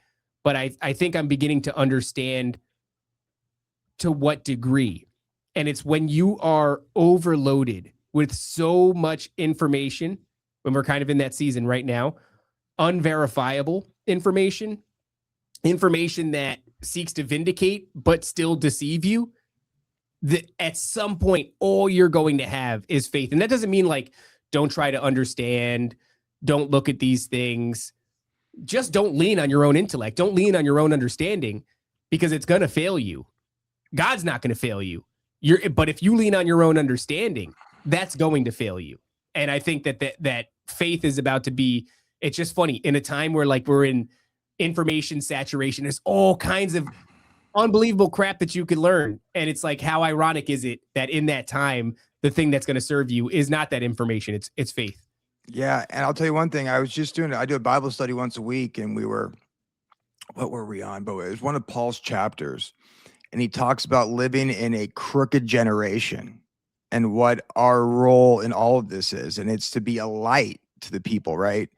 but I think I'm beginning to understand to what degree. And it's when you are overloaded with so much information, when we're kind of in that season right now, unverifiable information that seeks to vindicate but still deceive you, that at some point, all you're going to have is faith. And that doesn't mean like, don't try to understand, don't look at these things. Just don't lean on your own intellect. Don't lean on your own understanding, because it's going to fail you. God's not going to fail you. But if you lean on your own understanding, that's going to fail you. And I think that faith is about to be, it's just funny, in a time where like we're in information saturation, there's all kinds of unbelievable crap that you could learn. And it's like, how ironic is it that in that time, the thing that's going to serve you is not that information, it's faith. Yeah. And I'll tell you one thing, I do a Bible study once a week, and what were we on? But it was one of Paul's chapters, and he talks about living in a crooked generation and what our role in all of this is. And it's to be a light to the people, right?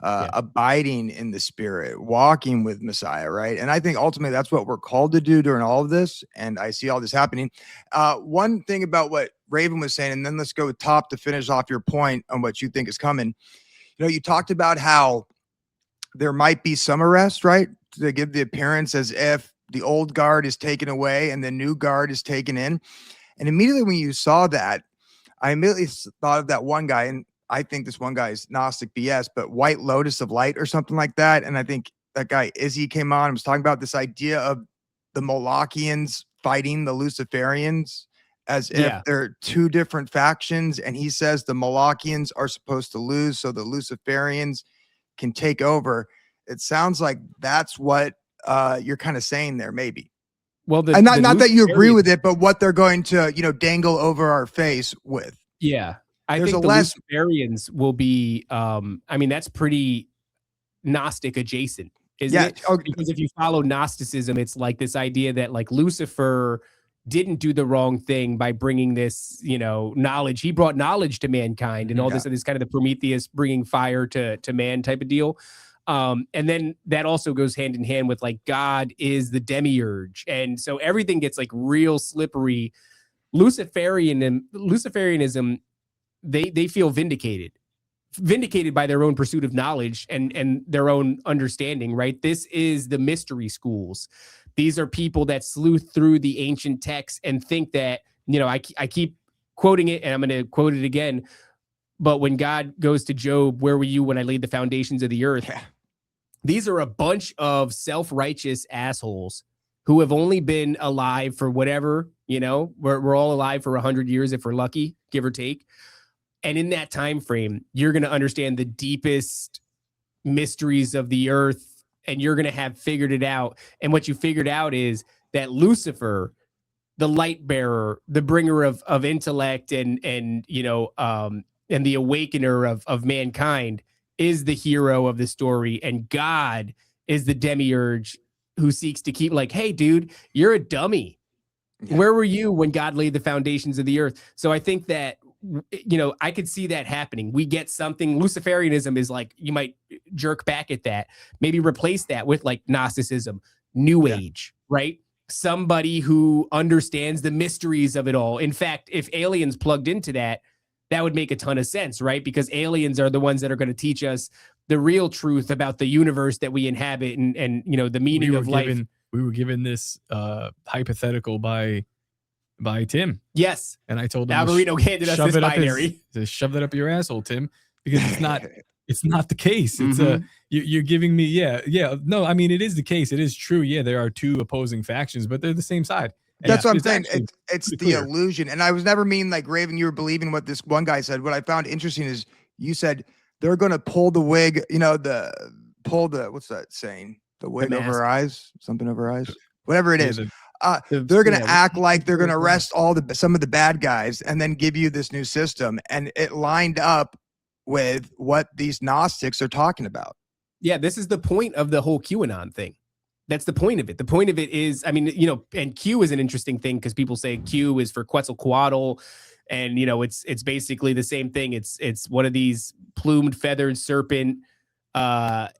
Abiding in the Spirit, walking with Messiah, right? And I think ultimately that's what we're called to do during all of this. And I see all this happening. One thing about what Raven was saying, and then let's go with Top to finish off your point on what you think is coming. You know, you talked about how there might be some arrest, right? To give the appearance as if the old guard is taken away and the new guard is taken in. And immediately when you saw that, I immediately thought of that one guy, and I think this one guy is Gnostic BS, but White Lotus of Light or something like that. And I think that guy Izzy came on and was talking about this idea of the Molochians fighting the Luciferians as if they're two different factions. And he says the Molochians are supposed to lose so the Luciferians can take over. It sounds like that's what you're kind of saying there, maybe. Well, and not that you agree with it, but what they're going to, dangle over our face with. Yeah. I think the Luciferians will be, that's pretty Gnostic adjacent, isn't it? Okay. Because if you follow Gnosticism, it's like this idea that like Lucifer didn't do the wrong thing by bringing this, knowledge. He brought knowledge to mankind and all this kind of the Prometheus bringing fire to man type of deal. And then that also goes hand in hand with like God is the demiurge. And so everything gets like real slippery. Luciferianism, they feel vindicated by their own pursuit of knowledge and their own understanding, right? This is the mystery schools. These are people that sleuth through the ancient texts and think that I keep quoting it, and I'm going to quote it again. But when God goes to Job, where were you when I laid the foundations of the earth? Yeah. These are a bunch of self-righteous assholes who have only been alive for whatever, we're all alive for 100 years if we're lucky, give or take. And in that time frame, you're going to understand the deepest mysteries of the earth, and you're going to have figured it out. And what you figured out is that Lucifer, the light bearer, the bringer of intellect and the awakener of mankind, is the hero of the story, and God is the demiurge who seeks to keep like, hey, dude, you're a dummy. Yeah. Where were you when God laid the foundations of the earth? So I think that, I could see that happening. We get something. Luciferianism is like, you might jerk back at that, maybe replace that with like Gnosticism, New Age, right? Somebody who understands the mysteries of it all. In fact, if aliens plugged into that, that would make a ton of sense, right? Because aliens are the ones that are going to teach us the real truth about the universe that we inhabit and the meaning of life. We were given this hypothetical by Tim. Yes. And I told him Alberino handed us this binary. To shove that up your asshole, Tim, because it's not the case. It's you're giving me, no, I mean, it is the case. It is true. Yeah, there are two opposing factions, but they're the same side. That's what I'm saying. It's the clear illusion. And I was never mean like Raven, you were believing what this one guy said. What I found interesting is you said they're going to pull the wig, what's that saying? The wig over her eyes, something over her eyes, whatever it is. They're going to act like they're going to arrest some of the bad guys and then give you this new system. And it lined up with what these Gnostics are talking about. Yeah, this is the point of the whole QAnon thing. That's the point of it. The point of it is, I mean, and Q is an interesting thing because people say Q is for Quetzalcoatl, and it's basically the same thing. It's one of these plumed, feathered serpent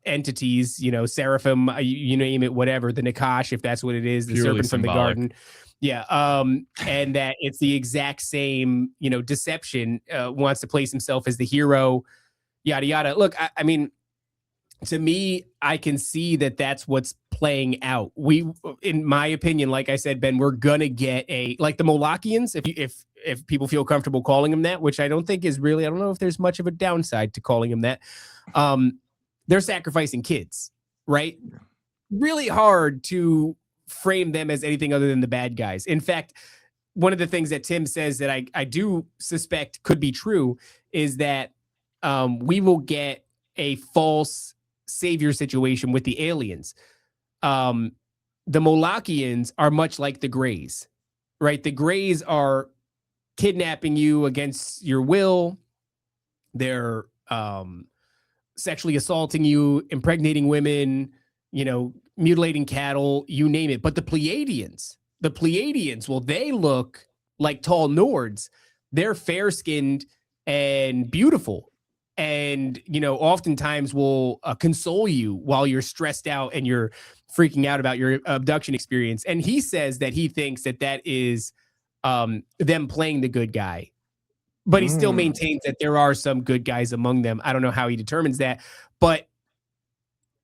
entities, seraphim, you name it, whatever, the Nakash, if that's what it is, the purely serpent symbolic. from the garden. Yeah. And that it's the exact same, deception, wants to place himself as the hero, yada, yada. Look, I mean, to me, I can see that that's what's playing out. In my opinion, like I said, Ben, we're gonna get like the Molochians, if people feel comfortable calling them that, which I don't think is really, I don't know if there's much of a downside to calling them that. They're sacrificing kids, right? Really hard to frame them as anything other than the bad guys. In fact, one of the things that Tim says that I do suspect could be true is that we will get a false savior situation with the aliens. The Molochians are much like the Greys, right? The Greys are kidnapping you against your will. They're sexually assaulting you, impregnating women, mutilating cattle, you name it. But the Pleiadians, well, they look like tall Nords. They're fair-skinned and beautiful. And, oftentimes will console you while you're stressed out and you're freaking out about your abduction experience. And he says that he thinks that is them playing the good guy. But he still maintains that there are some good guys among them. I don't know how he determines that, but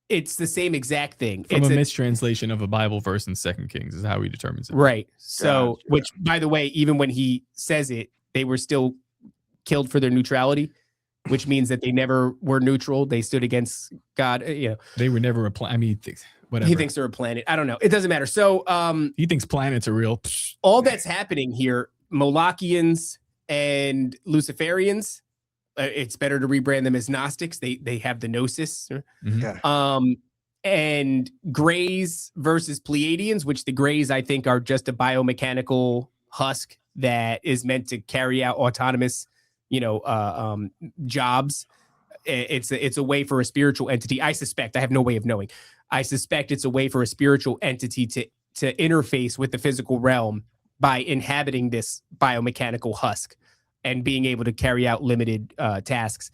it's the same exact thing. From a mistranslation of a Bible verse in 2 Kings is how he determines it. Right. So, which, by the way, even when he says it, they were still killed for their neutrality, which means that they never were neutral. They stood against God. They were never a planet. I mean, whatever. He thinks they're a planet. I don't know. It doesn't matter. So he thinks planets are real. All that's happening here, Molochians and Luciferians, it's better to rebrand them as Gnostics. They have the gnosis. Yeah. And Greys versus Pleiadians, which the Greys I think are just a biomechanical husk that is meant to carry out autonomous, jobs. It's a way for a spiritual entity. I suspect, I have no way of knowing. I suspect it's a way for a spiritual entity to interface with the physical realm by inhabiting this biomechanical husk and being able to carry out limited tasks.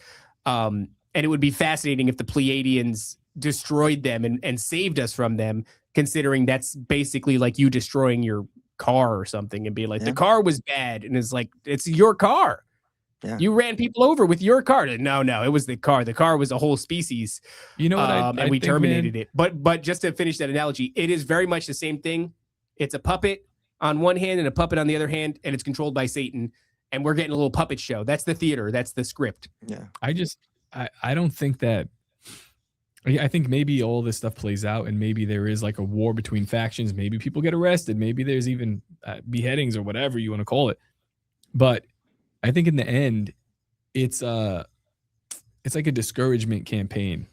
And it would be fascinating if the Pleiadians destroyed them and saved us from them, considering that's basically like you destroying your car or something and be like, the car was bad. And it's like, it's your car. Yeah. You ran people over with your car. No, it was the car. The car was a whole species. You know what? And we terminated it. But just to finish that analogy, it is very much the same thing. It's a puppet on one hand and a puppet on the other hand, and it's controlled by Satan, and we're getting a little puppet show. That's the theater. That's the script. Yeah. I don't think that. I think maybe all this stuff plays out, and maybe there is like a war between factions. Maybe people get arrested. Maybe there's even beheadings or whatever you want to call it. But I think in the end, it's like a discouragement campaign,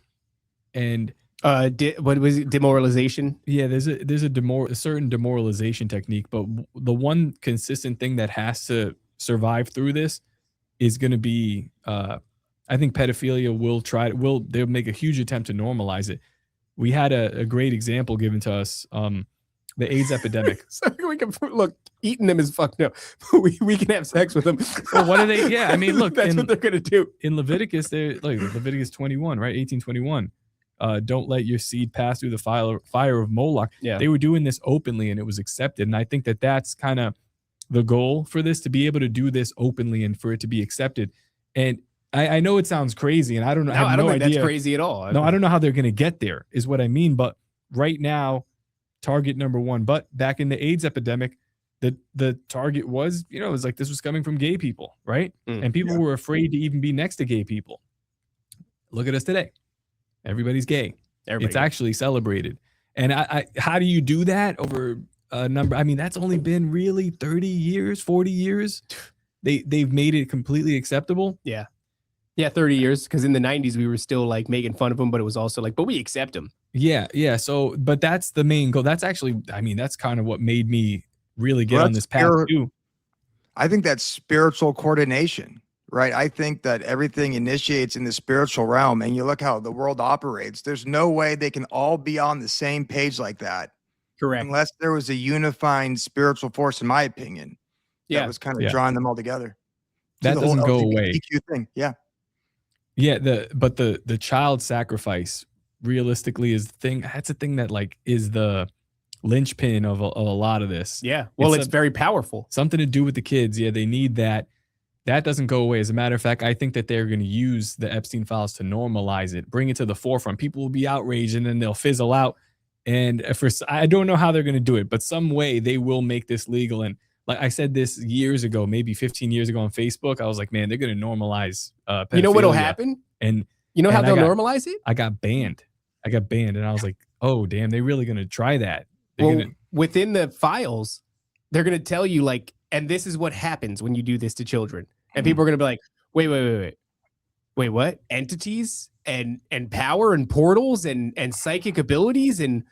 and what was it? Demoralization? yeah, there's a certain demoralization technique. But the one consistent thing that has to survive through this is going to be. I think pedophilia they'll make a huge attempt to normalize it. We had a great example given to us, the AIDS epidemic. So we can look, eating them is fucked up. we can have sex with them. Well, what are they? Yeah, I mean, look, that's what they're gonna do. In Leviticus, they're like Leviticus 21, right? 18:21. Don't let your seed pass through the fire of Moloch. Yeah. They were doing this openly, and it was accepted. And I think that that's kind of the goal for this, to be able to do this openly and for it to be accepted. And I know it sounds crazy, and I don't know. No, I don't think idea. that's crazy at all. No, I don't know how they're going to get there, is what I mean. But right now, target number one. But back in the AIDS epidemic, the target was, it was like this was coming from gay people, right? And people were afraid to even be next to gay people. Look at us today. Everybody's gay. It's actually celebrated. And how do you do that over a number? I mean, that's only been really 30 years, 40 years. They've made it completely acceptable. Yeah. Yeah, 30 years, because in the 90s we were still like making fun of them, but it was also like, but we accept them. Yeah. So, but that's the main goal. That's actually, I mean, that's kind of what made me really get on this path too. I think that's spiritual coordination, right? I think that everything initiates in the spiritual realm, and you look how the world operates. There's no way they can all be on the same page like that. Correct. Unless there was a unifying spiritual force, in my opinion, that was kind of drawing them all together. That doesn't go away. Thing. Yeah. Yeah, the child sacrifice realistically is the thing. That's a thing that like is the linchpin of a lot of this. Yeah, well, it's very powerful. Something to do with the kids. Yeah, they need that. That doesn't go away. As a matter of fact, I think that they're going to use the Epstein Files to normalize it, bring it to the forefront. People will be outraged, and then they'll fizzle out. And I don't know how they're going to do it, but some way they will make this legal. And like I said this years ago, maybe 15 years ago on Facebook, I was like, man, they're going to normalize pedophilia. You know what'll happen? And you know how they'll normalize it? I got banned, and I was like, oh, damn, they're really going to try that. Within the files, they're going to tell you like, and this is what happens when you do this to children. And people are going to be like, wait, what? Entities and power and portals and psychic abilities and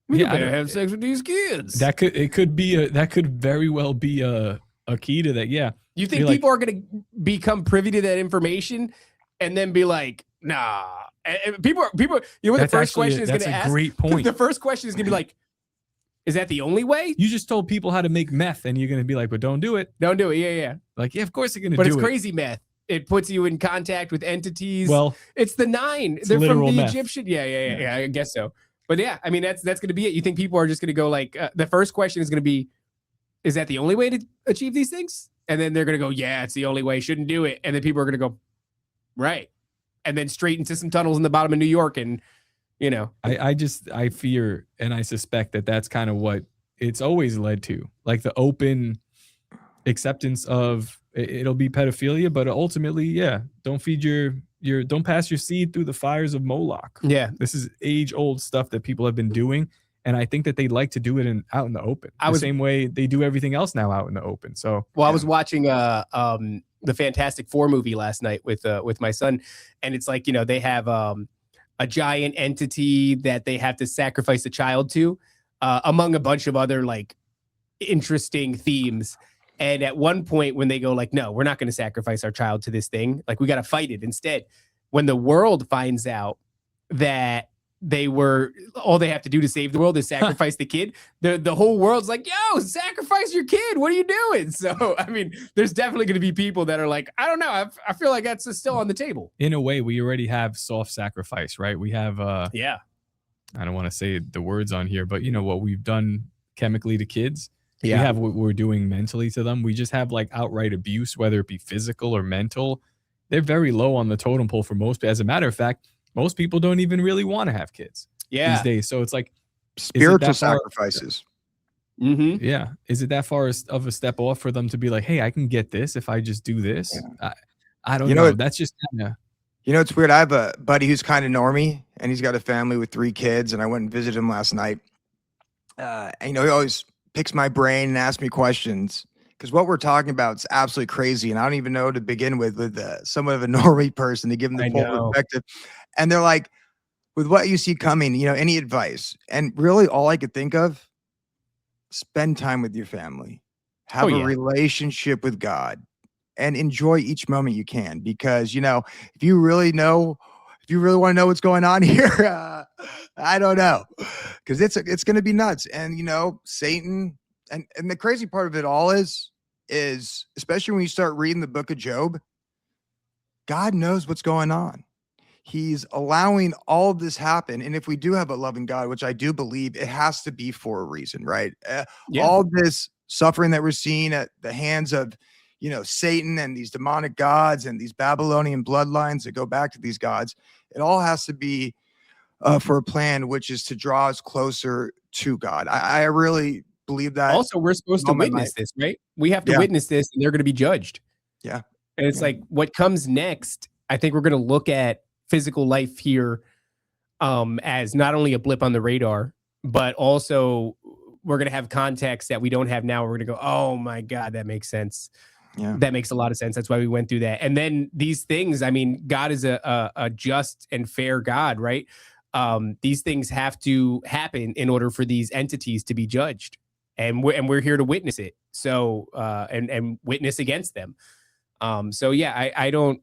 We better have sex with these kids. That could very well be a key to that. Yeah. You think people are going to become privy to that information and then be like, nah. And people, you know what the first question is going to ask? That's a great point. The first question is going to be like, is that the only way? You just told people how to make meth, and you're going to be like, but don't do it. Don't do it. Yeah. Like, yeah, of course they're going to do it. But it's crazy meth. It puts you in contact with entities. Well, it's the 9. They're from the Egyptian. Yeah. I guess so. But yeah, I mean, that's going to be it. You think people are just going to go like, the first question is going to be, is that the only way to achieve these things? And then they're going to go, yeah, it's the only way. Shouldn't do it. And then people are going to go, right. And then straight into some tunnels in the bottom of New York. And, I fear and I suspect that that's kind of what it's always led to, like the open acceptance of it'll be pedophilia, but ultimately, yeah, don't feed don't pass your seed through the fires of Moloch. Yeah. This is age old stuff that people have been doing. And I think that they like to do it out in the open. The same way they do everything else now out in the open. So, I was watching the Fantastic Four movie last night with my son, and it's like, they have a giant entity that they have to sacrifice a child to, among a bunch of other like interesting themes. And at one point when they go like, no, we're not going to sacrifice our child to this thing. Like, we got to fight it instead. When the world finds out that all they have to do to save the world is sacrifice the kid, the whole world's like, yo, sacrifice your kid. What are you doing? So, I mean, there's definitely going to be people that are like, I don't know. I feel like that's still on the table. In a way, we already have soft sacrifice, right? We have, I don't want to say the words on here, but what we've done chemically to kids. Yeah. We have what we're doing mentally to them. We just have like outright abuse, whether it be physical or mental. They're very low on the totem pole for most. As a matter of fact, most people don't even really want to have kids these days. So it's like spiritual sacrifices. Mm-hmm. Yeah. Is it that far of a step off for them to be like, hey, I can get this if I just do this? I don't You know. know, That's just kind of. You know, it's weird. I have a buddy who's kind of normie, and he's got a family with 3 kids, and I went and visited him last night. And, he always picks my brain and asks me questions because what we're talking about is absolutely crazy, and I don't even know to begin with somewhat of a normie person to give them the I full know. perspective. And they're like, with what you see coming, any advice? And really, all I could think of, spend time with your family, have a yeah. relationship with God, and enjoy each moment you can. Because if you really want to know what's going on here, I don't know, because it's going to be nuts. And Satan, and the crazy part of it all is especially when you start reading the book of Job, God knows what's going on. He's allowing all of this happen. And if we do have a loving God, which I do believe, it has to be for a reason, right? Yeah. All this suffering that we're seeing at the hands of, Satan and these demonic gods and these Babylonian bloodlines that go back to these gods, it all has to be for a plan, which is to draw us closer to God. I really believe that. Also, we're supposed to all my witness life. this, right? We have to Yeah. witness this, and they're going to be judged. Yeah. And it's Yeah. like what comes next. I think we're going to look at physical life here as not only a blip on the radar, but also we're going to have context that we don't have now. We're going to go, oh my God, that makes sense. Yeah. That makes a lot of sense. That's why we went through that. And then these things, I mean, God is a just and fair God, right? These things have to happen in order for these entities to be judged. And we're here to witness it. So, and witness against them. So yeah, I don't,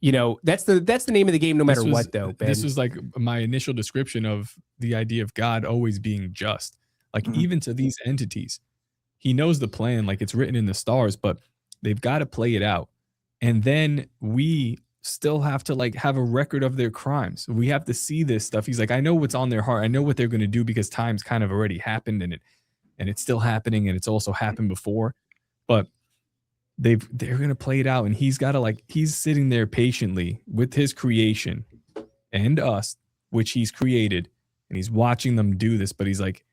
that's the name of the game, no matter what though, Ben. This was like my initial description of the idea of God always being just, like even to these entities, he knows the plan, like it's written in the stars, but they've got to play it out. And then we still have to like have a record of their crimes. We have to see this stuff. He's like, I know what's on their heart. I know what they're going to do because time's kind of already happened and it's still happening and it's also happened before, but they're going to play it out. And he's got to he's sitting there patiently with his creation and us, which he's created, and he's watching them do this. But he's like,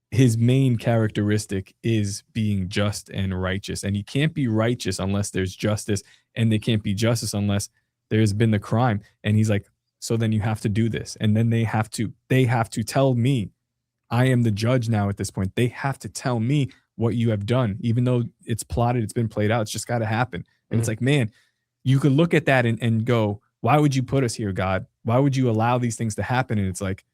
his main characteristic is being just and righteous. And he can't be righteous unless there's justice, and they can't be justice unless there's been the crime. And he's like, so then you have to do this. And then they have to tell me, I am the judge now at this point. They have to tell me what you have done, even though it's plotted, it's been played out. It's just got to happen. And it's like, man, you could look at that and go, why would you put us here, God? Why would you allow these things to happen? And it's like,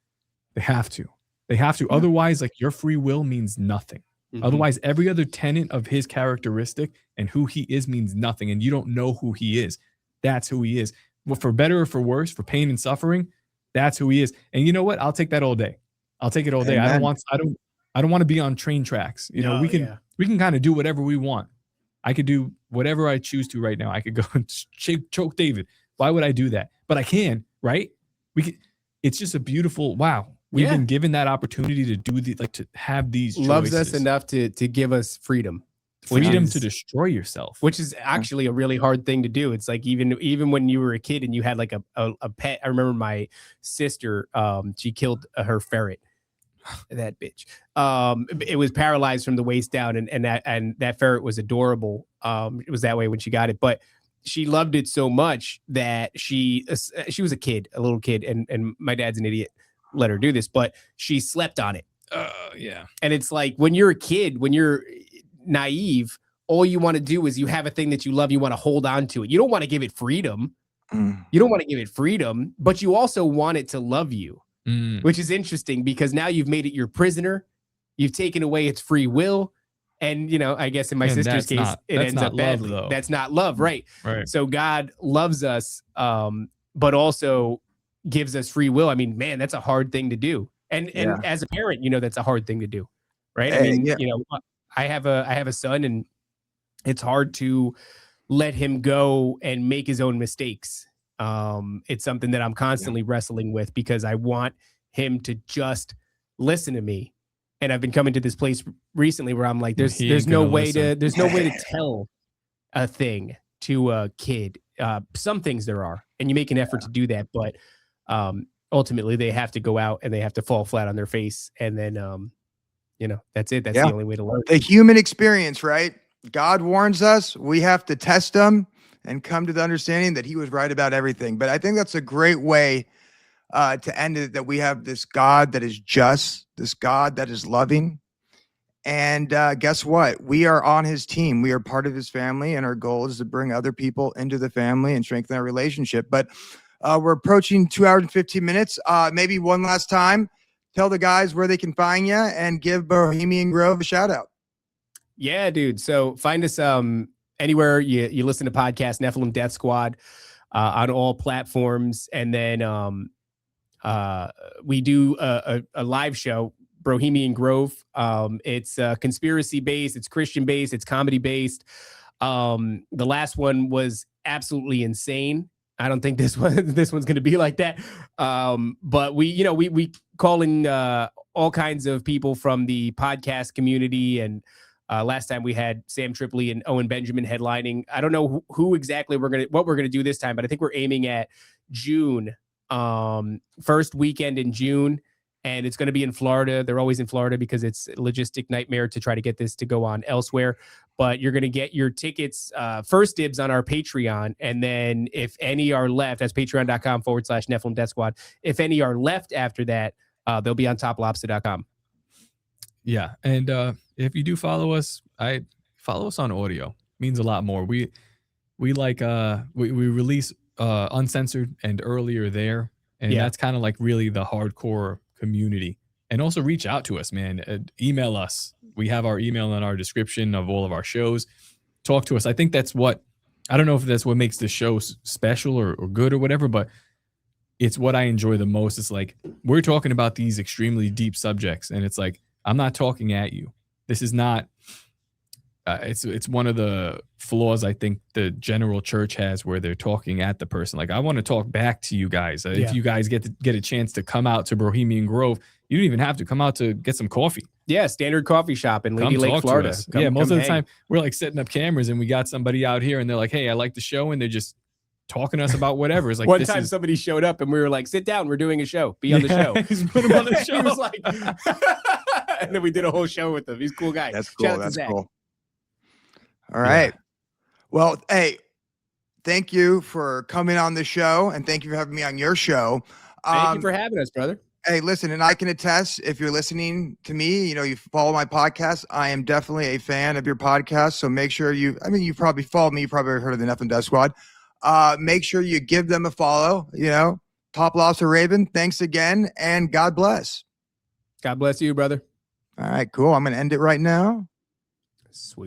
they have to. They have to. Otherwise, like, your free will means nothing. Otherwise, every other tenet of his characteristic and who he is means nothing. And you don't know who he is. That's who he is. Well, for better or for worse, for pain and suffering, that's who he is. And you know what? I'll take that all day. I'll take it all day. Amen. I don't want to be on train tracks. We can kind of do whatever we want. I could do whatever I choose to right now. I could go and choke David. Why would I do that? But I can, right? It's just a beautiful, wow. We've been given that opportunity to do to have these choices. Loves us enough to give us freedom to destroy yourself, which is actually a really hard thing to do. It's like, even when you were a kid and you had like a pet. I remember my sister, she killed her ferret. That bitch. It was paralyzed from the waist down, and that ferret was adorable. It was that way when she got it, but she loved it so much that she was a little kid, and my dad's an idiot, let her do this, but she slept on it. Yeah. And it's like, when you're a kid, when you're naive, all you want to do is, you have a thing that you love, you want to hold on to it. You don't want to give it freedom. You don't want to give it freedom, but you also want it to love you. Which is interesting, because now you've made it your prisoner. You've taken away its free will. And, I guess in my sister's case, it ends up badly. Love, that's not love, right? Right. So God loves us, but gives us free will. I mean, man, that's a hard thing to do. And as a parent, that's a hard thing to do, right? I mean, I have a son, and it's hard to let him go and make his own mistakes. It's something that I'm constantly wrestling with, because I want him to just listen to me. And I've been coming to this place recently where I'm like, there's no way to tell a thing to a kid. Some things there are, and you make an effort to do that, but ultimately they have to go out and they have to fall flat on their face, and then That's it. That's Yeah. the only way to learn. The human experience, right? God warns us. We have to test them and come to the understanding that he was right about everything. But I think that's a great way to end it, that we have this God that is just, this God that is loving. And guess what? We are on his team. We are part of his family, and our goal is to bring other people into the family and strengthen our relationship. But we're approaching 2 hours and 15 minutes. Maybe one last time, tell the guys where they can find you and give Bohemian Grove a shout out. Yeah, dude. So find us anywhere you listen to podcasts, Nephilim Death Squad, on all platforms. And then we do a live show, Bohemian Grove. It's conspiracy based, it's Christian based, it's comedy based. The last one was absolutely insane. I don't think this one's going to be like that. But we call in all kinds of people from the podcast community. And last time we had Sam Tripoli and Owen Benjamin headlining. I don't know who exactly what we're gonna do this time, but I think we're aiming at June, first weekend in June, and it's going to be in Florida. They're always in Florida because it's a logistic nightmare to try to get this to go on elsewhere. But you're going to get your tickets first dibs on our Patreon. And then if any are left, that's patreon.com/Nephilim Death Squad. If any are left after that, they'll be on toplobster.com. Yeah. And if you do follow us, follow us on audio. It means a lot more. We release uncensored and earlier there. And that's kind of like really the hardcore community. And also reach out to us, man. Email us. We have our email in our description of all of our shows. Talk to us. I think that's I don't know if that's what makes the show special or good or whatever, but it's what I enjoy the most. It's like, we're talking about these extremely deep subjects, and it's like, I'm not talking at you. This is not, it's one of the flaws I think the general church has, where they're talking at the person. Like, I want to talk back to you guys. If you guys get a chance to come out to Bohemian Grove, you don't even have to come out to get some coffee. Yeah, standard coffee shop in Lady Lake, Florida. Most of the time we're like setting up cameras and we got somebody out here and they're like, hey, I like the show, and they're just talking to us about whatever. It's like, one time somebody showed up and we were like, sit down, we're doing a show. Be on the show. He's put him on the show. He was like, and then we did a whole show with him. He's a cool guy. That's cool. That's cool. All right. Yeah. Well, hey, thank you for coming on the show, and thank you for having me on your show. Thank you for having us, brother. Hey, listen, and I can attest, if you're listening to me, you follow my podcast, I am definitely a fan of your podcast. So make sure you probably followed me. You probably heard of the Nephilim Death Squad. Make sure you give them a follow, Top Lopsta Raven. Thanks again. And God bless. God bless you, brother. All right, cool. I'm going to end it right now. Sweet.